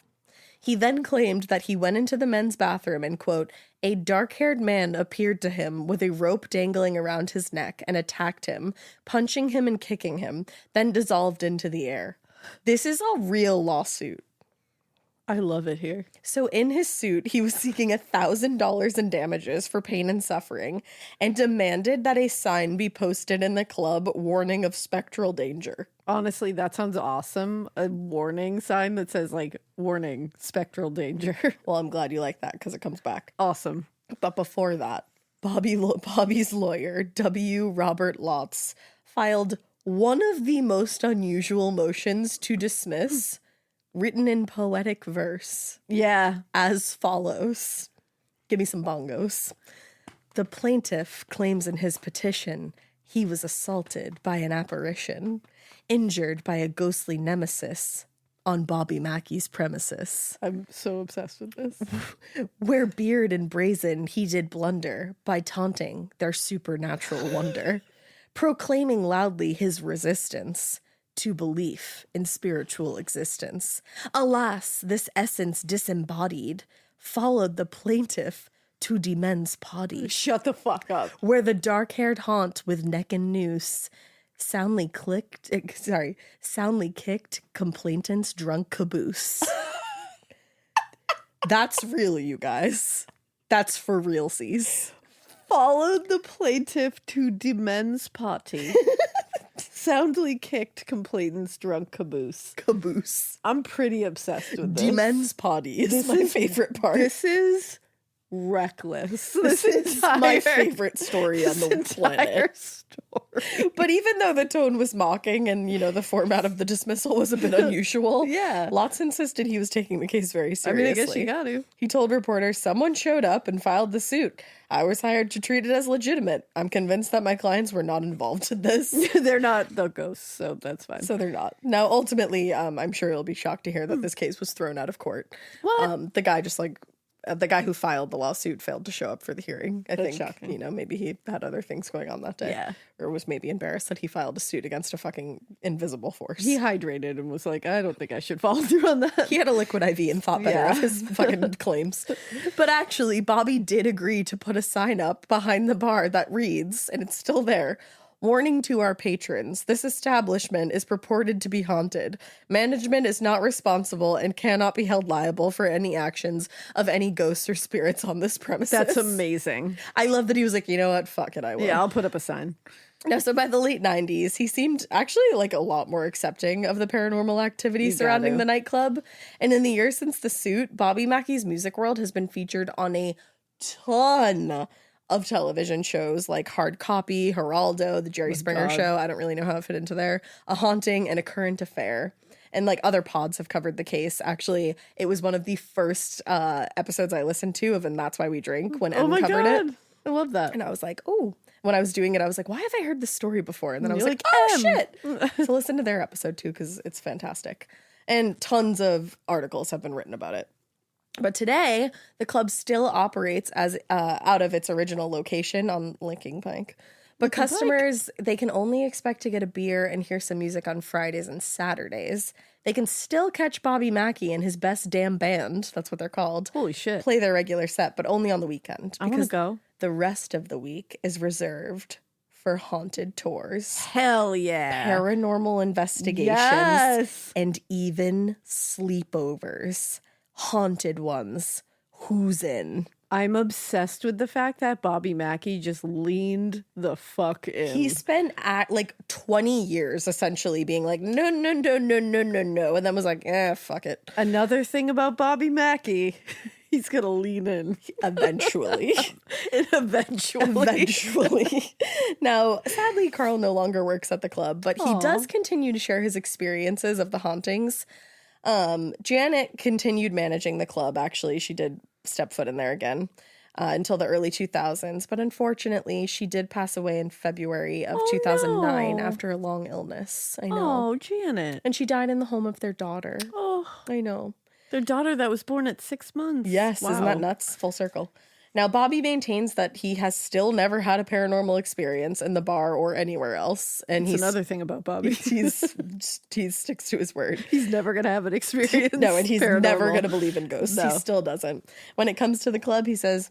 Speaker 3: He then claimed that he went into the men's bathroom and, quote, a dark-haired man appeared to him with a rope dangling around his neck and attacked him, punching him and kicking him, then dissolved into the air. This is a real lawsuit.
Speaker 5: I love it here.
Speaker 3: So in his suit, he was seeking $1,000 in damages for pain and suffering and demanded that a sign be posted in the club warning of spectral danger.
Speaker 5: Honestly, that sounds awesome. A warning sign that says, like, warning, spectral danger.
Speaker 3: Well, I'm glad you like that because it comes back.
Speaker 5: Awesome.
Speaker 3: But before that, Bobby's lawyer, W. Robert Lotz, filed one of the most unusual motions to dismiss, written in poetic verse,
Speaker 5: Yeah.
Speaker 3: as follows. Give me some bongos. The plaintiff claims in his petition he was assaulted by an apparition, injured by a ghostly nemesis on Bobby Mackey's premises,
Speaker 5: I'm so obsessed with this.
Speaker 3: where beard and brazen he did blunder by taunting their supernatural wonder, proclaiming loudly his resistance to belief in spiritual existence. Alas, this essence disembodied followed the plaintiff to de men's potty,
Speaker 5: Shut the fuck up.
Speaker 3: where the dark-haired haunt with neck and noose soundly kicked complainant's drunk caboose. That's real, you guys. That's for realsies.
Speaker 5: Followed the plaintiff to de men's potty. Soundly kicked complainant's drunk caboose.
Speaker 3: Caboose.
Speaker 5: I'm pretty obsessed with this.
Speaker 3: De men's potty is my favorite part.
Speaker 5: This is reckless.
Speaker 3: This is my favorite story on the
Speaker 5: entire
Speaker 3: planet.
Speaker 5: story.
Speaker 3: But even though the tone was mocking and, the format of the dismissal was a bit unusual,
Speaker 5: Yeah.
Speaker 3: Lotz insisted he was taking the case very
Speaker 5: I
Speaker 3: seriously.
Speaker 5: mean, I guess you got to.
Speaker 3: He told reporters, someone showed up and filed the suit. I was hired to treat it as legitimate. I'm convinced that my clients were not involved in this.
Speaker 5: They're not the ghosts, so that's fine.
Speaker 3: So they're not. Now, ultimately, I'm sure you'll be shocked to hear that this case was thrown out of court.
Speaker 5: What?
Speaker 3: The guy who filed the lawsuit failed to show up for the hearing. I think,
Speaker 5: shocking.
Speaker 3: Maybe he had other things going on that day.
Speaker 5: Yeah.
Speaker 3: Or was maybe embarrassed that he filed a suit against a fucking invisible force.
Speaker 5: He hydrated and was like, I don't think I should follow through on that.
Speaker 3: He had a liquid IV and thought better
Speaker 5: Yeah.
Speaker 3: of his fucking claims. But actually, Bobby did agree to put a sign up behind the bar that reads, and it's still there, warning to our patrons, this establishment is purported to be haunted. Management is not responsible and cannot be held liable for any actions of any ghosts or spirits on this premises.
Speaker 5: That's amazing.
Speaker 3: I love that he was like, you know what? Fuck it, I will.
Speaker 5: Yeah, I'll put up a sign.
Speaker 3: Now, so by the late 90s, he seemed actually like a lot more accepting of the paranormal activity surrounding the nightclub. And in the years since the suit, Bobby Mackey's Music World has been featured on a ton of television shows like Hard Copy, Geraldo, The Jerry Springer Show. I don't really know how it fit into there. A Haunting and A Current Affair. And like other pods have covered the case. Actually, it was one of the first episodes I listened to of And That's Why We Drink when Em covered it.
Speaker 5: I love that.
Speaker 3: And I was like, oh, when I was doing it, I was like, why have I heard this story before? And then I was
Speaker 5: You're
Speaker 3: like,
Speaker 5: like,
Speaker 3: oh,
Speaker 5: Em.
Speaker 3: shit. So listen to their episode too, because it's fantastic. And tons of articles have been written about it. But today, the club still operates as out of its original location on Linking Pike. But customers, they can only expect to get a beer and hear some music on Fridays and Saturdays. They can still catch Bobby Mackey and his best damn band, that's what they're called,
Speaker 5: Holy shit.
Speaker 3: play their regular set, but only on the weekend.
Speaker 5: I want to go.
Speaker 3: The rest of the week is reserved for haunted tours,
Speaker 5: Hell yeah.
Speaker 3: paranormal investigations,
Speaker 5: Yes.
Speaker 3: and even sleepovers. Haunted ones. Who's in?
Speaker 5: I'm obsessed with the fact that Bobby Mackey just leaned the fuck in.
Speaker 3: He spent like 20 years essentially being like, no, no, no, no, no, no, no. And then was like, fuck it.
Speaker 5: Another thing about Bobby Mackey, He's going to lean in.
Speaker 3: Eventually.
Speaker 5: Eventually.
Speaker 3: Now, sadly, Carl no longer works at the club, but he does continue to share his experiences of the hauntings. Janet continued managing the club. Actually, she did step foot in there again until the early 2000s. But unfortunately, she did pass away in February of 2009 after a long illness. I know.
Speaker 5: Oh, Janet.
Speaker 3: And she died in the home of their daughter.
Speaker 5: Oh,
Speaker 3: I know.
Speaker 5: their daughter that was born at 6 months.
Speaker 3: Yes,
Speaker 5: Wow.
Speaker 3: isn't that nuts? Full circle. Now, Bobby maintains that he has still never had a paranormal experience in the bar or anywhere else. And
Speaker 5: That's another thing about Bobby.
Speaker 3: he sticks to his word.
Speaker 5: He's never going to have an experience.
Speaker 3: No, and he's never
Speaker 5: paranormal.
Speaker 3: going to believe in ghosts.
Speaker 5: No.
Speaker 3: He still doesn't. When it comes to the club, he says,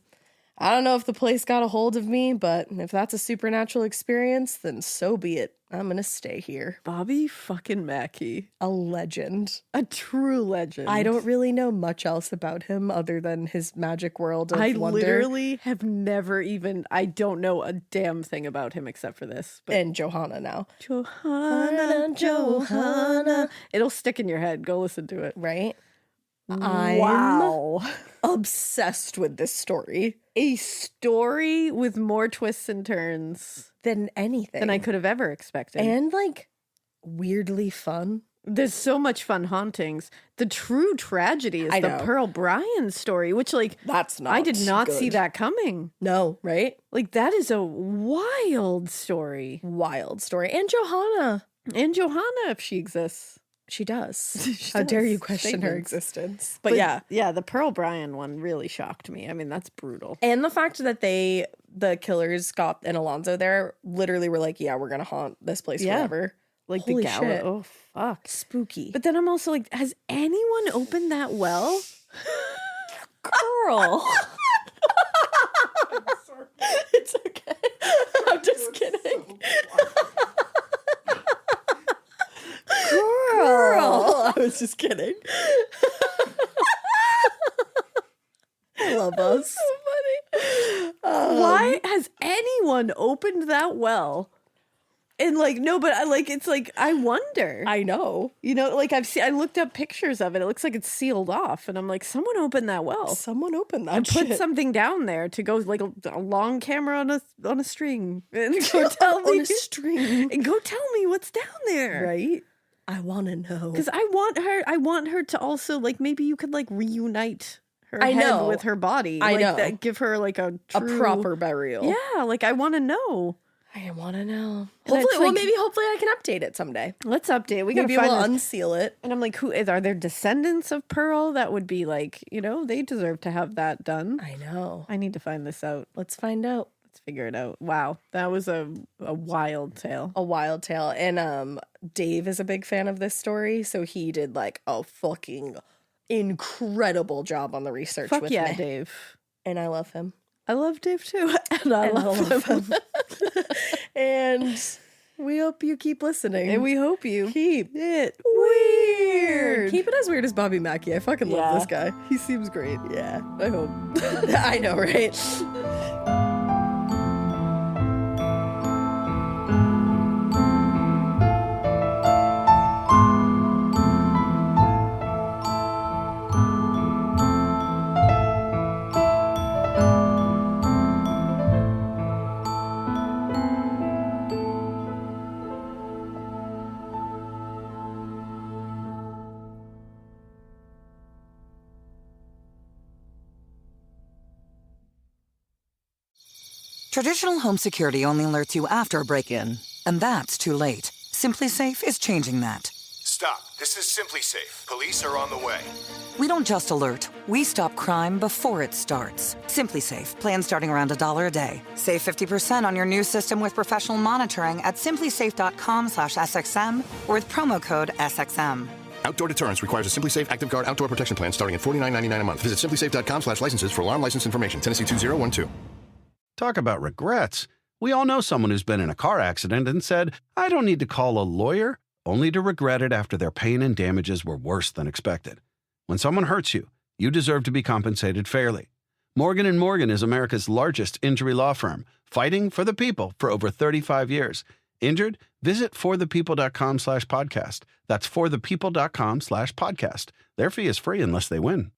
Speaker 3: I don't know if the place got a hold of me, but if that's a supernatural experience, then so be it. I'm going to stay here.
Speaker 5: Bobby fucking Mackey.
Speaker 3: A legend.
Speaker 5: A true legend.
Speaker 3: I don't really know much else about him other than his magic world of
Speaker 5: I
Speaker 3: wonder.
Speaker 5: literally have never even, I don't know a damn thing about him except for this. But
Speaker 3: And Johanna now.
Speaker 5: Johanna. It'll stick in your head. Go listen to it.
Speaker 3: Right?
Speaker 5: Wow.
Speaker 3: I'm obsessed with this story
Speaker 5: A story with more twists and turns
Speaker 3: than anything.
Speaker 5: than I could have ever expected.
Speaker 3: And like weirdly fun.
Speaker 5: There's so much fun hauntings. The true tragedy is
Speaker 3: I
Speaker 5: the
Speaker 3: know.
Speaker 5: Pearl Bryan story, which like
Speaker 3: That's not
Speaker 5: I did not see
Speaker 3: good.
Speaker 5: that coming.
Speaker 3: No, right?
Speaker 5: Like that is a wild story.
Speaker 3: Wild story. And Johanna.
Speaker 5: And Johanna, if she exists.
Speaker 3: She does.
Speaker 5: She
Speaker 3: How dare
Speaker 5: does.
Speaker 3: you question her
Speaker 5: Statements.
Speaker 3: existence? But yeah.
Speaker 5: Yeah, the Pearl Bryan one really shocked me. I mean, that's brutal.
Speaker 3: And the fact that the killers, Scott and Alonzo there, literally were like, yeah, we're going to haunt this place
Speaker 5: Yeah.
Speaker 3: forever.
Speaker 5: Like
Speaker 3: Holy
Speaker 5: the gala.
Speaker 3: shit.
Speaker 5: Oh, fuck.
Speaker 3: Spooky.
Speaker 5: But then I'm also like, has anyone opened that well?
Speaker 3: Girl. It's okay. I'm just kidding. Girl. I was just kidding. I love us.
Speaker 5: So funny. Why has anyone opened that well? And like, no, but I like, it's like, I wonder.
Speaker 3: I know.
Speaker 5: You know, like I looked up pictures of it. It looks like it's sealed off. And I'm like, someone opened that well.
Speaker 3: Someone opened that
Speaker 5: And put
Speaker 3: shit.
Speaker 5: something down there to go like a long camera on a string. And go tell me.
Speaker 3: On a string.
Speaker 5: And go tell me what's down there.
Speaker 3: Right? I want to know.
Speaker 5: Because I want her to also like, maybe you could like reunite her
Speaker 3: I
Speaker 5: head
Speaker 3: know.
Speaker 5: with her body.
Speaker 3: I
Speaker 5: like,
Speaker 3: know.
Speaker 5: That, give her like a true,
Speaker 3: proper burial.
Speaker 5: Yeah, like I want to know.
Speaker 3: I want to know.
Speaker 5: And
Speaker 3: Hopefully,
Speaker 5: it's
Speaker 3: well,
Speaker 5: like-
Speaker 3: maybe hopefully I can update it someday.
Speaker 5: Let's update. We gotta
Speaker 3: Maybe
Speaker 5: find
Speaker 3: we'll
Speaker 5: this.
Speaker 3: unseal it.
Speaker 5: And I'm like, are there descendants of Pearl? That would be like, they deserve to have that done.
Speaker 3: I know.
Speaker 5: I need to find this out.
Speaker 3: Let's find out.
Speaker 5: Let's figure it out. Wow, that was a wild tale.
Speaker 3: A wild tale. And Dave is a big fan of this story, so he did like a fucking incredible job on the research
Speaker 5: Fuck
Speaker 3: with
Speaker 5: yeah,
Speaker 3: me.
Speaker 5: Dave.
Speaker 3: And I love him.
Speaker 5: I love Dave too, and I love him.
Speaker 3: And we hope you keep listening.
Speaker 5: And we hope you
Speaker 3: keep
Speaker 5: it weird.
Speaker 3: Keep it as weird as Bobby Mackey. I fucking love this guy.
Speaker 5: He seems great.
Speaker 3: Yeah.
Speaker 5: I hope.
Speaker 3: I know, right?
Speaker 6: Traditional home security only alerts you after a break-in, and that's too late. Simply Safe is changing that.
Speaker 2: Stop. This is Simply Safe. Police are on the way.
Speaker 6: We don't just alert, we stop crime before it starts. Simply Safe, plan starting around $1 a day. Save 50% on your new system with professional monitoring at simplysafe.com/SXM or with promo code SXM.
Speaker 7: Outdoor deterrence requires a Simply Safe Active Guard outdoor protection plan starting at $49.99 a month. Visit simplysafe.com/licenses for alarm license information. Tennessee 2012.
Speaker 8: Talk about regrets. We all know someone who's been in a car accident and said, I don't need to call a lawyer, only to regret it after their pain and damages were worse than expected. When someone hurts you, you deserve to be compensated fairly. Morgan & Morgan is America's largest injury law firm, fighting for the people for over 35 years. Injured? Visit forthepeople.com/podcast. That's forthepeople.com/podcast. Their fee is free unless they win.